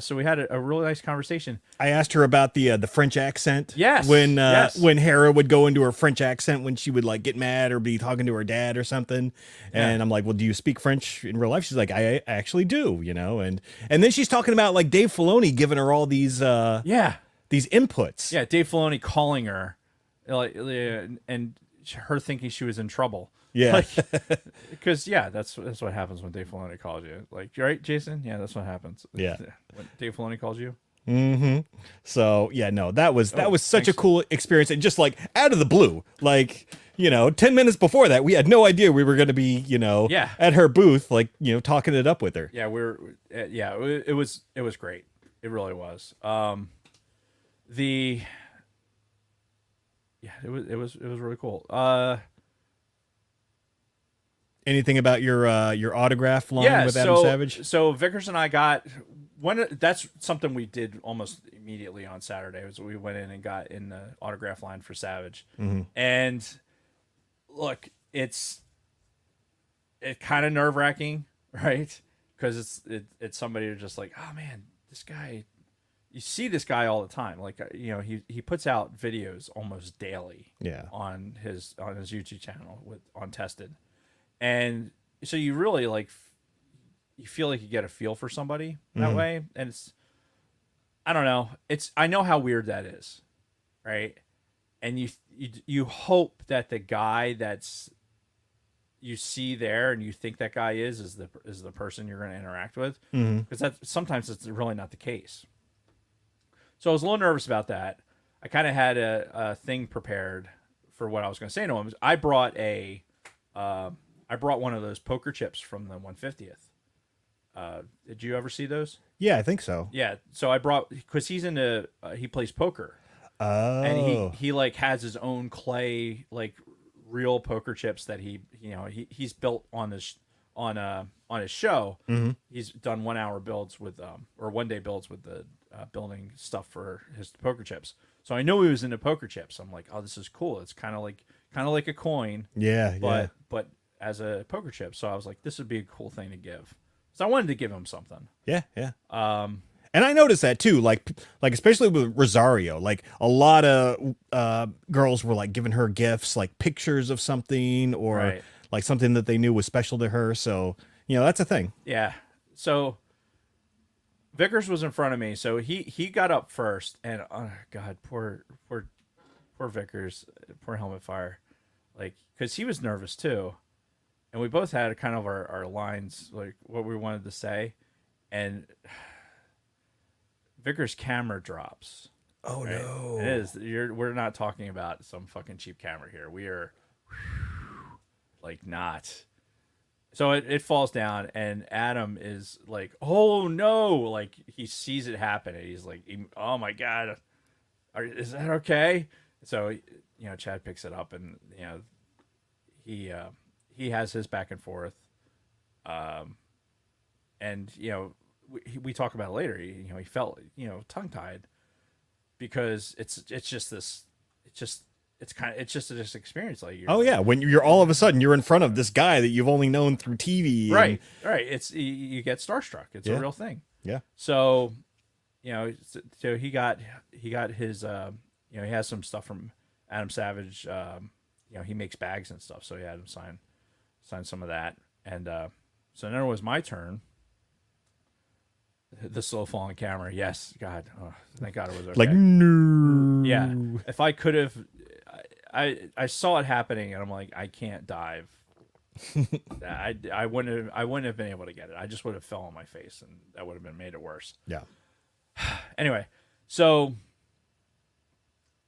So we had a really nice conversation. I asked her about the French accent. Yes. When Hera would go into her French accent when she would like get mad or be talking to her dad or something. And I'm like, well, do you speak French in real life? She's like, I actually do, and then she's talking about like Dave Filoni giving her all these these inputs. Yeah, Dave Filoni calling her. And her thinking she was in trouble. Yeah. Because that's what happens when Dave Filoni calls you. Like, right, Jason? Yeah, that's what happens. Yeah. When Dave Filoni calls you. So yeah, no, that was such a thanks. cool experience, and just like out of the blue, like 10 minutes before that, we had no idea we were going to be Yeah. at her booth, like talking it up with her. Yeah, it was great. It really was. The yeah, it was really cool. Anything about your autograph line Yeah, with Adam Savage? so Vickers and I got that's something we did almost immediately on Saturday. Was we went in and got in the autograph line for Savage, and look, it's kind of nerve wracking, right? Because it's somebody who's just like, oh man, this guy. You see this guy all the time. Like he puts out videos almost daily. Yeah. On his YouTube channel on Tested, and so you really like you feel like you get a feel for somebody that way, and it's I don't know. I know how weird that is, right? And you hope that the guy that's you see there and you think that guy is the person you're going to interact with, because that sometimes it's really not the case. So I was a little nervous about that. I kind of had a thing prepared for what I was going to say to him. I brought one of those poker chips from the 150th. Did you ever see those? Yeah, I think so. Yeah. So I brought because he plays poker. Oh. And he like has his own clay like real poker chips that he's built on his show. He's done 1 hour builds with or 1 day builds with the building stuff for his poker chips. So I know he was into poker chips. I'm like, oh, this is cool. It's kind of like a coin. Yeah, but as a poker chip. So I was like, this would be a cool thing to give. So I wanted to give him something. Yeah. And I noticed that too, like especially with Rosario, like a lot of girls were like giving her gifts, like pictures of something or Right. like something that they knew was special to her. So that's a thing. Yeah. So Vickers was in front of me, so he got up first, and oh god, poor Vickers, poor Helmet Fire, like because he was nervous too, and we both had kind of our lines like what we wanted to say, and Vickers' camera drops. Oh Right? no. It is. We're not talking about some fucking cheap camera here. We are like not. So it falls down, and Adam is like, "Oh no!" Like he sees it happen, and he's like, "Oh my god, is that okay?" So Chad picks it up, and he has his back and forth, and we talk about it later. He felt tongue tied because it's just this experience like Oh yeah, when you're all of a sudden you're in front of this guy that you've only known through TV. right. It's you get starstruck. It's a real thing. Yeah. So so he got his he has some stuff from Adam Savage. He makes bags and stuff, so he had him sign some of that. And so then it was my turn. The slow falling camera. Yes, God. Oh, thank God it was okay. Like no. Yeah. If I could have, I saw it happening, and I'm like, I can't dive. I wouldn't have been able to get it. I just would have fell on my face, and that would have made it worse. Yeah. Anyway, so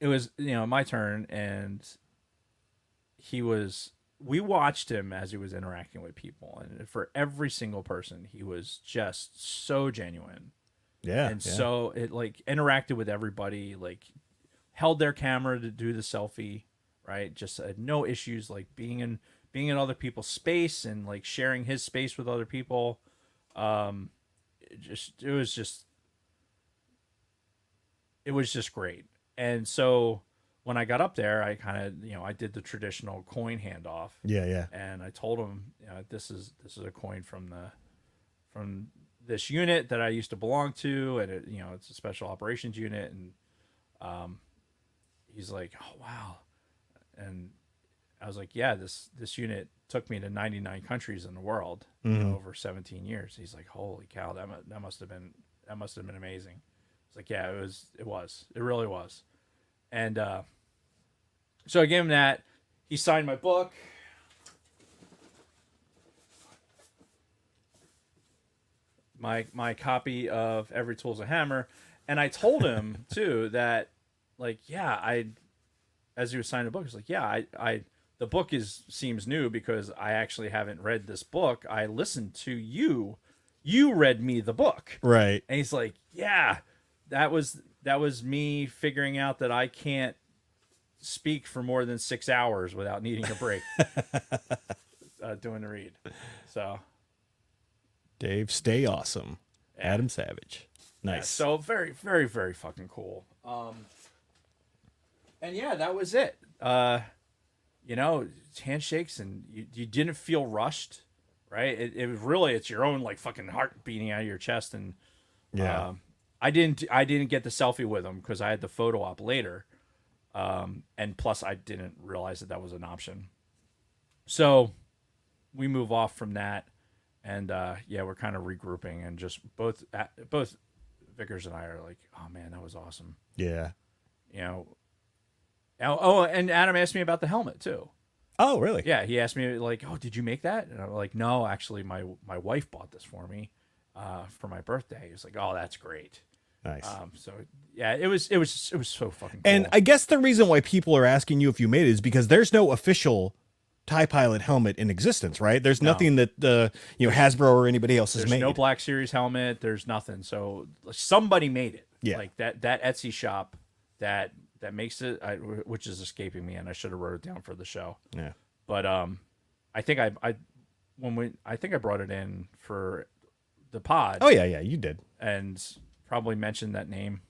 it was my turn, and we watched him as he was interacting with people, and for every single person he was just so genuine. Yeah. And so it like interacted with everybody, like held their camera to do the selfie, right? Just had no issues like being in other people's space and like sharing his space with other people. It was just great. And so when I got up there, I kind of, I did the traditional coin handoff. Yeah. And I told him, this is a coin from this unit that I used to belong to, and it's a special operations unit. And he's like, "Oh wow," and I was like, "Yeah, this unit took me to 99 countries in the world over 17 years." He's like, "Holy cow, that must have been amazing." It's like, "Yeah, it really was," and so I gave him that. He signed my book. My copy of Every Tool's a Hammer, And I told him too that, like, as he was signing the book, I was like, the book seems new because I actually haven't read this book. I listened to you. You read me the book. Right. And he's like, yeah, that was me figuring out that I can't speak for more than 6 hours without needing a break doing the read. So, Dave, stay awesome. Adam Savage. Nice. yeah, so very, very, very fucking cool. And yeah, that was it. Handshakes, and you didn't feel rushed, right? It was really, it's your own like fucking heart beating out of your chest. And Yeah. I didn't get the selfie with him because I had the photo op later. And plus I didn't realize that was an option. So we move off from that, and we're kind of regrouping, and just both Vickers and I are like, oh man, that was awesome. Yeah. And Adam asked me about the helmet too. Oh, really? Yeah, he asked me like, oh, did you make that? And I'm like, no, actually my wife bought this for me for my birthday. He was like, oh, that's great. Nice. So yeah, it was so fucking cool. And I guess the reason why people are asking you if you made it is because there's no official TIE Pilot helmet in existence, right? There's nothing that Hasbro or anybody else has there's made. no Black Series helmet. There's nothing. So somebody made it. Yeah. Like that Etsy shop that makes it, which is escaping me, and I should have wrote it down for the show. Yeah. But I think I brought it in for the pod. Oh yeah, you did. And probably mentioned that name,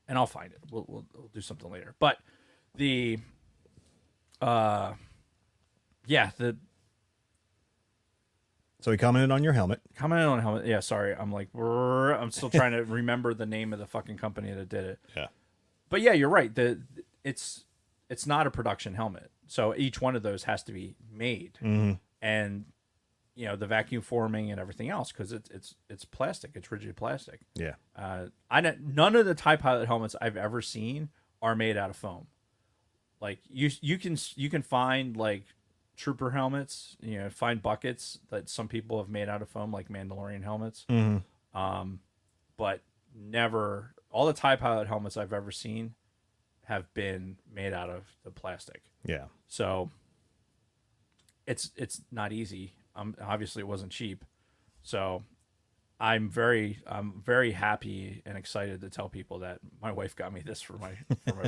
and I'll find it. We'll do something later. But So he commented on your helmet. commented on helmet. Yeah, sorry. I'm like, I'm still trying to remember the name of the fucking company that did it. Yeah. But yeah, you're right. It's not a production helmet, so each one of those has to be made, and the vacuum forming and everything else, because it's plastic. It's rigid plastic. Yeah. None of the TIE Pilot helmets I've ever seen are made out of foam. Like you can find like trooper helmets, find buckets that some people have made out of foam, like Mandalorian helmets. But never, all the TIE Pilot helmets I've ever seen have been made out of the plastic. Yeah. So it's not easy. Obviously it wasn't cheap. So I'm very happy and excited to tell people that my wife got me this for my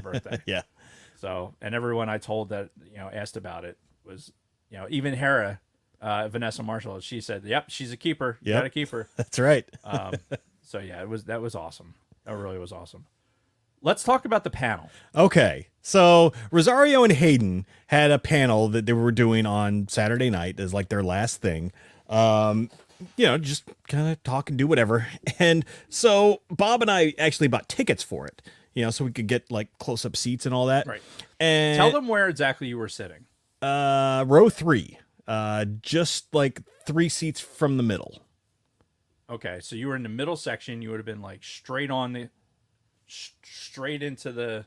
birthday. Yeah. So, and everyone I told that, asked about it was, even Hera, Vanessa Marshall, she said, yep, she's a keeper. You Yep. gotta keep her. That's right. So yeah, that was awesome. That really was awesome. Let's talk about the panel. Okay. So Rosario and Hayden had a panel that they were doing on Saturday night as like their last thing. Just kind of talk and do whatever. And so Bob and I actually bought tickets for it, so we could get like close up seats and all that. Right. And Tell them where exactly you were sitting. row 3, just like 3 seats from the middle. Okay. So you were in the middle section. You would have been like straight into the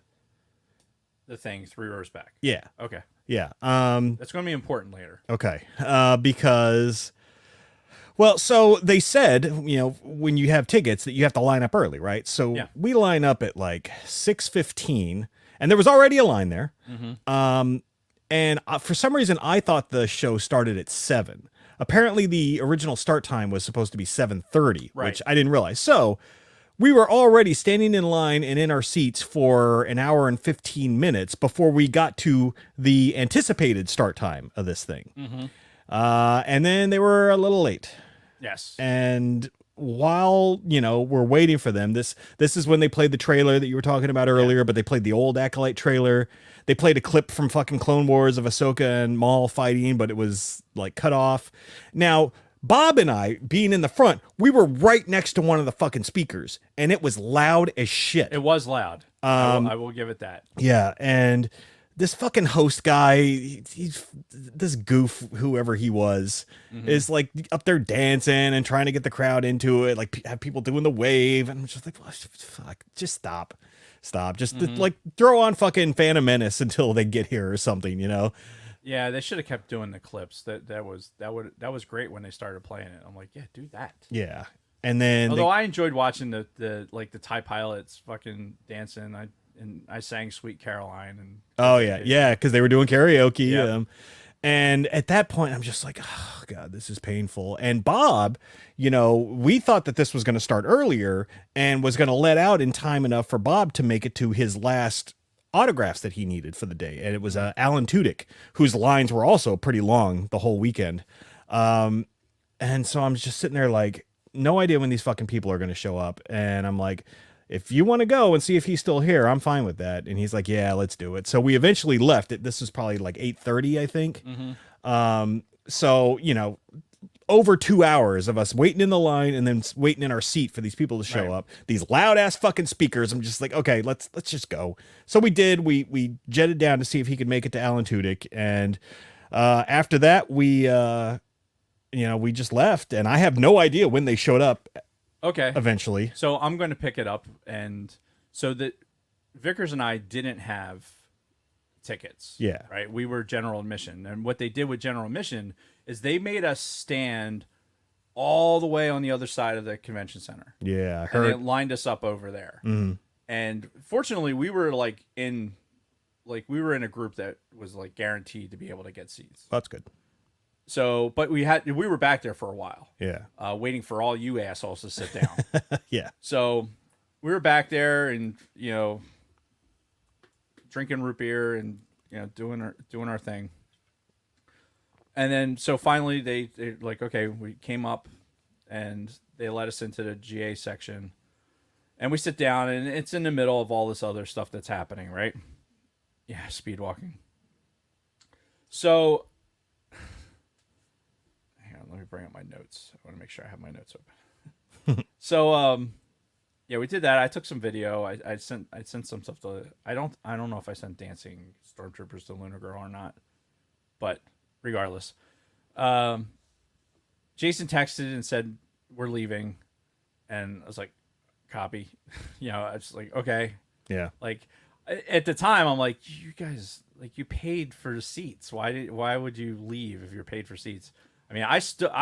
thing 3 rows back. Yeah. Okay. Yeah. That's going to be important later. Okay. Because, well, so they said, when you have tickets that you have to line up early, right? So Yeah. we line up at like 6:15, and there was already a line there. And for some reason, I thought the show started at 7. Apparently, the original start time was supposed to be 7:30, Right. which I didn't realize. So we were already standing in line and in our seats for an hour and 15 minutes before we got to the anticipated start time of this thing. And then they were a little late. Yes. And while, we're waiting for them, this is when they played the trailer that you were talking about earlier, but they played the old Acolyte trailer. They played a clip from fucking Clone Wars of Ahsoka and Maul fighting, but it was like cut off. Now, Bob and I, being in the front, we were right next to one of the fucking speakers, and it was loud as shit. It was loud. I will give it that. Yeah, and this fucking host guy, he's this goof, whoever he was, is like up there dancing and trying to get the crowd into it, like have people doing the wave, and I'm just like, well, fuck, just stop, just like throw on fucking Phantom Menace until they get here or something, Yeah, they should have kept doing the clips. That was great when they started playing it. I'm like, yeah, do that. Yeah. And then Although I enjoyed watching the Thai pilots fucking dancing. I sang "Sweet Caroline" and oh yeah, because they were doing karaoke. Yep. And at that point, I'm just like, oh god, this is painful. And Bob, we thought that this was going to start earlier and was going to let out in time enough for Bob to make it to his last autographs that he needed for the day. And it was Alan Tudyk, whose lines were also pretty long the whole weekend. And so I'm just sitting there like, no idea when these fucking people are going to show up. And I'm like, if you want to go and see if he's still here, I'm fine with that. And he's like, yeah, let's do it. So we eventually left it. This was probably like 8:30, I think. So, over 2 hours of us waiting in the line and then waiting in our seat for these people to show up. These loud ass fucking speakers. I'm just like, okay, let's just go. So we did. We jetted down to see if he could make it to Alan Tudyk. And after that, we just left. And I have no idea when they showed up. Okay. Eventually. So I'm going to pick it up. And so that Vickers and I didn't have tickets. Yeah. Right. We were general admission. And what they did with general admission is they made us stand all the way on the other side of the convention center. Yeah. I And heard. they lined us up over there. And fortunately, we were in a group that was like guaranteed to be able to get seats. That's good. So, but we were back there for a while. Yeah. Waiting for all you assholes to sit down. Yeah. So we were back there and, drinking root beer and, doing our thing. And then, so finally they're like, okay, we came up and they let us into the GA section and we sit down and it's in the middle of all this other stuff that's happening, right? Yeah. Speed walking. So let me bring up my notes. I want to make sure I have my notes open. So, yeah, we did that. I took some video. I sent some stuff to. I don't know if I sent dancing stormtroopers to Lunar Girl or not, but regardless, Jason texted and said we're leaving, and I was like, copy. I was like, okay. Yeah. Like at the time, I'm like, you guys, like, you paid for the seats. Why would you leave if you're paid for seats? I mean, I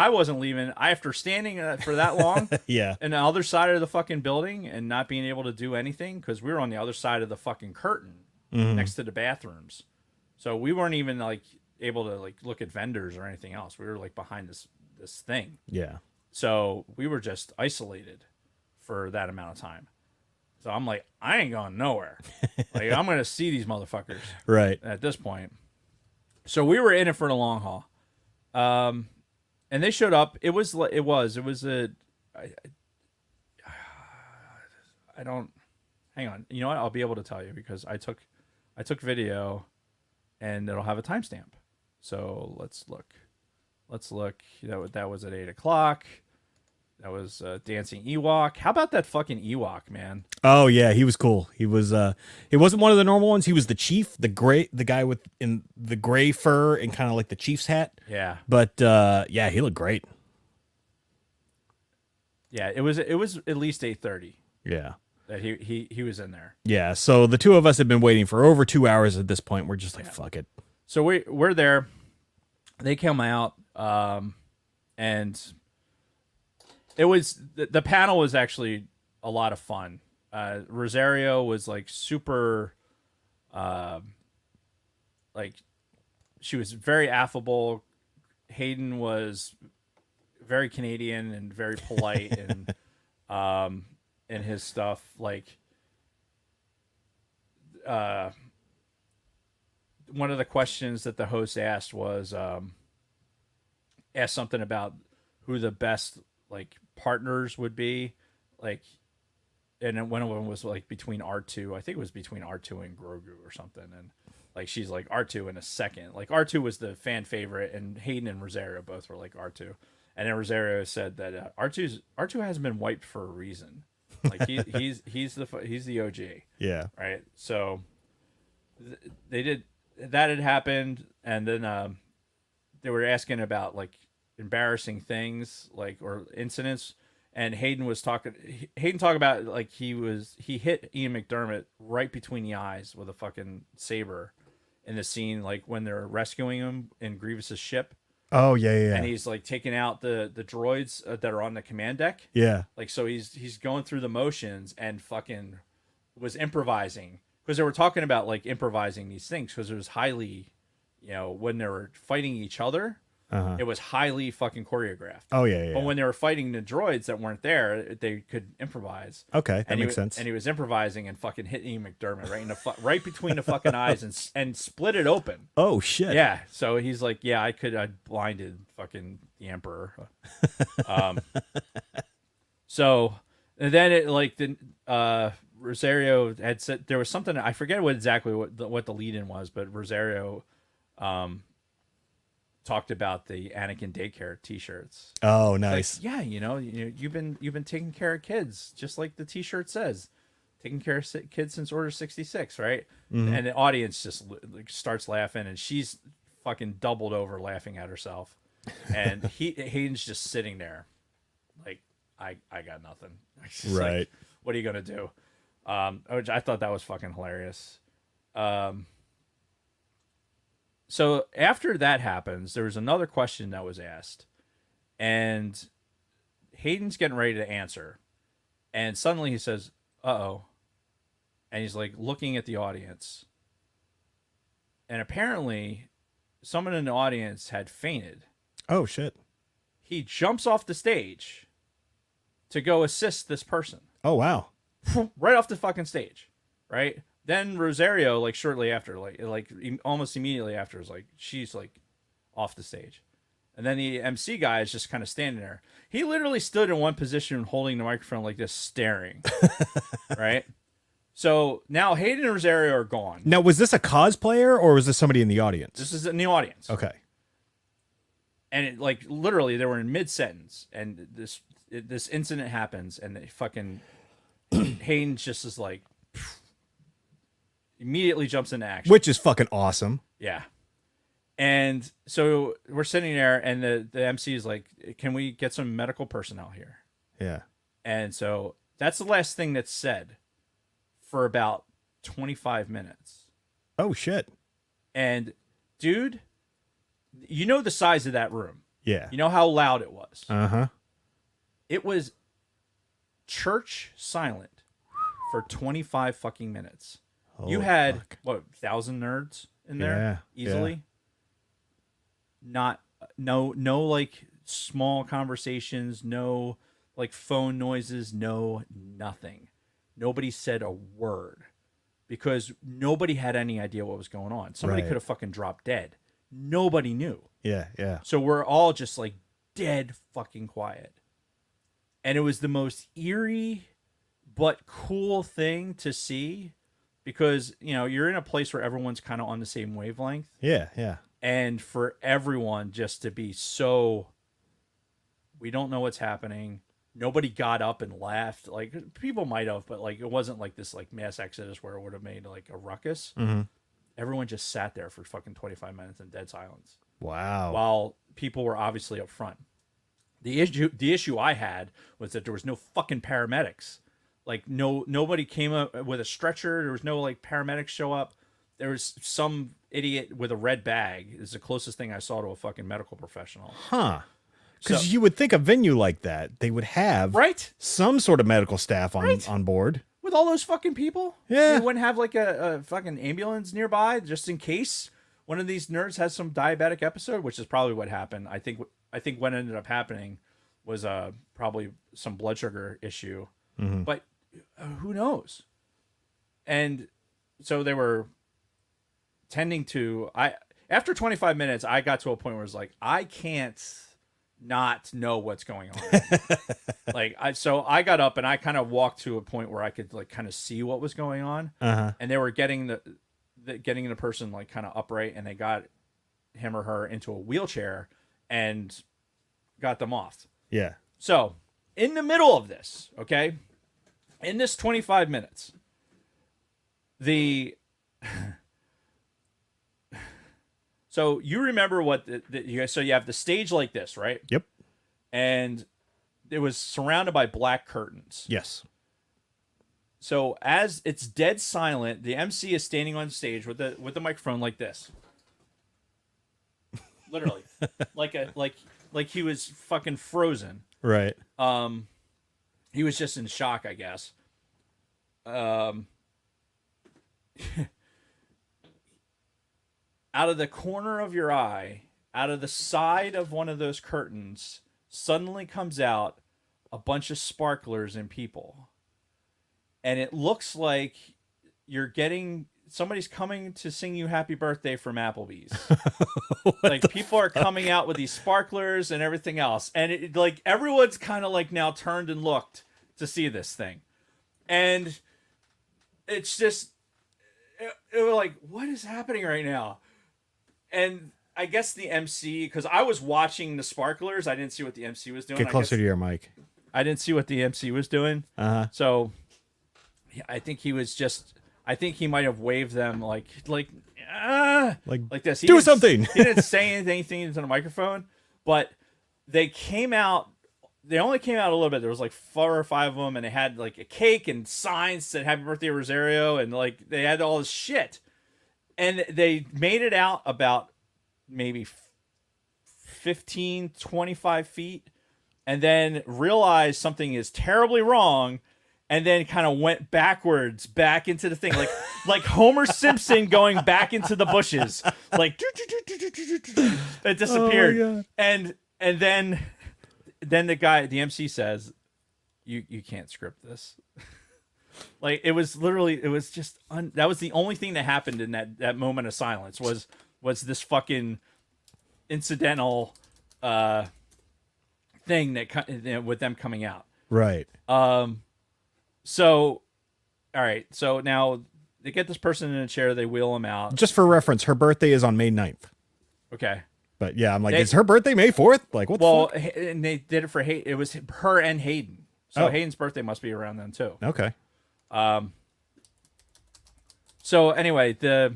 wasn't leaving after standing for that long. Yeah. On the other side of the fucking building and not being able to do anything because we were on the other side of the fucking curtain next to the bathrooms. So we weren't even like able to like look at vendors or anything else. We were like behind this thing. Yeah. So we were just isolated for that amount of time. So I'm like, I ain't going nowhere. Like, I'm going to see these motherfuckers. Right. At this point. So we were in it for the long haul. And they showed up. I don't, hang on. You know what? I'll be able to tell you because I took video and it'll have a timestamp. So let's look. That was at 8:00. That was Dancing Ewok. How about that fucking Ewok, man? Oh yeah, he was cool. He was he wasn't one of the normal ones. He was the chief, the guy in the gray fur and kind of like the chief's hat. Yeah. But yeah, he looked great. Yeah, it was at least 8:30 Yeah. that he was in there. Yeah, so the two of us had been waiting for over 2 hours at this point. We're just like, fuck it. So we're there. They come out and it was the panel was actually a lot of fun. Rosario was like super, like she was very affable. Hayden was very Canadian and very polite and in his stuff. Like one of the questions that the host asked was asked something about who the best like partners would be, like, and then one of them was like between R2. I think it was between R2 and Grogu or something, and like she's like R2 in a second. Like R2 was the fan favorite, and Hayden and Rosario both were like R2. And then Rosario said that R2 hasn't been wiped for a reason. Like he's the OG. Yeah. Right. So they did that had happened, and then they were asking about like embarrassing things like or incidents, and Hayden talked about like he hit Ian McDermott right between the eyes with a fucking saber in the scene, like when they're rescuing him in Grievous's ship. Oh yeah. and he's like taking out the droids that are on the command deck. Yeah. Like, so he's going through the motions and fucking was improvising, because they were talking about like improvising these things, because it was highly, when they were fighting each other, it was highly fucking choreographed. Oh yeah. But when they were fighting the droids that weren't there, they could improvise. Okay, that and makes sense. And he was improvising and fucking hit Ian McDermott right in the right between the fucking eyes and split it open. Oh shit. Yeah. So he's like, yeah, I blinded fucking the Emperor. So and then it like the Rosario had said there was something, I forget exactly what the lead-in was, but Rosario talked about the Anakin daycare T-shirts. Oh, nice. Like, yeah, you've been taking care of kids, just like the T-shirt says, taking care of kids since Order 66, right? And the audience just like starts laughing, and she's fucking doubled over laughing at herself, and Hayden's just sitting there, like, I got nothing. Right. Like, what are you gonna do? Which I thought that was fucking hilarious. So after that happens, there was another question that was asked, and Hayden's getting ready to answer, and suddenly he says, "Uh-oh," and he's like looking at the audience, and apparently someone in the audience had fainted. Oh shit. He jumps off the stage to go assist this person. Oh wow. Right off the fucking stage, right? Then Rosario, like shortly after, like almost immediately after, is like, she's like off the stage, and then the MC guy is just kind of standing there. He literally stood in one position, holding the microphone like this, staring. Right. So now Hayden and Rosario are gone. Now, was this a cosplayer or was this somebody in the audience? This is in the audience. Okay. And it, like, literally, they were in mid sentence, and this incident happens, and they fucking Hayden just is like. Immediately jumps into action, Which is fucking awesome. yeah. And so we're sitting there, and the MC is like, "Can we get some medical personnel here?" Yeah. And so that's the last thing that's said for about 25 minutes. Oh shit. And dude, you know the size of that room. Yeah. You know how loud it was. Uh-huh. It was church silent for 25 fucking minutes. You had what, 1,000 nerds in there easily. No like small conversations, no like phone noises, no nothing. Nobody said a word because nobody had any idea what was going on. Somebody could have fucking dropped dead. Nobody knew. Yeah. So we're all just like dead fucking quiet. And it was the most eerie but cool thing to see. Because, you're in a place where everyone's kind of on the same wavelength. Yeah. And for everyone just to be so, we don't know what's happening. Nobody got up and laughed. Like, people might have, but like, it wasn't like this like mass exodus where it would have made like a ruckus. Mm-hmm. Everyone just sat there for fucking 25 minutes in dead silence. Wow. While people were obviously up front. The issue I had was that there was no fucking paramedics. Like, nobody came up with a stretcher. There was no like paramedics show up. There was some idiot with a red bag. Is the closest thing I saw to a fucking medical professional. Huh. Because So- you would think a venue like that, they would have Right? some sort of medical staff on board. With all those fucking people? Yeah. You wouldn't have like a fucking ambulance nearby just in case one of these nerds has some diabetic episode, which is probably what happened. I think what ended up happening was probably some blood sugar issue. Mm-hmm. But who knows? And so they were tending to, after 25 minutes, I got to a point where it's like, I can't not know what's going on. So I got up and I kind of walked to a point where I could like kind of see what was going on. Uh-huh. And they were getting the person like kind of upright, and they got him or her into a wheelchair and got them off. Yeah. So in the middle of this, okay, in this 25 minutes, so you remember what so you have the stage like this, right? Yep. And it was surrounded by black curtains. Yes. So as it's dead silent, the MC is standing on stage with the microphone like this. literally, like he was fucking frozen. Right. He was just in shock, I guess. Out of the corner of your eye, out of the side of one of those curtains, suddenly comes out a bunch of sparklers and people. And it looks like somebody's coming to sing you happy birthday from Applebee's. Like people are coming out with these sparklers and everything else. And like everyone's kind of like now turned and looked to see this thing. And it's just, it was like, what is happening right now? And I guess the MC, because I was watching the sparklers, I didn't see what the MC was doing. Get closer to your mic. I didn't see what the MC was doing. So I think he was just, I think he might have waved them like this. Do something. He didn't say anything into the microphone, but they only came out a little bit. There was like 4 or 5 of them, and they had like a cake and signs that said "Happy Birthday Rosario," and like they had all this shit. And they made it out about maybe 15, 25 feet, and then realized something is terribly wrong, and then kind of went backwards back into the thing, like Homer Simpson going back into the bushes, like it disappeared. Oh, and then the MC says, "You can't script this." Like it was just that was the only thing that happened in that moment of silence was this fucking incidental thing that with them coming out. Right. So, all right. So now they get this person in a chair. They wheel him out. Just for reference, her birthday is on May 9th. Okay. But yeah, I'm like, is her birthday May 4th? Like, what the fuck? And they did it for Hayden. It was her and Hayden. So Oh. Hayden's birthday must be around then too. Okay. So anyway, they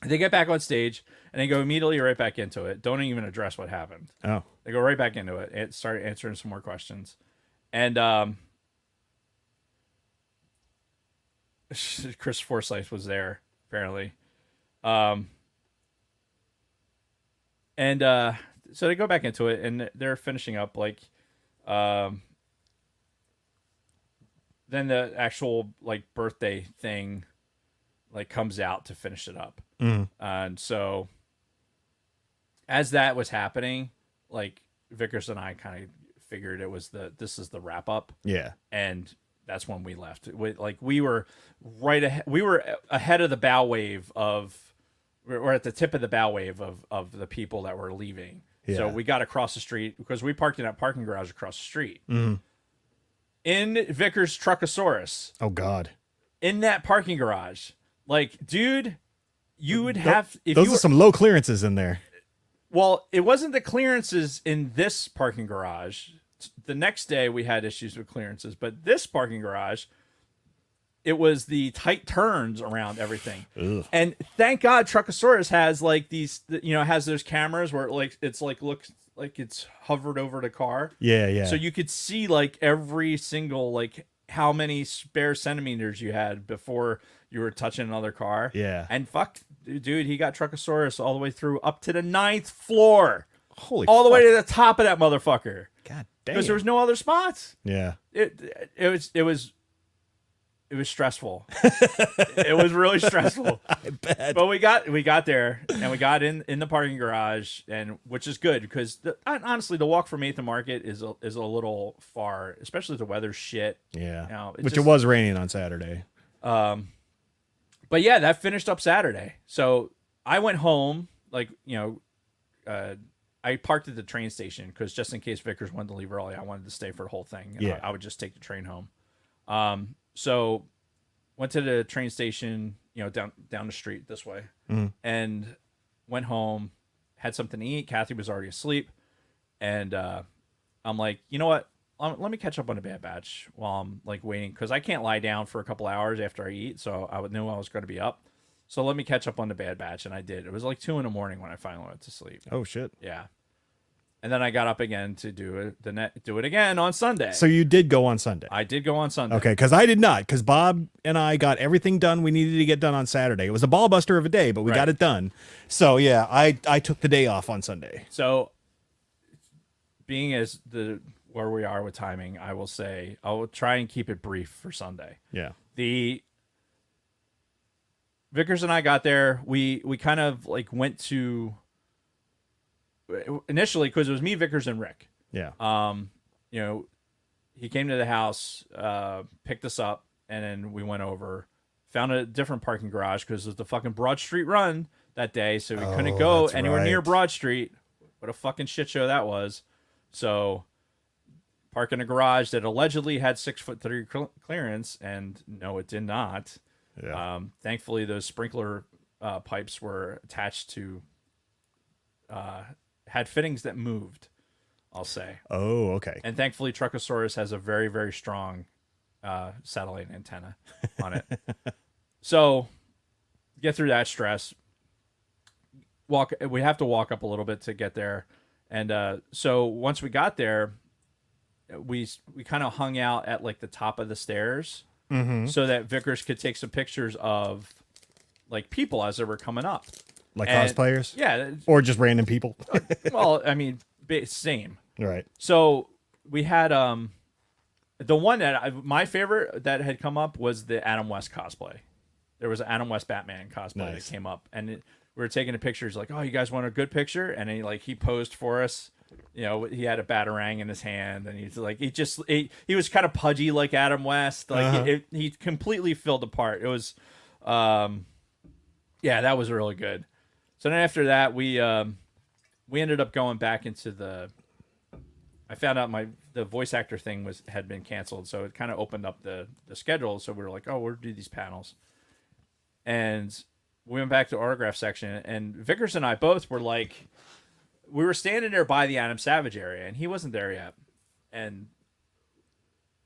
get back on stage and they go immediately right back into it. Don't even address what happened. Oh. They go right back into it and start answering some more questions. And Chris Forsyth was there apparently. So they go back into it and they're finishing up like then the actual like birthday thing like comes out to finish it up. And so as that was happening, like Vickers and I kind of figured this is the wrap up. Yeah. And that's when we left. We were right ahead. We were ahead of the bow wave we're at the tip of the bow wave of the people that were leaving. Yeah. So we got across the street because we parked in that parking garage across the street. In Vickers' Truckosaurus. Oh God. In that parking garage. Like, dude, you would have Those are some low clearances in there. Well, it wasn't the clearances in this parking garage. The next day we had issues with clearances, but this parking garage, it was the tight turns around everything. Ugh. And thank God Truckosaurus has like these, has those cameras where it's looks like it's hovered over the car. Yeah, yeah. So you could see like every single, like how many spare centimeters you had before you were touching another car. Yeah. And fuck, dude, he got Truckosaurus all the way through up to the 9th floor. Holy all the fuck. way to the top of that motherfucker. God damn. Because there was no other spots. Yeah. It was stressful. It was really stressful. I bet. But we got there and we got in the parking garage, and which is good because honestly the walk from 8th and Market is a little far, especially if the weather's shit. Yeah. It was raining on Saturday. But yeah, that finished up Saturday. So I went home, I parked at the train station because just in case Vickers wanted to leave early, I wanted to stay for the whole thing. Yeah. I would just take the train home. So went to the train station, down the street this way, and went home, had something to eat. Kathy was already asleep. And I'm like, you know what? Let me catch up on the Bad Batch while I'm like waiting, because I can't lie down for a couple hours after I eat. So I knew I was going to be up. So let me catch up on the Bad Batch. And I did. It was like 2 a.m. when I finally went to sleep. Oh, shit. Yeah. And then I got up again to do it again on Sunday. So you did go on Sunday. I did go on Sunday. Okay, because I did not, because Bob and I got everything done we needed to get done on Saturday. It was a ball buster of a day, but we got it done. So yeah, I took the day off on Sunday. So being as where we are with timing, I will say I will try and keep it brief for Sunday. Yeah. The Vickers and I got there. We kind of like went to initially because it was me, Vickers, and Rick. Yeah. You know, he came to the house, picked us up, and then we went over, found a different parking garage because it was the fucking Broad Street run that day, so we couldn't go anywhere near Broad Street. What a fucking shit show that was. So park in a garage that allegedly had 6'3" clearance, and no, it did not. Yeah. Thankfully, those sprinkler pipes were attached to had fittings that moved, I'll say. Oh, okay. And thankfully, Truckosaurus has a very, very strong satellite antenna on it. So get through that stress. We have to walk up a little bit to get there. And so once we got there, we kind of hung out at like the top of the stairs so that Vickers could take some pictures of like people as they were coming up. Like cosplayers? Yeah. Or just random people? Well, I mean, same. Right. So we had the one that my favorite that had come up was the Adam West cosplay. There was an Adam West Batman cosplay that came up, and we were taking the pictures. Like, oh, you guys want a good picture? And he posed for us. You know, he had a batarang in his hand, and he's like, he was kind of pudgy like Adam West. Like he completely filled the part. It was, yeah, that was really good. So then after that, we ended up going back into the. I found out the voice actor thing had been canceled, so it kind of opened up the schedule. So we were like, oh, we'll do these panels, and we went back to the autograph section, and Vickers and I both were like, we were standing there by the Adam Savage area, and he wasn't there yet, and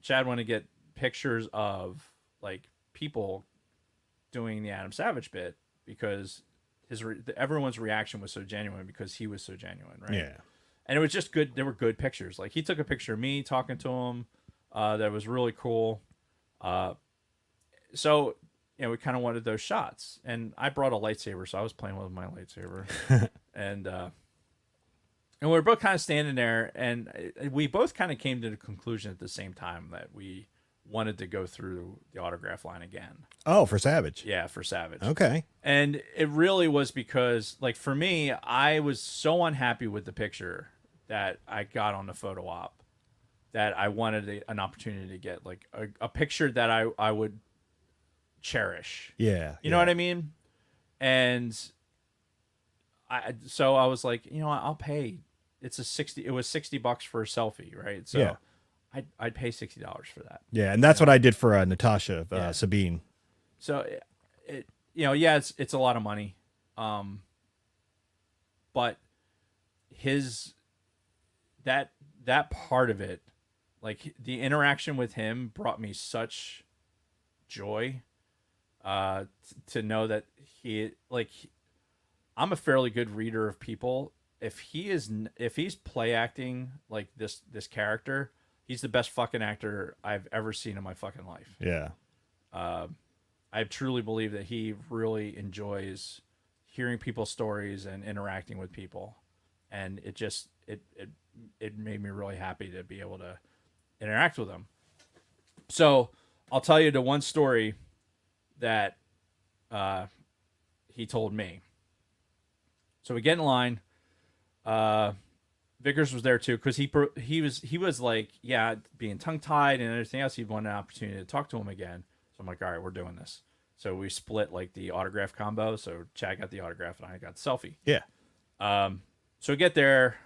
Chad wanted to get pictures of like people doing the Adam Savage bit because everyone's reaction was so genuine because he was so genuine, right? Yeah. And it was just good. There were good pictures. Like he took a picture of me talking to him. That was really cool. So, you know, we kind of wanted those shots. And I brought a lightsaber, so I was playing with my lightsaber. and we were both kind of standing there, and we both kind of came to the conclusion at the same time that we wanted to go through the autograph line again. Oh, for Savage. Yeah, for Savage. Okay. And it really was because, like, for me, I was so unhappy with the picture that I got on the photo op that I wanted an opportunity to get, like, a picture that I would cherish. Yeah. You know what I mean? And so I was like, you know what, I'll pay. It was $60 for a selfie, right? So yeah. I'd pay $60 for that. Yeah, and that's what I did for Natasha, Sabine. So it you know, yeah, it's a lot of money. But that part of it, like the interaction with him brought me such joy to know that I'm a fairly good reader of people. If he's play acting like this character, he's the best fucking actor I've ever seen in my fucking life. Yeah. I truly believe that he really enjoys hearing people's stories and interacting with people. And it made me really happy to be able to interact with him. So I'll tell you the one story that he told me. So we get in line. Vickers was there too because he was like, yeah, being tongue tied and everything else. He wanted an opportunity to talk to him again. So I'm like, all right, we're doing this. So we split like the autograph combo. So Chad got the autograph and I got the selfie. Yeah. So we get there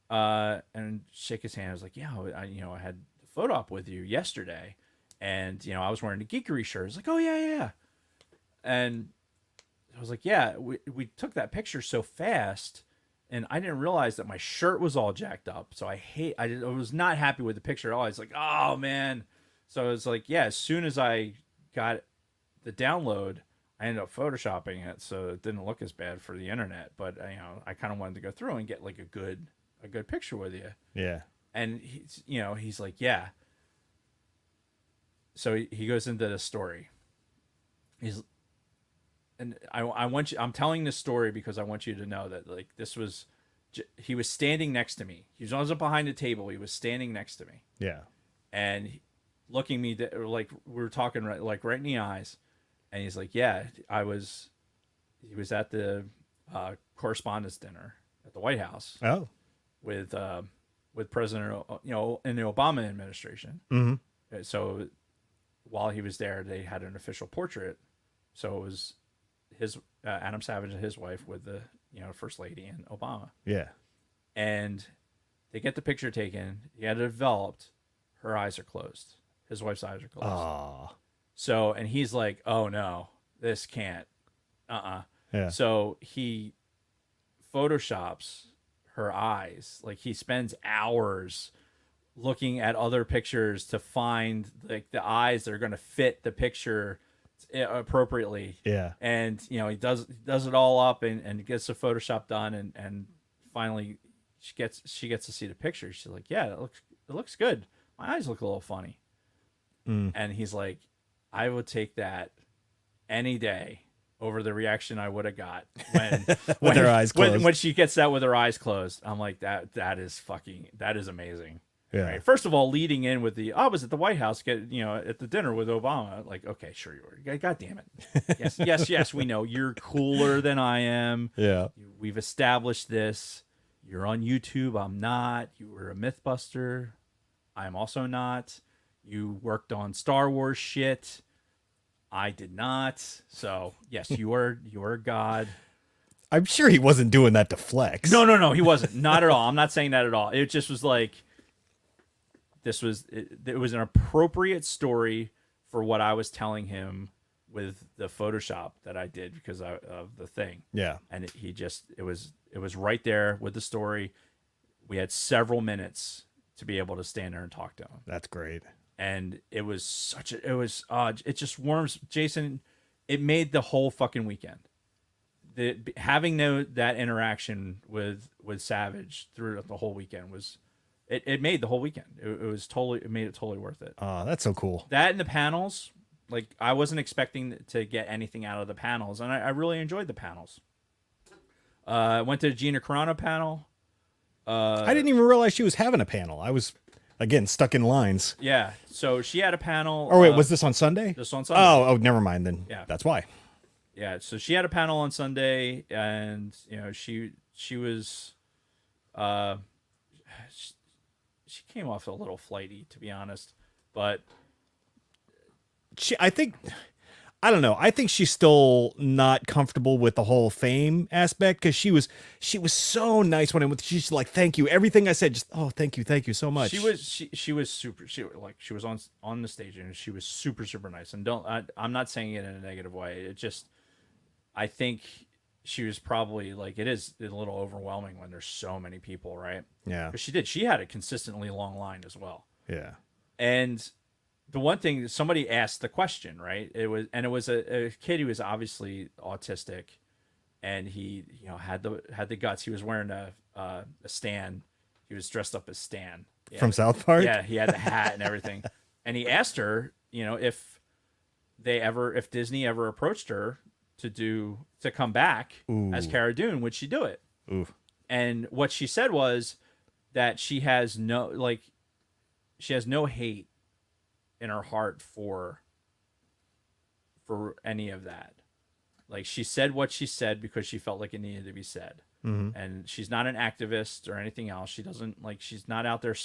and shake his hand. I was like, yeah, I had the photo op with you yesterday, and I was wearing a geekery shirt. I was like, oh yeah. And I was like, yeah, we took that picture so fast. And I didn't realize that my shirt was all jacked up. So I was not happy with the picture at all. I was like, oh, man. So I was like, yeah, as soon as I got the download, I ended up Photoshopping it so it didn't look as bad for the internet. But, I kind of wanted to go through and get like a good a good picture with you. Yeah. And he's like, yeah. So he goes into the story. I want you, I'm telling this story because I want you to know that like he was standing next to me. He wasn't behind the table. He was standing next to me. Yeah. And looking me like we were talking right in the eyes. And he's like, yeah, he was at the correspondence dinner at the White House. Oh. With President, in the Obama administration. Mm-hmm. So while he was there, they had an official portrait. So it was his Adam Savage and his wife with the First Lady and Obama. Yeah. And they get the picture taken. He had it developed. Her eyes are closed. His wife's eyes are closed. Ah. So, and he's like, oh no, this can't. Yeah. So he photoshops her eyes. Like he spends hours looking at other pictures to find like the eyes that are going to fit the picture appropriately. Yeah. And he does it all up and gets the Photoshop done and finally she gets to see the picture. She's like, yeah, it looks good. My eyes look a little funny. And he's like, I would take that any day over the reaction I would have got when her eyes closed. When she gets that with her eyes closed. I'm like, that is amazing. Yeah. Right? First of all, leading in with I was at the White House at the dinner with Obama. Like, okay, sure you were. God damn it. Yes, we know you're cooler than I am. Yeah. We've established this. You're on YouTube. I'm not. You were a Mythbuster. I'm also not. You worked on Star Wars shit. I did not. So yes, you are God. I'm sure he wasn't doing that to flex. No, he wasn't. Not at all. I'm not saying that at all. It just was like, it was an appropriate story for what I was telling him with the Photoshop that I did because of the thing. Yeah. And it was right there with the story. We had several minutes to be able to stand there and talk to him. That's great. And it just warms, Jason. It made the whole fucking weekend. Having that interaction with Savage through the whole weekend it made the whole weekend. It made it totally worth it. Oh, that's so cool. That and the panels, like I wasn't expecting to get anything out of the panels, and I really enjoyed the panels. I went to the Gina Carano panel. I didn't even realize she was having a panel. I was, again, stuck in lines. Yeah, so she had a panel. Oh wait, was this on Sunday? This on Sunday. Oh, never mind then. Yeah, that's why. Yeah, so she had a panel on Sunday, and she was, she came off a little flighty, to be honest, but I don't know. I think she's still not comfortable with the whole fame aspect because she was so nice when she's like, thank you. Everything I said, just thank you so much. She was super. She was on the stage and she was super nice. And I'm not saying it in a negative way. It just, I think she was probably like, it is a little overwhelming when there's so many people, right? Yeah. But she had a consistently long line as well. Yeah. And the one thing, somebody asked the question, right? It was a kid who was obviously autistic, and he had the guts. He was wearing a Stan. He was dressed up as Stan from South Park. Yeah, he had the hat and everything. And he asked her, if Disney ever approached her to come back as Cara Dune, would she do it? Ooh. And what she said was that she has no hate in her heart for any of that. Like, she said what she said because she felt like it needed to be said. Mm-hmm. And she's not an activist or anything else. She doesn't she's not out there,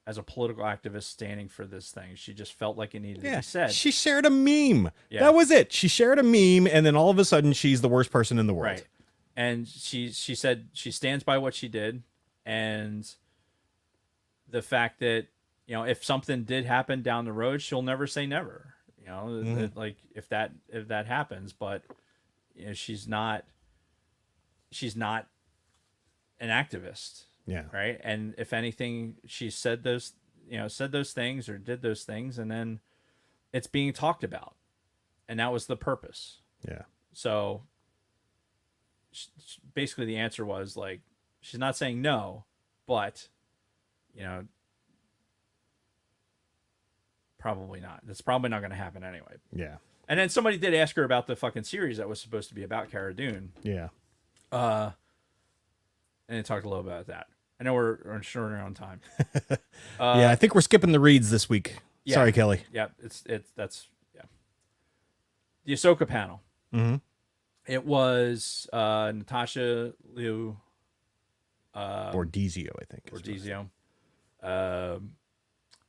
as a political activist standing for this thing. She just felt like it needed to be said. She shared a meme. Yeah. That was it. She shared a meme, and then all of a sudden she's the worst person in the world. Right. And she said she stands by what she did, and the fact that, if something did happen down the road, she'll never say never. Mm-hmm. Like if that happens, but she's not an activist. Yeah. Right. And if anything, she said those things or did those things, and then it's being talked about, and that was the purpose. Yeah. So basically the answer was like, She's not saying no, but probably not. That's probably not going to happen anyway. Yeah. And then somebody did ask her about the fucking series that was supposed to be about Cara Dune. Yeah. And they talked a little about that. I know we're short on time. Yeah, I think we're skipping the reads this week. Yeah. Sorry, Kelly. Yeah, that's the Ahsoka panel. Mm-hmm. It was Natasha Liu Bordizio, I think. Bordizio,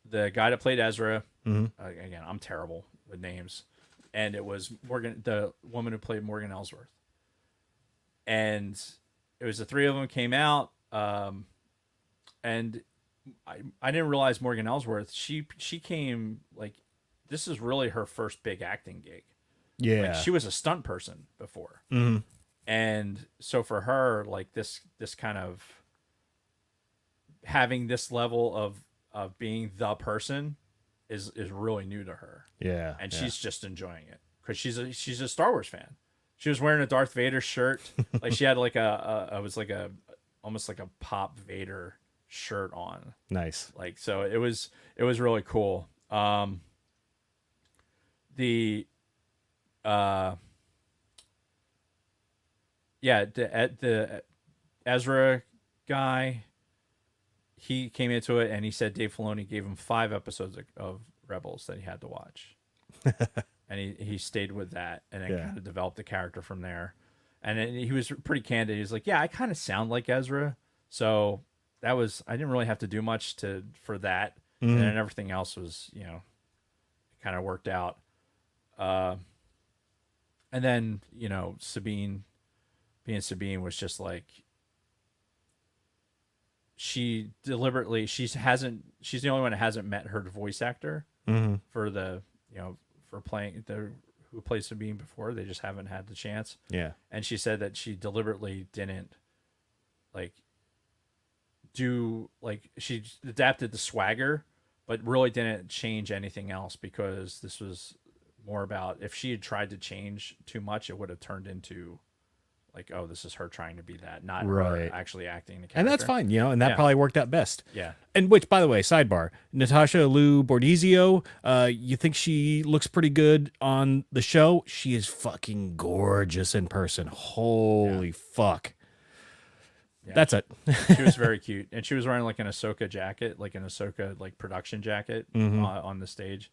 the guy that played Ezra. Mm-hmm. Again, I'm terrible with names, and it was the woman who played Morgan Ellsworth, and it was the three of them came out, and I didn't realize Morgan Ellsworth. She came like this is really her first big acting gig. Yeah. Like, she was a stunt person before. Mm-hmm. And so for her, like this kind of having this level of being the person is really new to her. Yeah. And she's just enjoying it because she's a Star Wars fan. She was wearing a Darth Vader shirt. Like she had like almost like a Pop Vader shirt on. Nice. Like, so it was really cool. The Ezra guy, he came into it and he said Dave Filoni gave him 5 episodes of Rebels that he had to watch. And he stayed with that and then kind of developed the character from there. And then he was pretty candid. He was like, yeah, I kind of sound like Ezra. So I didn't really have to do much for that. Mm-hmm. And then everything else was, it kind of worked out. And then, Sabine was just like, she's the only one that hasn't met her voice actor for for playing who played Sabine before. They just haven't had the chance. Yeah. And she said that she deliberately didn't she adapted the swagger, but really didn't change anything else because this was more about if she had tried to change too much, it would have turned into like, oh, this is her trying to be that, not her actually acting the character. And that's fine, and that probably worked out best. Yeah. And which, by the way, sidebar, Natasha Liu Bordizio, you think she looks pretty good on the show? She is fucking gorgeous in person. Holy fuck. Yeah. That's it. She was very cute. And she was wearing like an Ahsoka jacket, like an Ahsoka production jacket on the stage.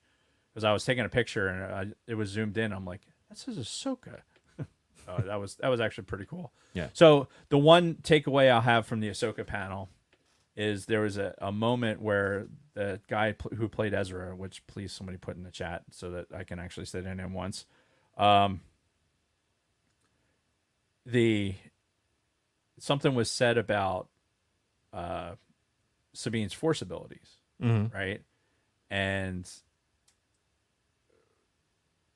Because I was taking a picture and it was zoomed in. I'm like, that says Ahsoka. That was actually pretty cool. Yeah. So the one takeaway I'll have from the Ahsoka panel is there was a moment where the guy who played Ezra, which please somebody put in the chat so that I can actually say their name once. Something was said about Sabine's Force abilities, right? And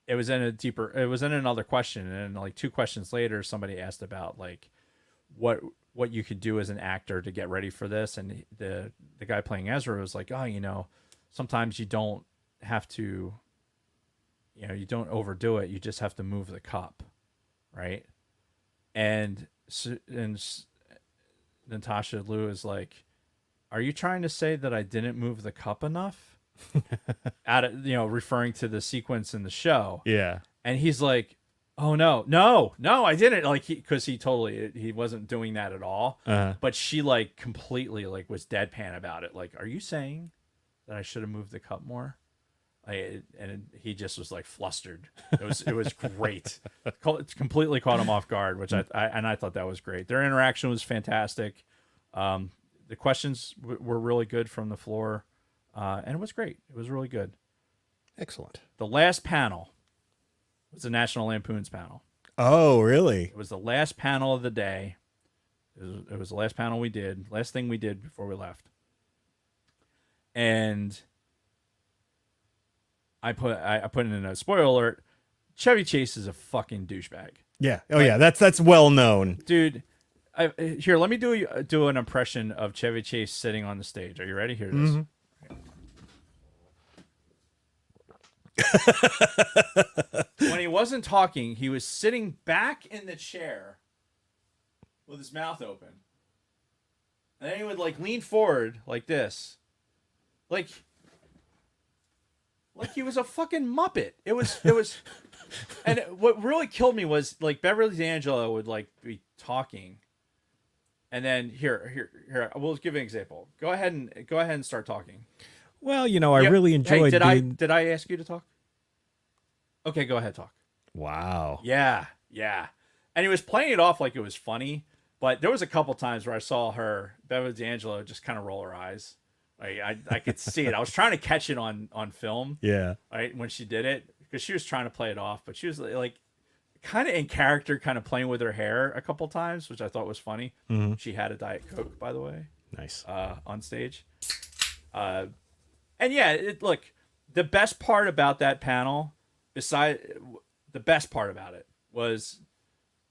it was in another question, and like 2 questions later, somebody asked about like what you could do as an actor to get ready for this, and the guy playing Ezra was like, oh, sometimes you don't have to, you don't overdo it, you just have to move the cup, right? And Natasha Liu is like, are you trying to say that I didn't move the cup enough? Referring to the sequence in the show. Yeah. And he's like, oh no, I didn't. Like, because he wasn't doing that at all. But she like completely like was deadpan about it. Like, are you saying that I should have moved the cup more? And he just was like flustered. It was great. It completely caught him off guard, which I thought that was great. Their interaction was fantastic. The questions were really good from the floor. And it was great. It was really good. Excellent. The last panel was the National Lampoon's panel. Oh, really? It was the last panel of the day. It was the last panel we did. Last thing we did before we left. And I put in a spoiler alert. Chevy Chase is a fucking douchebag. Yeah. Oh, yeah. That's well known, dude. Here, let me do an impression of Chevy Chase sitting on the stage. Are you ready? Here it is. When he wasn't talking, he was sitting back in the chair with his mouth open, And then he would like lean forward like this. Like he was a fucking Muppet. It was and what really killed me was like Beverly D'Angelo would like be talking. And then here, we'll give you an example. Go ahead and start talking. Well, I really enjoyed. Hey, did I ask you to talk? Okay, go ahead, talk. Wow. Yeah. And he was playing it off like it was funny, but there was a couple times where I saw Beverly D'Angelo, just kind of roll her eyes. I could see it. I was trying to catch it on film. Yeah. Right when she did it, because she was trying to play it off, but she was like kind of in character, kind of playing with her hair a couple times, which I thought was funny. Mm-hmm. She had a Diet Coke, by the way. Nice. On stage. And yeah, look, the best part about that panel, the best part about it was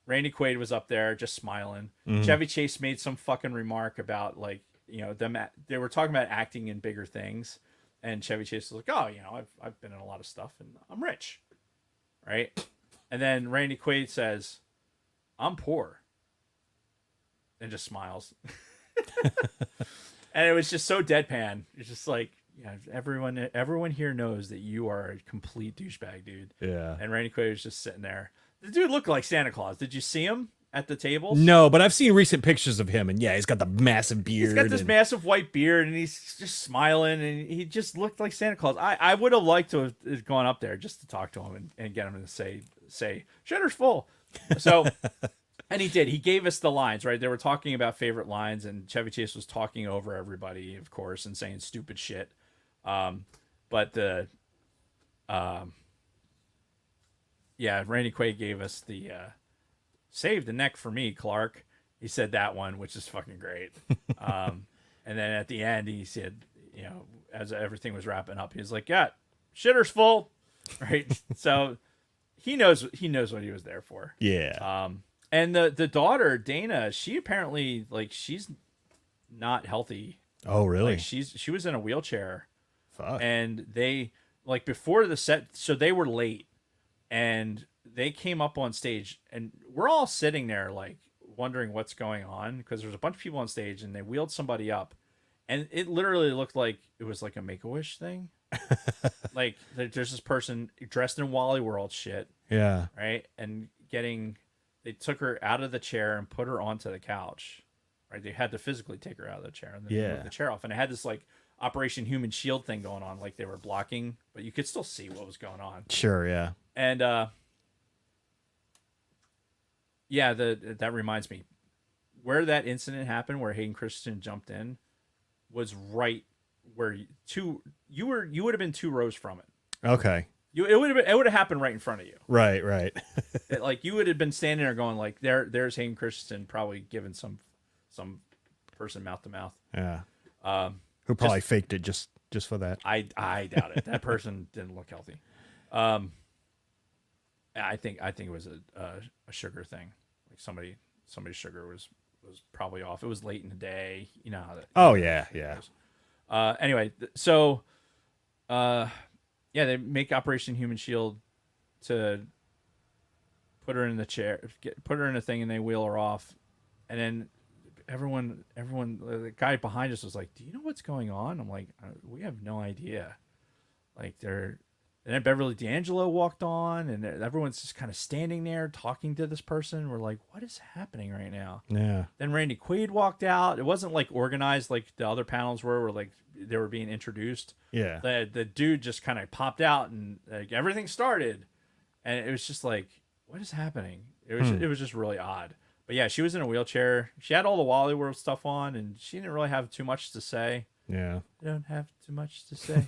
Randy Quaid was up there just smiling. Mm-hmm. Chevy Chase made some fucking remark about like, they were talking about acting in bigger things, and Chevy Chase was like, "Oh, I've been in a lot of stuff, and I'm rich, right?" And then Randy Quaid says, "I'm poor," and just smiles, and it was just so deadpan. It's just like, everyone here knows that you are a complete douchebag, dude. Yeah. And Randy Quaid was just sitting there. The dude looked like Santa Claus. Did you see him at the tables? No, but I've seen recent pictures of him, and yeah, he's got the massive beard. He's got this massive white beard, and he's just smiling, and he just looked like Santa Claus. I would have liked to have gone up there just to talk to him and get him to say shitter's full. So, and he did. He gave us the lines, right? They were talking about favorite lines, and Chevy Chase was talking over everybody, of course, and saying stupid shit. Randy Quaid gave us the save the neck for me, Clark. He said that one, which is fucking great. And then at the end, he said, as everything was wrapping up, he was like, "Yeah, shitter's full," right? So he knows what he was there for. Yeah. And the daughter Dana, she apparently she's not healthy. Oh, really? Like she was in a wheelchair. Fuck. And they before the set, so they were late, and they came up on stage, and we're all sitting there like wondering what's going on, because there's a bunch of people on stage, and they wheeled somebody up, and it literally looked like it was like a Make-A-Wish thing. Like there's this person dressed in Wally World shit. Yeah. Right. And they took her out of the chair and put her onto the couch. Right. They had to physically take her out of the chair and then move the chair off. And it had this like Operation Human Shield thing going on. Like they were blocking, but you could still see what was going on. Sure. Yeah. And, that reminds me, where that incident happened, where Hayden Christensen jumped in, was right where you would have been 2 rows from it. Okay. It would have happened right in front of you. Right. Like you would have been standing there going like, there's Hayden Christensen probably giving some person mouth to mouth. Yeah. Who probably faked it just for that. I doubt it. That person didn't look healthy. I think it was a sugar thing. Like somebody's sugar was probably off. It was late in the day. You know how that. Oh yeah. Anyway, so they make Operation Human Shield to put her in the chair, put her in a thing, and they wheel her off. And then everyone, the guy behind us was like, "Do you know what's going on?" I'm like, "We have no idea." Like and then Beverly D'Angelo walked on, and everyone's just kind of standing there talking to this person. We're like, what is happening right now? Yeah. Then Randy Quaid walked out. It wasn't like organized like the other panels were like they were being introduced. Yeah. The dude just kind of popped out, and like everything started, and it was just like, what is happening? It was just really odd. But yeah, she was in a wheelchair. She had all the Wally World stuff on, and she didn't really have too much to say. Yeah. I don't have too much to say.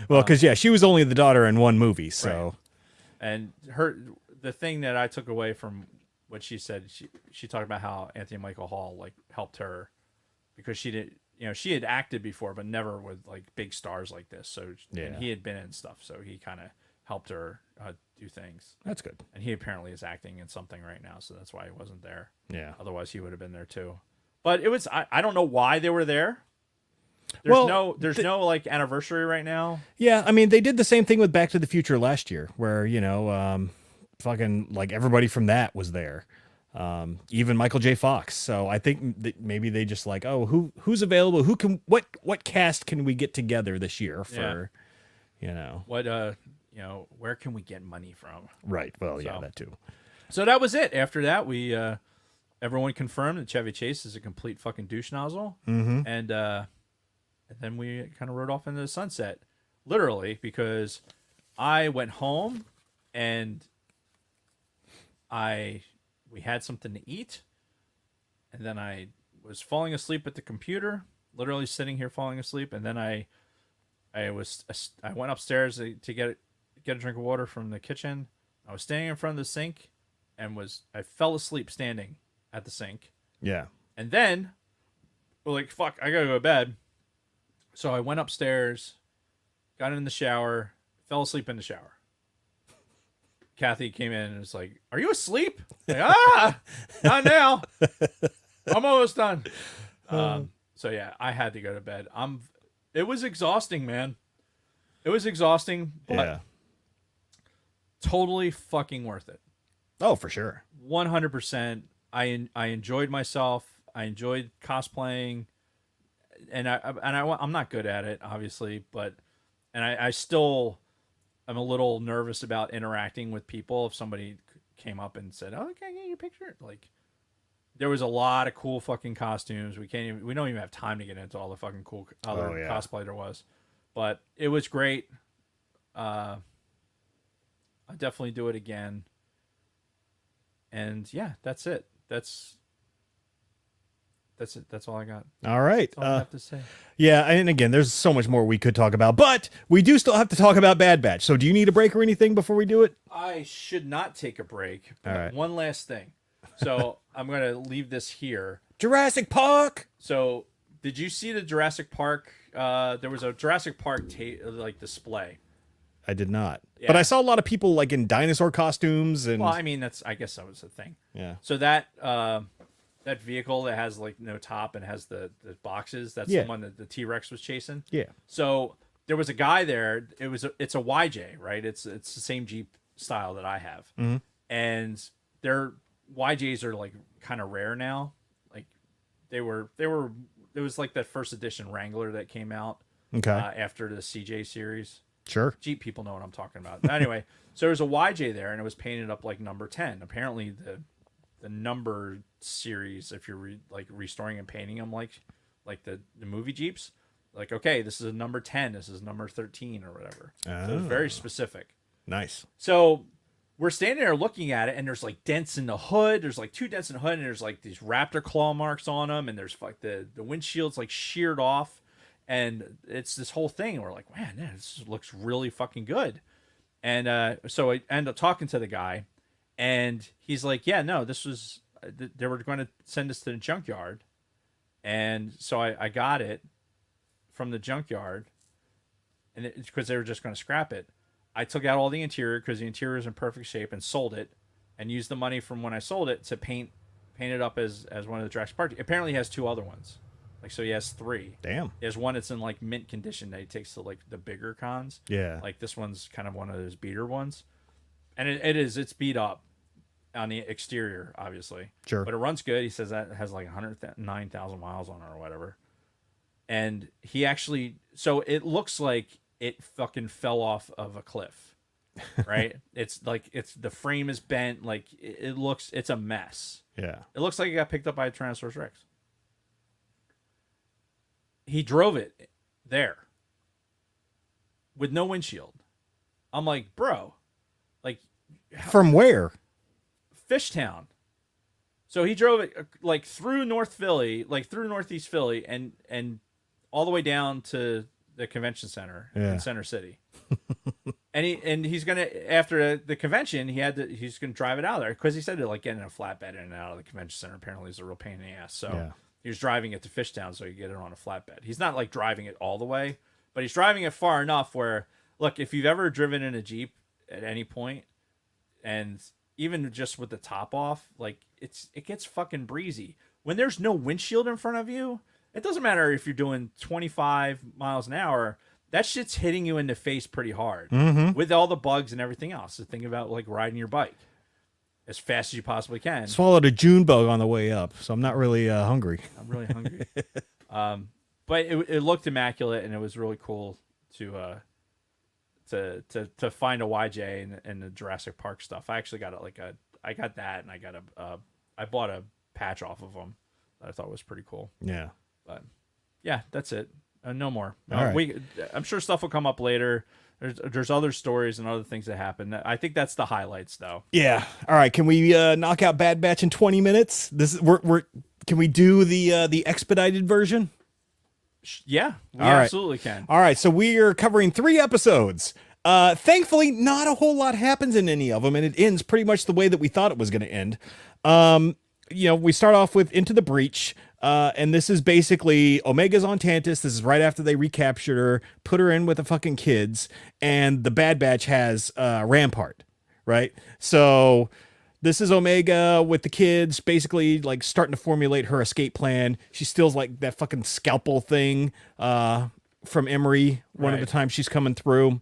Well, because she was only the daughter in one movie, so. Right. And the thing that I took away from what she said, she talked about how Anthony Michael Hall like helped her because she did, she had acted before, but never with like big stars like this. So and he had been in stuff, so he kind of helped her do things. That's good. And he apparently is acting in something right now, so that's why he wasn't there. Yeah. Otherwise, he would have been there too. But it was I don't know why they were there. There's no like anniversary right now. Yeah, I mean they did the same thing with Back to the Future last year, where fucking like everybody from that was there. even Michael J. Fox. So I think that maybe they just like, oh, who's available? Who can what cast can we get together this year for, what where can we get money from? Right. Well, yeah, So- that too. So that was it. After that, we everyone confirmed that Chevy Chase is a complete fucking douche nozzle, and then we kind of rode off into the sunset, literally, because I went home and we had something to eat, and then I was falling asleep at the computer, literally sitting here falling asleep, and then I went upstairs to get a drink of water from the kitchen. I was standing in front of the sink, and I fell asleep standing at the sink. Yeah. And then we're like, fuck, I gotta go to bed. So I went upstairs, got in the shower, fell asleep in the shower. Kathy came in and was like, "Are you asleep?" Like, not now. I'm almost done. So yeah, I had to go to bed. It was exhausting, man. It was exhausting, but totally fucking worth it. Oh, for sure. 100%. I enjoyed myself. I enjoyed cosplaying, and I'm not good at it, obviously, but I still am a little nervous about interacting with people. If somebody came up and said, "Oh, can I get your picture?" Like, there was a lot of cool fucking costumes. We don't even have time to get into all the fucking cool other cosplay there was, but it was great. I definitely do it again. And yeah, that's it. That's it. That's all I got. All right. That's all I have to say. Yeah, and again, there's so much more we could talk about, but we do still have to talk about Bad Batch. So do you need a break or anything before we do it? I should not take a break. But All right. One last thing. So I'm going to leave this here. Jurassic Park. So did you see the Jurassic Park? There was a Jurassic Park display. I did not. Yeah. But I saw a lot of people like in dinosaur costumes and Well, I mean, I guess that was the thing. yeah. So that vehicle that has like no top and has the boxes, that's Yeah. the one that the T-Rex was chasing. Yeah. So there was a guy there. It's a YJ, right? It's the same Jeep style that I have, and their YJs are like kind of rare now. Like they were. It was like that first edition Wrangler that came out Okay. after the CJ series. Sure. Jeep people know what I'm talking about. Anyway, so there's a YJ there, and it was painted up like number 10. Apparently, the number series, if you're restoring and painting them like the movie Jeeps, like, okay, this is a number 10, this is number 13 or whatever. So it's very specific. Nice. So we're standing there looking at it, and there's like dents in the hood. There's like 2 dents in the hood, and there's like these raptor claw marks on them, and there's like the windshield's like sheared off. And it's this whole thing. We're like, man, this looks really fucking good. And so I end up talking to the guy, and he's like, yeah, no, this was, they were going to send us to the junkyard. And so I got it from the junkyard, and because they were just going to scrap it. I took out all the interior because the interior is in perfect shape and sold it, and used the money from when I sold it to paint it up as one of the Jurassic Park. Apparently he has 2 other ones. Like, so he has 3. Damn. He has one that's in like mint condition that he takes to like the bigger cons. Yeah. Like this one's kind of one of those beater ones. And it's beat up on the exterior, obviously. Sure. But it runs good. He says that it has like 109,000 miles on it or whatever. And he actually, so it looks like it fucking fell off of a cliff, right? It's like, the frame is bent. Like it's a mess. Yeah. It looks like it got picked up by a Tyrannosaurus Rex. He drove it there with no windshield. I'm like, bro, like, From where? Fishtown. So he drove it like through North Philly, like through Northeast Philly, and all the way down to the convention center in Center City. and he's gonna, after the convention, he's gonna drive it out of there because he said that like getting a flatbed in and out of the convention center apparently is a real pain in the ass. So he was driving it to Fishtown so he could get it on a flatbed. He's not like driving it all the way, but he's driving it far enough where, look, if you've ever driven in a Jeep at any point, and even just with the top off, like it gets fucking breezy. When there's no windshield in front of you, it doesn't matter if you're doing 25 miles an hour, that shit's hitting you in the face pretty hard with all the bugs and everything else. So think about like riding your bike. as fast as you possibly can. Swallowed a June bug on the way up, so I'm not really hungry. I'm really hungry. But it looked immaculate, and it was really cool to find a YJ and the Jurassic Park stuff. I actually got I got that, and I bought a patch off of them that I thought was pretty cool. Yeah. But yeah, that's it. No more. All right. I'm sure stuff will come up later. There's other stories and other things that happen. I think that's the highlights, though. Yeah. All right. Can we knock out Bad Batch in 20 minutes? Can we do the expedited version? Yeah, we All right. absolutely can. All right. So we are covering 3 episodes. Thankfully, not a whole lot happens in any of them, and it ends pretty much the way that we thought it was going to end. We start off with Into the Breach. And this is basically Omega's on Tantus. This is right after they recaptured her, put her in with the fucking kids, and the Bad Batch has Rampart, right? So this is Omega with the kids, basically like starting to formulate her escape plan. She steals like that fucking scalpel thing from Emery one of the times she's coming through.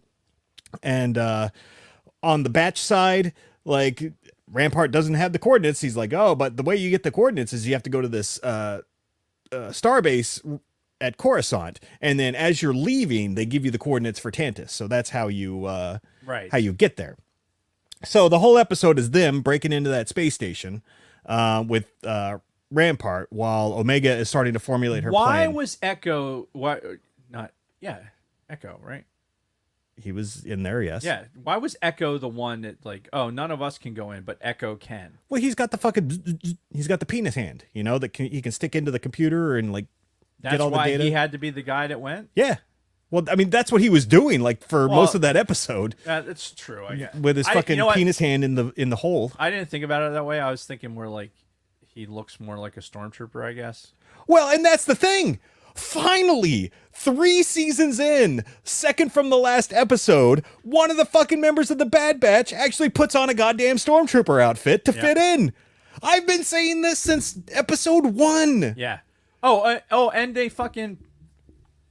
And on the Batch side, like Rampart doesn't have the coordinates. He's like, oh, but the way you get the coordinates is you have to go to this starbase at Coruscant, and then as you're leaving, they give you the coordinates for Tantus. So that's how you get there. So the whole episode is them breaking into that space station with Rampart, while Omega is starting to formulate her plan. Why was Echo? Why not? Yeah, Echo, right? He was in there, yes. Yeah. Why was Echo the one that like, oh, none of us can go in, but Echo can? Well, he's got the penis hand, that he can stick into the computer and like That's get all the why data. he had to be the guy that went. Yeah. Well, I mean, that's what he was doing like for most of that episode. That's true. I guess With his fucking penis hand in the hole. I didn't think about it that way. I was thinking more like he looks more like a stormtrooper, I guess. Well, and that's the thing. Finally, 3 seasons in, second from the last episode, one of the fucking members of the Bad Batch actually puts on a goddamn stormtrooper outfit to fit in. I've been saying this since episode 1. Yeah. Oh, and they fucking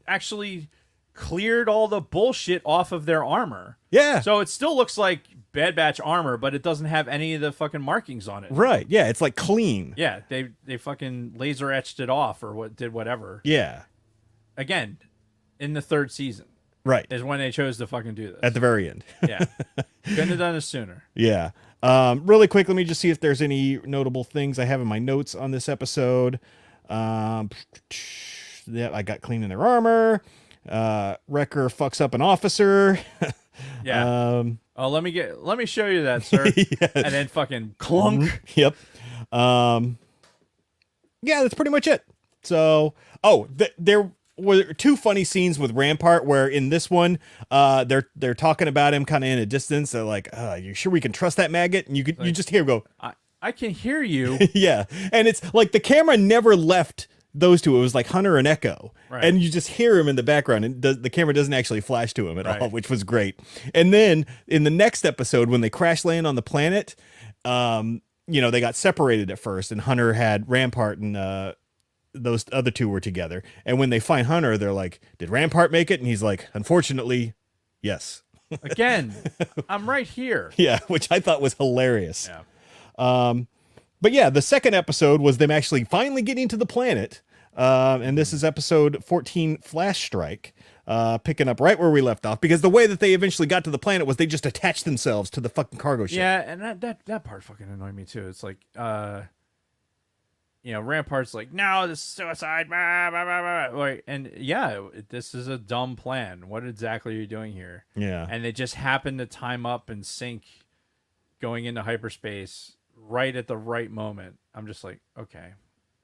actually cleared all the bullshit off of their armor. Yeah. So it still looks like Bad Batch armor, but it doesn't have any of the fucking markings on it. Right. Yeah, it's like clean. Yeah, they fucking laser etched it off or did whatever. Yeah. Again, in the 3rd season. Right. Is when they chose to fucking do this. At the very end. Yeah. Couldn't have done it sooner. Yeah. Really quick, let me just see if there's any notable things I have in my notes on this episode. Yeah, I got cleaning their armor. Wrecker fucks up an officer. Yeah. Let me show you that, sir. Yeah. And then fucking clunk. Yep. Yeah, that's pretty much it. So, there were 2 funny scenes with Rampart where in this one, they're talking about him kind of in a distance. They're like, you sure we can trust that maggot? And you just hear him go, I can hear you. yeah. And it's like the camera never left those two. It was like Hunter and Echo. Right. And you just hear him in the background, and the camera doesn't actually flash to him at all, Right. which was great. And then in the next episode, when they crash land on the planet, they got separated at first, and Hunter had Rampart, and those other 2 were together. And when they find Hunter, they're like, did Rampart make it? And he's like, unfortunately, yes. Again, I'm right here. Yeah, which I thought was hilarious. Yeah. But yeah, the second episode was them actually finally getting to the planet. And this is episode 14, Flash Strike, picking up right where we left off, because the way that they eventually got to the planet was they just attached themselves to the fucking cargo ship. Yeah, and that part fucking annoyed me too. It's like, Rampart's like, no, this is suicide. Blah, blah, blah, blah. Like, and yeah, this is a dumb plan. What exactly are you doing here? Yeah. And they just happen to time up and sync going into hyperspace right at the right moment. I'm just like, okay,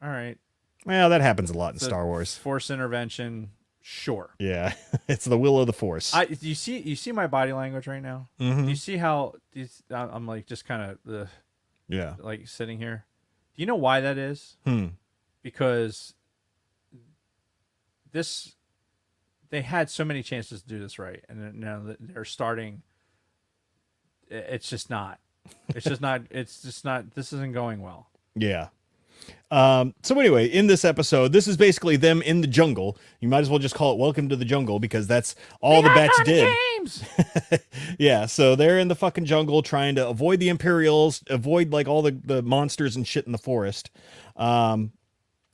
all right. Well, that happens a lot in Star Wars. Force intervention, sure. Yeah, it's the will of the Force. You see my body language right now? Mm-hmm. Do you see how I'm like just kind of like sitting here? Do you know why that is? Because they had so many chances to do this right, and now they're starting. It's just not. It's just not. This isn't going well. Yeah. So anyway, in this episode, this is basically them in the jungle. You might as well just call it Welcome to the Jungle because that's all the batch did. Games. Yeah, so they're in the fucking jungle trying to avoid the Imperials, avoid like all the monsters and shit in the forest. And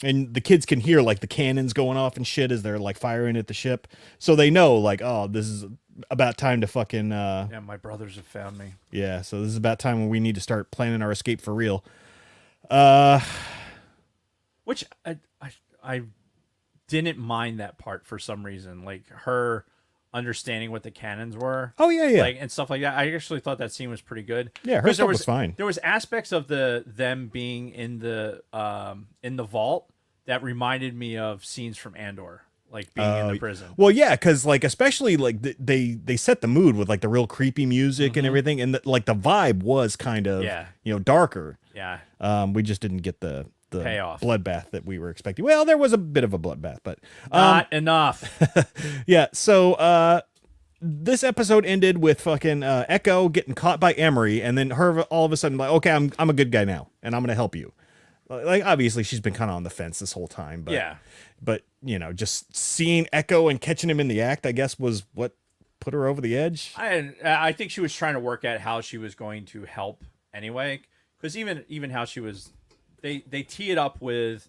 the kids can hear like the cannons going off and shit as they're like firing at the ship. So they know like, oh, this is about time to fucking Yeah, my brothers have found me. yeah, so this is about time when we need to start planning our escape for real. Which I didn't mind that part for some reason. Like her understanding what the cannons were. Oh yeah, yeah. Like and stuff like that. I actually thought that scene was pretty good. Yeah, her 'Cause stuff was fine. There was aspects of them being in the vault that reminded me of scenes from Andor, like being in the prison. Well, yeah, because like especially like they set the mood with like the real creepy music and everything, and like the vibe was kind of darker. Yeah. We just didn't get the Payoff. bloodbath that we were expecting. Well, there was a bit of a bloodbath, but Not enough. yeah. So this episode ended with fucking Echo getting caught by Emery, and then her all of a sudden like, okay, I'm a good guy now, and I'm gonna help you. Like obviously she's been kind of on the fence this whole time, but Yeah. but you know, just seeing Echo and catching him in the act, I guess, was what put her over the edge. I think she was trying to work out how she was going to help anyway, because even how she was, they tee it up with,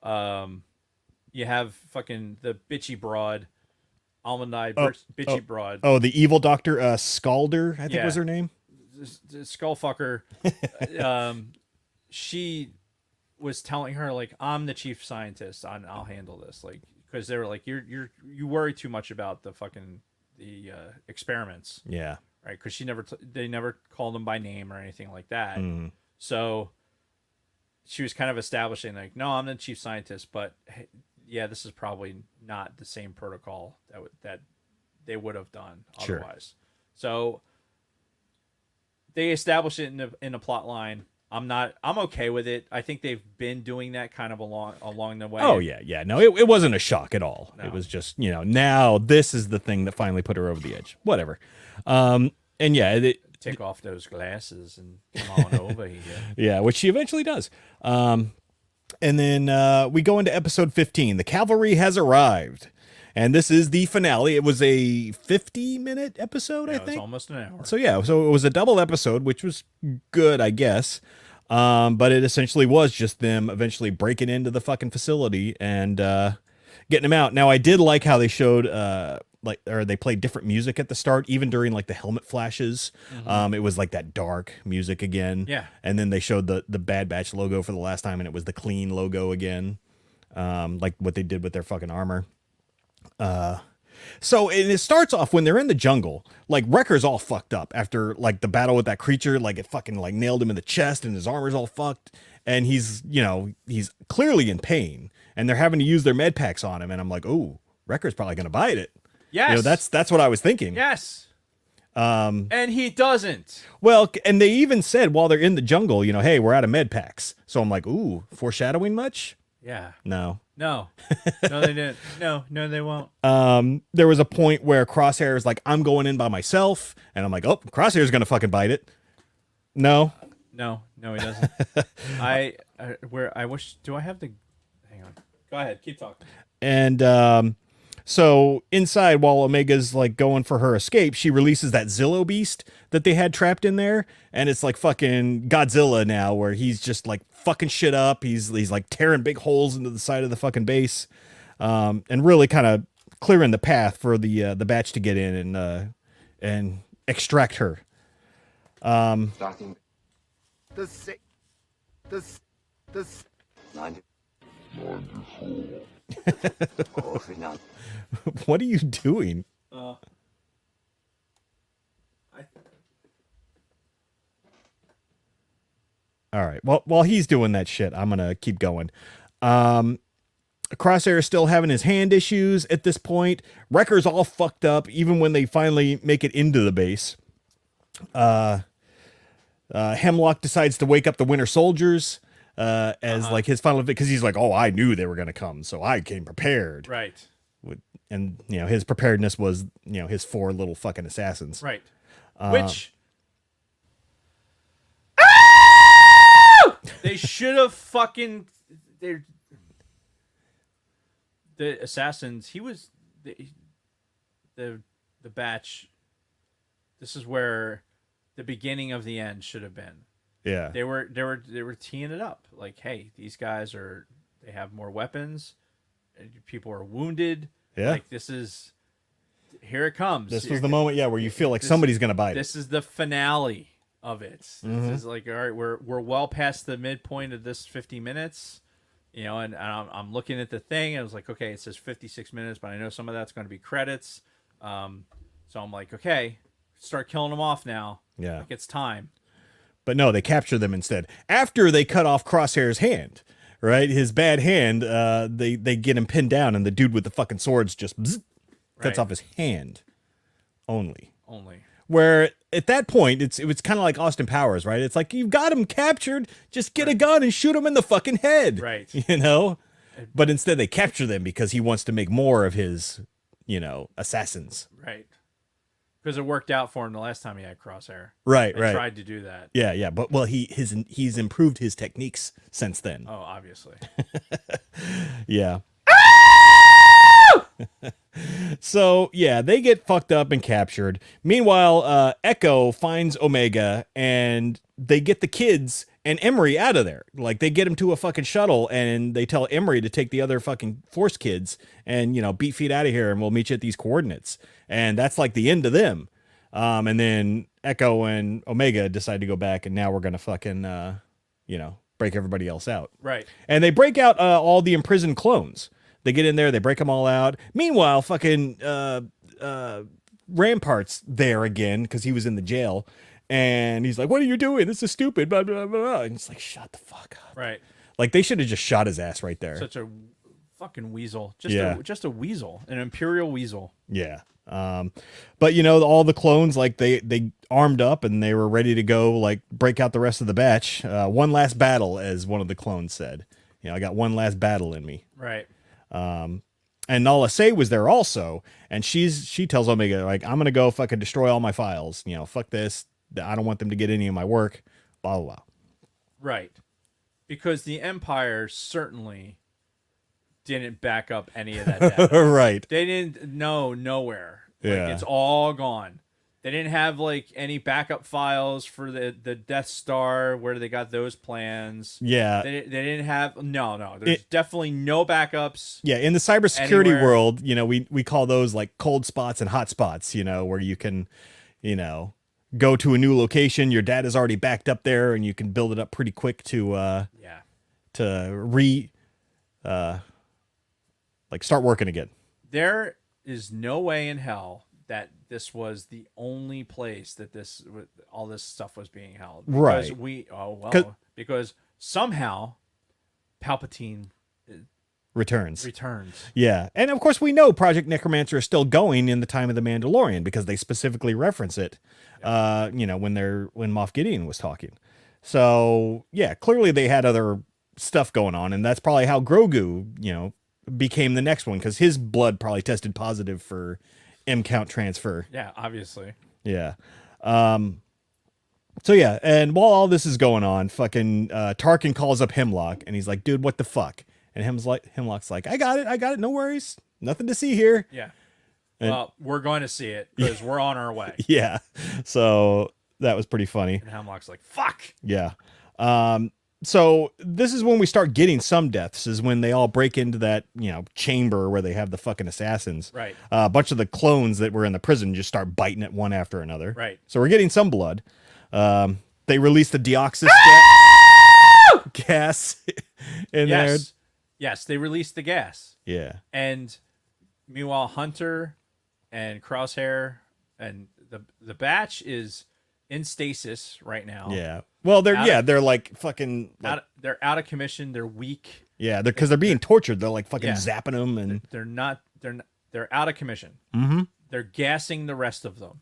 you have fucking the bitchy broad, almond-eyed bitchy broad, Oh, the evil doctor, Scalder, I think Yeah. was her name. the skullfucker. She was telling her like, I'm the chief scientist, I'll handle this, like, because they were like, you worry too much about the fucking experiments. Yeah. Right, because they never called him by name or anything like that. So she was kind of establishing like, no, I'm the chief scientist, but hey, yeah, this is probably not the same protocol that they would have done Sure. otherwise. So they established it in a plot line. I'm okay with it. I think they've been doing that kind of along the way. Oh yeah. No, it wasn't a shock at all. No. It was just, you know, now this is the thing that finally put her over the edge. Whatever. And yeah, Take off those glasses and come on over here. yeah, which she eventually does. And then we go into episode 15. The cavalry has arrived. And this is the finale. It was a 50-minute episode, I It was think. almost an hour. So yeah, so it was a double episode, which was good, I guess. But it essentially was just them eventually breaking into the fucking facility and getting them out. Now I did like how they showed they played different music at the start, even during like the helmet flashes. It was like that dark music again. Yeah. And then they showed the Bad Batch logo for the last time, and it was the clean logo again. Like what they did with their fucking armor. So and it starts off when they're in the jungle, like Wrecker's all fucked up after like the battle with that creature, like it fucking like nailed him in the chest and his armor's all fucked. And he's clearly in pain and they're having to use their med packs on him. And I'm like, oh, Wrecker's probably going to bite it. Yes. You know, that's what I was thinking. Yes. And he doesn't. Well, and they even said while they're in the jungle, you know, hey, we're out of med packs. So I'm like, ooh, foreshadowing much? Yeah. No. No, they didn't. No, they won't. There was a point where Crosshair is like, I'm going in by myself. And I'm like, oh, Crosshair's going to fucking bite it. No. No, he doesn't. I wish, do I have the, hang on. Go ahead, keep talking. And so inside, while Omega's like going for her escape, she releases that Zillo beast that they had trapped in there. And it's like fucking Godzilla now, where he's just like fucking shit up. He's like tearing big holes into the side of the fucking base, and really kind of clearing the path for the batch to get in and extract her. Starting. This. 90. What are you doing? All right. Well, while he's doing that shit, I'm gonna keep going. Crosshair is still having his hand issues at this point. Wrecker's all fucked up, even when they finally make it into the base. Hemlock decides to wake up the Winter Soldiers as like his final, because he's like, oh, I knew they were gonna come, so I came prepared. Right. And you know, his preparedness was, you know, his 4 little fucking assassins. Which They should have fucking. The assassins. He was the batch. This is where the beginning of the end should have been. Yeah. They were teeing it up. Like, hey, these guys they have more weapons. People are wounded. Yeah. Like, here it comes. This was the moment, where you feel like somebody's gonna bite it. This is the finale of it. This is like, all right, we're well past the midpoint of this 50 minutes, and I'm looking at the thing and I was like, okay, it says 56 minutes, but I know some of that's going to be credits. So I'm like, okay, start killing them off now. Yeah. Like, it's time. But no, they capture them instead. After they cut off Crosshair's hand, right? His bad hand, they get him pinned down, and the dude with the fucking swords just cuts off his hand only. Where at that point, it was kind of like Austin Powers, right? It's like, you've got him captured, just get a gun and shoot him in the fucking head. Right. But instead they capture them because he wants to make more of his, assassins. Right. Because it worked out for him the last time he had Crosshair. Right. Tried to do that. Yeah. But he's improved his techniques since then. Oh, obviously. Yeah. So, yeah, they get fucked up and captured. Meanwhile, Echo finds Omega, and they get the kids and Emery out of there. Like, they get him to a fucking shuttle, and they tell Emery to take the other fucking Force kids and, beat feet out of here, and we'll meet you at these coordinates. And that's like the end of them. And then Echo and Omega decide to go back, and now we're going to fucking, break everybody else out. Right. And they break out all the imprisoned clones. They get in there, they break them all out. Meanwhile, fucking Rampart's there again because he was in the jail. And he's like, what are you doing? This is stupid. Blah, blah, blah. And it's like, shut the fuck up. Right. Like, they should have just shot his ass right there. Such a fucking weasel. Just a weasel. An Imperial weasel. Yeah. But, all the clones, like, they armed up and they were ready to go, like, break out the rest of the batch. One last battle, as one of the clones said. I got one last battle in me. Right. And Nala Se was there also, and she tells Omega, like, I'm gonna go fucking destroy all my files. Fuck this. I don't want them to get any of my work. Blah blah blah. Right. Because the Empire certainly didn't back up any of that data. Right. They didn't know nowhere. Yeah. It's all gone. They didn't have like any backup files for the Death Star where they got those plans. Yeah. They didn't have no. There's definitely no backups. Yeah, in the cybersecurity anywhere. world, we call those like cold spots and hot spots, where you can, go to a new location, your data's already backed up there, and you can build it up pretty quick to start working again. There is no way in hell that this was the only place that all this stuff was being held. Because Right. Because somehow Palpatine Returns. Yeah. And of course we know Project Necromancer is still going in the time of the Mandalorian because they specifically reference it, when Moff Gideon was talking. So yeah, clearly they had other stuff going on, and that's probably how Grogu, became the next one, because his blood probably tested positive for M-count transfer. Yeah, obviously. Yeah. So yeah, and while all this is going on, fucking Tarkin calls up Hemlock, and he's like, dude, what the fuck? And Hemlock's like, I got it, no worries. Nothing to see here. Yeah. Well, we're going to see it because we're on our way. Yeah. So that was pretty funny. And Hemlock's like, fuck. Yeah. So this is when we start getting some deaths, is when they all break into that, chamber where they have the fucking assassins. Right. A bunch of the clones that were in the prison just start biting it one after another. Right. So we're getting some blood. They release the deoxys gas in there. Yes, they released the gas. Yeah. And meanwhile, Hunter and Crosshair and the batch is in stasis right now. Yeah. Well, they're like fucking. They're out of commission. They're weak. Yeah, because they're being tortured. They're like fucking zapping them, and they're out of commission. Mm-hmm. They're gassing the rest of them.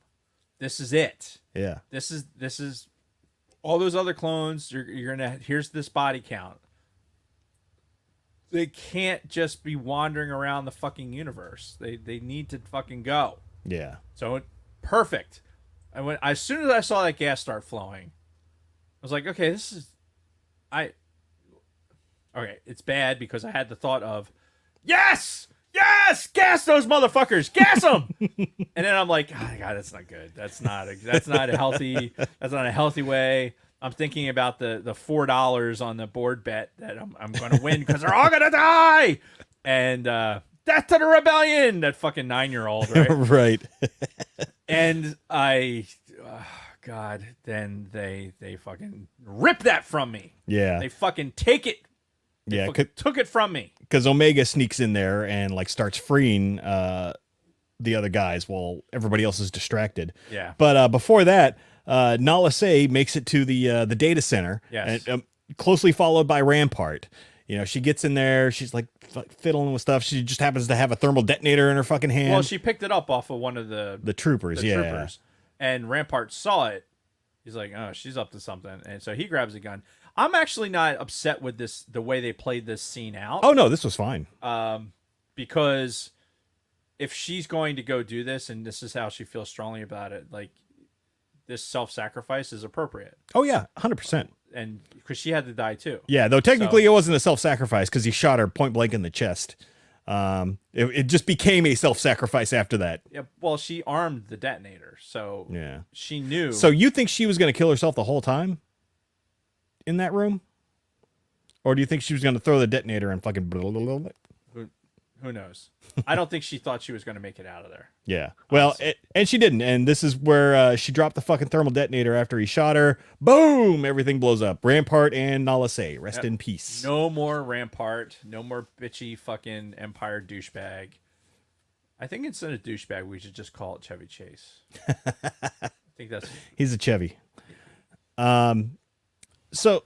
This is it. Yeah. This is all those other clones. You're gonna here's this body count. They can't just be wandering around the fucking universe. They need to fucking go. Yeah. So perfect. As soon as I saw that gas start flowing, I was like, okay, this is Okay, it's bad because I had the thought of, yes, gas those motherfuckers, gas them, and then I'm like, oh, God, that's not good. That's not a healthy way. I'm thinking about the $4 on the board bet that I'm going to win because they're all going to die, and death to the rebellion. That fucking 9-year-old, right? Right. And God, then they fucking rip that from me. Yeah. They fucking take it. They fucking took it from me. Because Omega sneaks in there and like starts freeing the other guys while everybody else is distracted. Yeah. But before that, Nala Se makes it to the data center. Yes. And, closely followed by Rampart. You know, she gets in there. She's like fiddling with stuff. She just happens to have a thermal detonator in her fucking hand. Well, she picked it up off of one of the troopers. Troopers. And Rampart saw it. He's like, oh, she's up to something. And so he grabs a gun. I'm actually not upset with the way they played this scene out. Oh, no, this was fine. Because if she's going to go do this, and this is how she feels strongly about it, like, this self-sacrifice is appropriate. Oh, yeah, 100%. And because she had to die, too. Yeah, though technically it wasn't a self-sacrifice because he shot her point blank in the chest. It just became a self-sacrifice after that. Yeah, well, she armed the detonator, so she knew. So you think she was going to kill herself the whole time in that room? Or do you think she was going to throw the detonator and fucking... Who knows? I don't think she thought she was going to make it out of there. Yeah. Well, and she didn't. And this is where she dropped the fucking thermal detonator after he shot her. Boom! Everything blows up. Rampart and Nala Se, rest in peace. No more Rampart. No more bitchy fucking Empire douchebag. I think instead of douchebag, we should just call it Chevy Chase. I think that's... He's a Chevy. So...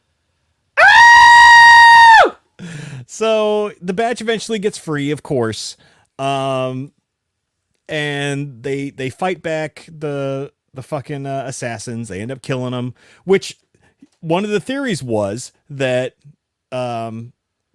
So the batch eventually gets free, of course, and they fight back the fucking assassins. They end up killing them. Which one of the theories was that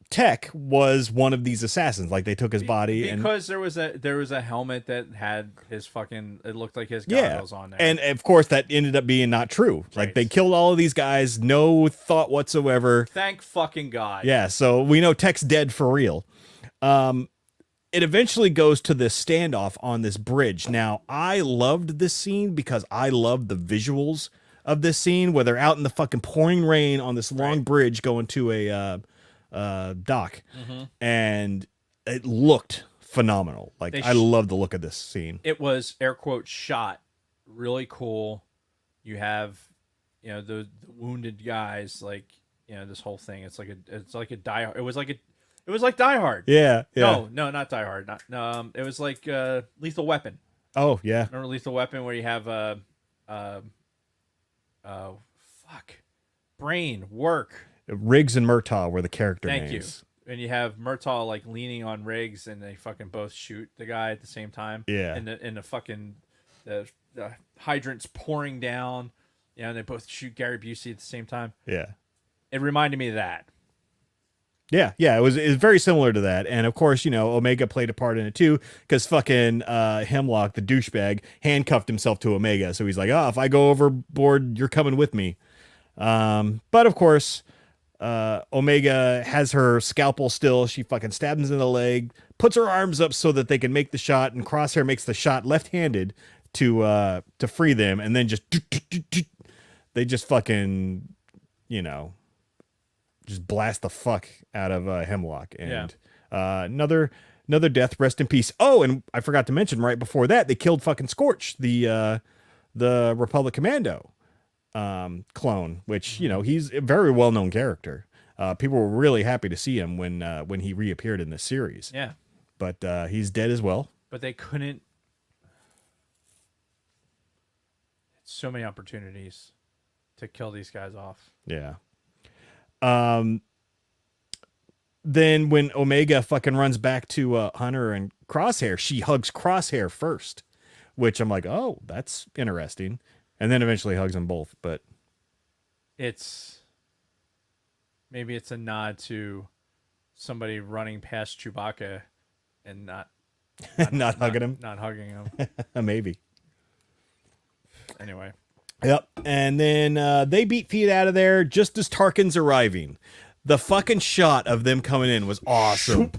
Tech was one of these assassins. Like they took his body because there was a helmet that had his fucking, it looked like his goggles on there. And of course that ended up being not true. Right. Like they killed all of these guys, no thought whatsoever. Thank fucking God. Yeah, so we know Tech's dead for real. It eventually goes to this standoff on this bridge. Now, I loved this scene because I loved the visuals of this scene where they're out in the fucking pouring rain on this long bridge going to a dock, and it looked phenomenal. Like I love the look of this scene. It was air quote shot really cool. You have, you know, the wounded guys, like, you know, this whole thing. It's like Die. It was like Die Hard. Yeah. No, not Die Hard. It was like Lethal Weapon. Oh yeah. Remember Lethal Weapon where you have brain work. Riggs and Murtaugh were the character names. Thank you. And you have Murtaugh like leaning on Riggs, and they fucking both shoot the guy at the same time. Yeah. And the fucking the hydrant's pouring down. Yeah, and they both shoot Gary Busey at the same time. Yeah. It reminded me of that. Yeah, it was very similar to that. And of course, you know, Omega played a part in it too, because fucking Hemlock, the douchebag, handcuffed himself to Omega. So he's like, oh, if I go overboard, you're coming with me. But of course, Omega has her scalpel still. She fucking stabs him in the leg, puts her arms up so that they can make the shot, and Crosshair makes the shot left-handed to free them, and then they just fucking, you know, just blast the fuck out of Hemlock. And another death, rest in peace. Oh, and I forgot to mention right before that, they killed fucking Scorch, the Republic Commando clone, which, you know, he's a very well-known character. People were really happy to see him when he reappeared in this series. Yeah. But he's dead as well. But they couldn't. So many opportunities to kill these guys off. Yeah. Then when Omega fucking runs back to Hunter and Crosshair, she hugs Crosshair first, which I'm like, oh, that's interesting. And then eventually hugs them both. But maybe it's a nod to somebody running past Chewbacca and not not hugging him. Not hugging him. Maybe. Anyway. Yep. And then they beat feet out of there just as Tarkin's arriving. The fucking shot of them coming in was awesome.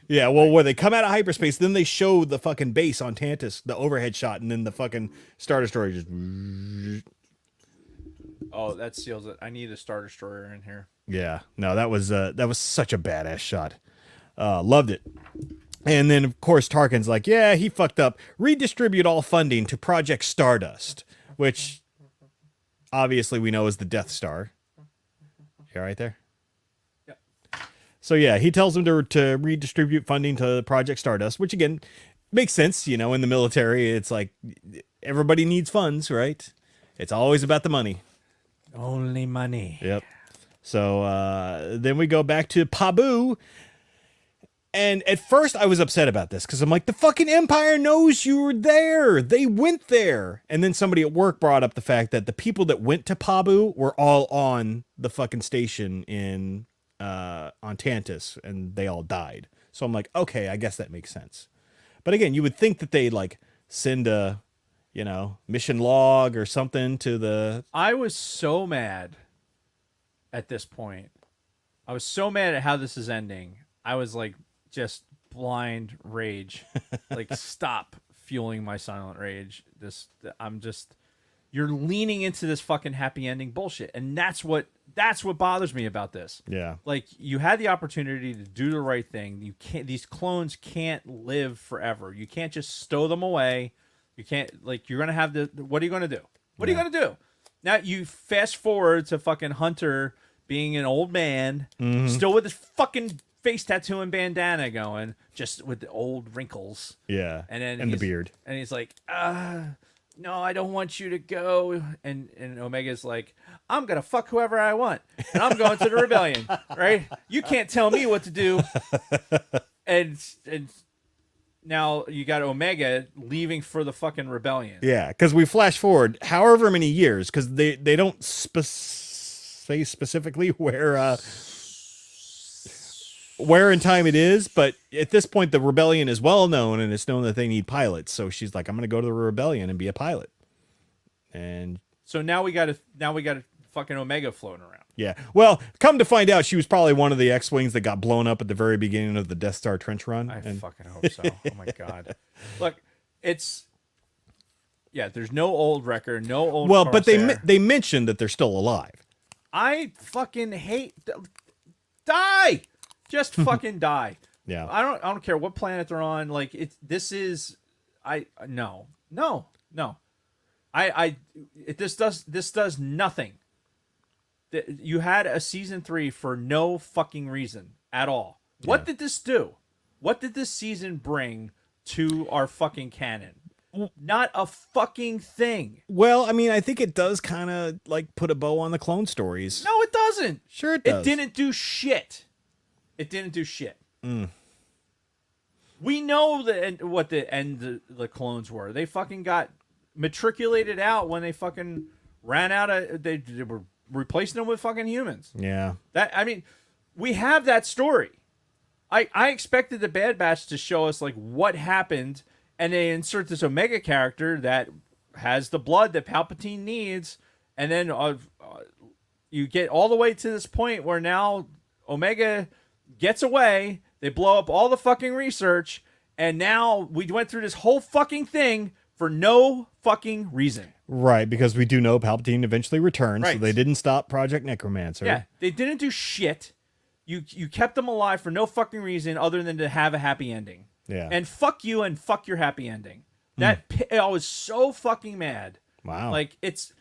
Yeah, well, where they come out of hyperspace, then they show the fucking base on Tantus, the overhead shot, and then the fucking Star Destroyer just... Oh, that seals it. I need a Star Destroyer in here. Yeah, no, that was such a badass shot. Loved it. And then, of course, Tarkin's like, yeah, he fucked up. Redistribute all funding to Project Stardust, which obviously we know is the Death Star. You all right there? Yep. So, yeah, he tells them to redistribute funding to Project Stardust, which, again, makes sense. You know, in the military, it's like everybody needs funds, right? It's always about the money. Only money. Yep. So then we go back to Pabu. And at first I was upset about this because I'm like, the fucking Empire knows you were there. They went there. And then somebody at work brought up the fact that the people that went to Pabu were all on the fucking station on Tantus, and they all died. So I'm like, okay, I guess that makes sense. But again, you would think that they'd like send a, mission log or something to the... I was so mad at this point. I was so mad at how this is ending. I was like, just blind rage. Like, stop fueling my silent rage. You're leaning into this fucking happy ending bullshit. And that's what bothers me about this. Yeah. Like, you had the opportunity to do the right thing. These clones can't live forever. You can't just stow them away. You can't, like, you're going to have what are you going to do? What are you going to do? Now you fast forward to fucking Hunter being an old man, still with his fucking face tattoo and bandana going, just with the old wrinkles. Yeah. And the beard. And he's like, no, I don't want you to go. And Omega's like, I'm going to fuck whoever I want. And I'm going to the rebellion, right? You can't tell me what to do. And now you got Omega leaving for the fucking rebellion. Yeah, because we flash forward however many years, because they don't say specifically where in time it is, but at this point the rebellion is well known, and it's known that they need pilots. So she's like, I'm going to go to the rebellion and be a pilot. And so now we got a fucking Omega floating around. Yeah. Well, come to find out, she was probably one of the X-Wings that got blown up at the very beginning of the Death Star trench run. I fucking hope so. Oh my God. Look, there's no old record, no old. Well, but Crosshair. they mentioned that they're still alive. I fucking hate die. Just fucking die. Yeah. I don't care what planet they're on. Like this does nothing. You had a season 3 for no fucking reason at all. What did this do? What did this season bring to our fucking canon? Not a fucking thing. Well, I mean, I think it does kind of like put a bow on the clone stories. No, it doesn't. Sure it does. It didn't do shit. It didn't do shit. We know what the end the clones were. They fucking got matriculated out when they fucking ran out of... They were replacing them with fucking humans. Yeah. We have that story. I expected the Bad Batch to show us like what happened, and they insert this Omega character that has the blood that Palpatine needs, and then you get all the way to this point where now Omega gets away, they blow up all the fucking research, and now we went through this whole fucking thing for no fucking reason. Right, because we do know Palpatine eventually returns, Right. so they didn't stop Project Necromancer. Yeah, they didn't do shit. You kept them alive for no fucking reason other than to have a happy ending. Yeah. And fuck you and fuck your happy ending. I was so fucking mad. Wow. Like it's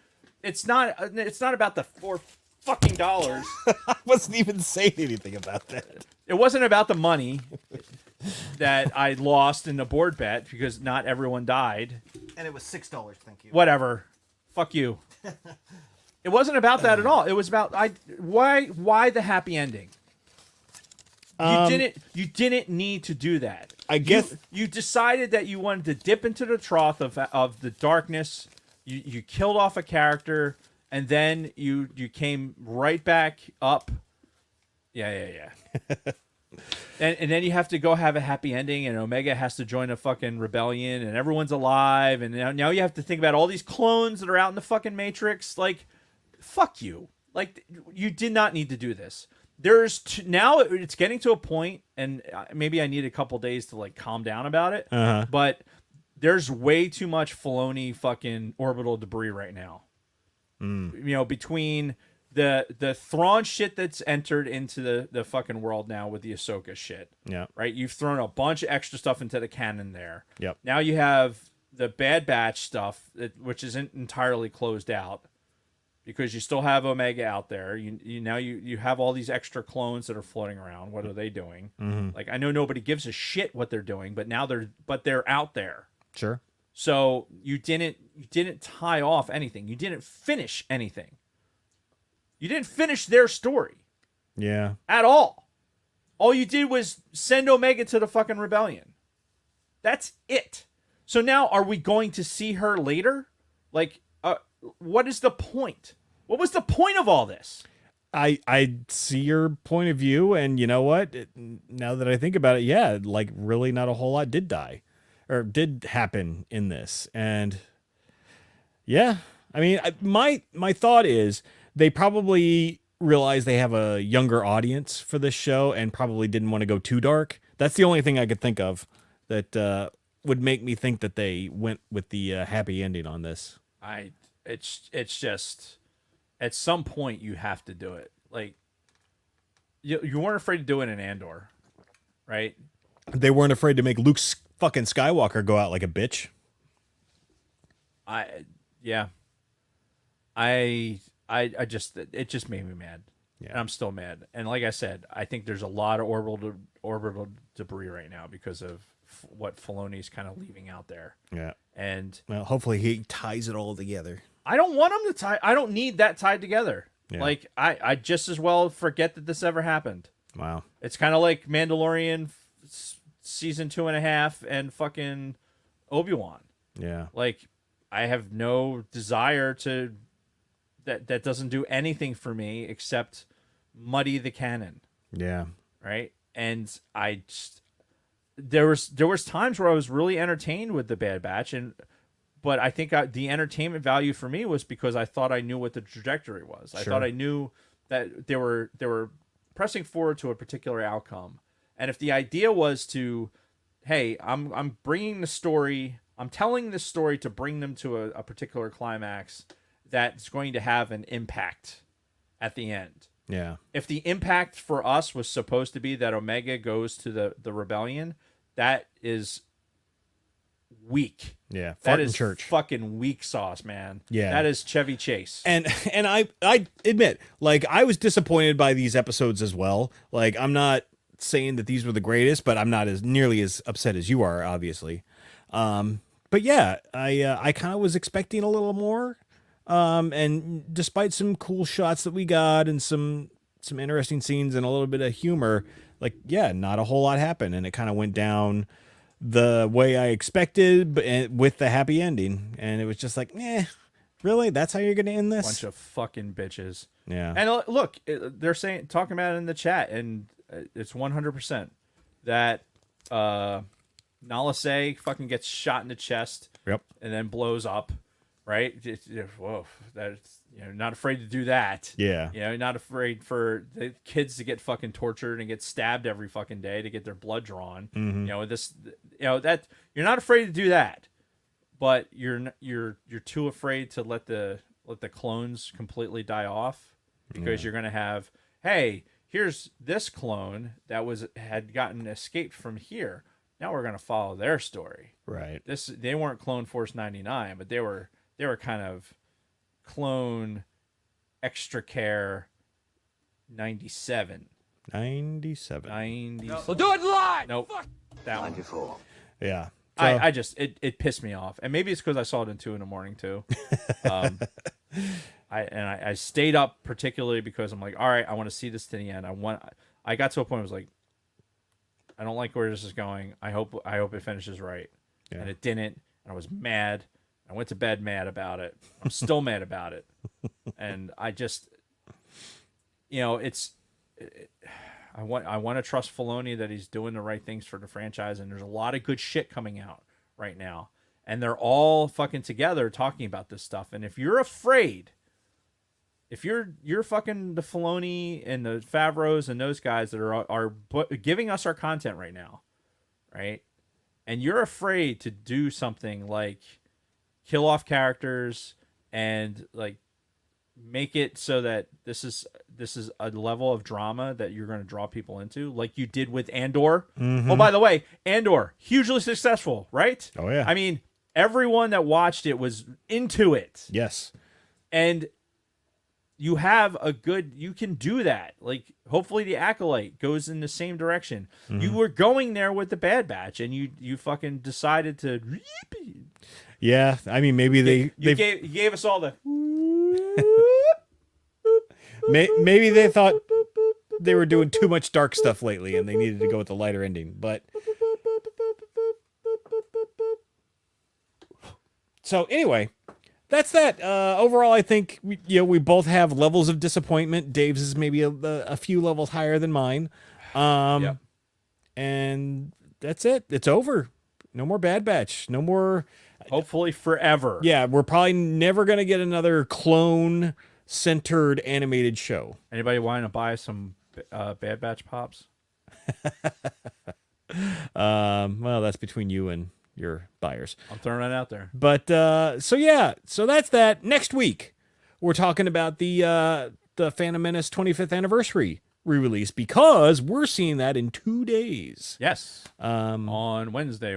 not about the $4 fucking dollars. I wasn't even saying anything about that. It wasn't about the money that I lost in the board bet because not everyone died. And it was $6, thank you. Whatever. Fuck you. It wasn't about that at all. It was about why the happy ending? You didn't need to do that. I guess you decided that you wanted to dip into the trough of the darkness. You killed off a character, and then you came right back up. Yeah. And then you have to go have a happy ending, and Omega has to join a fucking rebellion, and everyone's alive, and now you have to think about all these clones that are out in the fucking Matrix. Like, fuck you. Like, you did not need to do this. Now it's getting to a point, and maybe I need a couple days to like calm down about it. But there's way too much Filoni fucking orbital debris right now. Between the Thrawn shit that's entered into the fucking world now with the Ahsoka shit. Yeah. Right? You've thrown a bunch of extra stuff into the canon there. Yep. Now you have the Bad Batch stuff, which isn't entirely closed out because you still have Omega out there. You have all these extra clones that are floating around. What are they doing? Like, I know nobody gives a shit what they're doing, but now they're out there. Sure. So you didn't tie off anything. You didn't finish anything. You didn't finish their story. Yeah. At all. All you did was send Omega to the fucking rebellion. That's it. So now are we going to see her later? Like, what is the point? What was the point of all this? I see your point of view, and you know what? Now that I think about it, yeah, like really not a whole lot did die or did happen in this. And yeah, I mean, my thought is they probably realized they have a younger audience for this show and probably didn't want to go too dark. That's the only thing I could think of that would make me think that they went with the happy ending on this. It's just at some point you have to do it. Like you weren't afraid to do it in Andor, right? They weren't afraid to make Luke fucking Skywalker go out like a bitch. It just made me mad. Yeah. And I'm still mad. And like I said, I think there's a lot of orbital debris right now because of what Filoni's kind of leaving out there. Yeah. And well, hopefully he ties it all together. I don't want him to tie. I don't need that tied together. Yeah. Like I just as well forget that this ever happened. Wow. It's kind of like Mandalorian season 2.5 and fucking Obi-Wan. Yeah. Like I have no desire to that doesn't do anything for me except muddy the canon. Yeah. Right? And there was times where I was really entertained with the Bad Batch, but I think the entertainment value for me was because I thought I knew what the trajectory was. Sure. I thought I knew that they were pressing forward to a particular outcome. And if the idea was to, hey, I'm bringing the story, I'm telling this story to bring them to a particular climax that's going to have an impact at the end. Yeah. If the impact for us was supposed to be that Omega goes to the rebellion, that is weak. Yeah. That is church. Fucking weak sauce, man. Yeah. That is Chevy Chase. And I admit, like, I was disappointed by these episodes as well. Like, I'm not saying that these were the greatest, but I'm not nearly as upset as you are, obviously. But yeah, I kind of was expecting a little more. And despite some cool shots that we got and some interesting scenes and a little bit of humor, like, yeah, not a whole lot happened. And it kind of went down the way I expected, but with the happy ending. And it was just like, really? That's how you're going to end this? Bunch of fucking bitches. Yeah. And look, they're talking about it in the chat, and it's 100% that Nala Se fucking gets shot in the chest. Yep. And then blows up. Right? Whoa, that's not afraid to do that. Yeah. Not afraid for the kids to get fucking tortured and get stabbed every fucking day to get their blood drawn. Mm-hmm. That you're not afraid to do that, but you're too afraid to let the clones completely die off because you're gonna have, hey, here's this clone that had gotten escaped from here. Now we're gonna follow their story. Right. They weren't Clone Force 99, but they were kind of clone extra care 97. 97. We'll do it live. Nope. That 94. one. Yeah. So, I just it pissed me off, and maybe it's because I saw it in 2 a.m. too. I stayed up particularly because I'm like, all right, I want to see this to the end. I got to a point where I was like, I don't like where this is going. I hope it finishes right, and it didn't, and I was mad. I went to bed mad about it. I'm still mad about it. And I just, I want to trust Filoni that he's doing the right things for the franchise, and there's a lot of good shit coming out right now, and they're all fucking together talking about this stuff. And if you're afraid, if you're fucking the Filoni and the Favreaus and those guys that are giving us our content right now, right? And you're afraid to do something like kill off characters and like make it so that this is a level of drama that you're going to draw people into, like you did with Andor. Oh, by the way, Andor, hugely successful, right? Oh, yeah. I mean, everyone that watched it was into it. Yes. And you can do that. Like, hopefully the Acolyte goes in the same direction. You were going there with the Bad Batch, and you fucking decided to. Yeah, I mean, maybe You gave us all the. maybe they thought they were doing too much dark stuff lately, and they needed to go with the lighter ending. But so anyway, that's that. Overall, I think we both have levels of disappointment. Dave's is maybe a few levels higher than mine. Yep. And that's it. It's over. No more Bad Batch. No more. Hopefully forever. Yeah, we're probably never gonna get another clone-centered animated show. Anybody wanting to buy some Bad Batch pops? Well, that's between you and your buyers. I'm throwing it out there. But so that's that. Next week, we're talking about the Phantom Menace 25th anniversary re-release, because we're seeing that in 2 days. Yes. On Wednesday.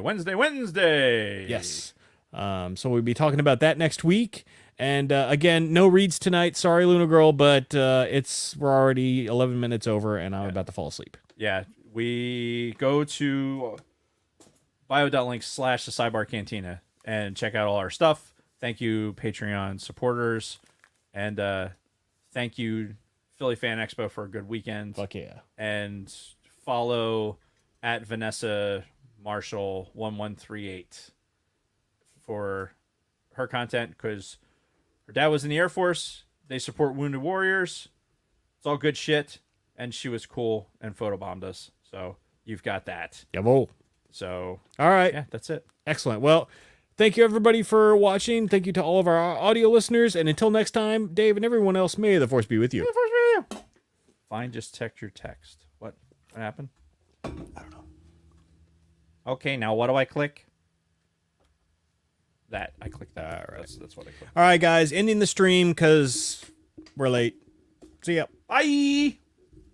Yes. So we'll be talking about that next week. And again, no reads tonight. Sorry, Luna Girl, but we're already 11 minutes over, and I'm about to fall asleep. Yeah, we go to bio.link/the Sidebar Cantina and check out all our stuff. Thank you, Patreon supporters, and thank you, Philly Fan Expo, for a good weekend. Fuck yeah. And follow at Vanessa Marshall 1138 for her content, because her dad was in the Air Force. They support Wounded Warriors. It's all good shit. And she was cool and photobombed us. So you've got that. Jawohl. So, all right. Yeah, that's it. Excellent. Well, thank you, everybody, for watching. Thank you to all of our audio listeners. And until next time, Dave and everyone else, may the Force be with you. May the Force be with you. Fine, just check your text. What happened? I don't know. Okay, now what do I click? That. I clicked that. All right. That's what I clicked. All right, guys. Ending the stream because we're late. See ya. Bye.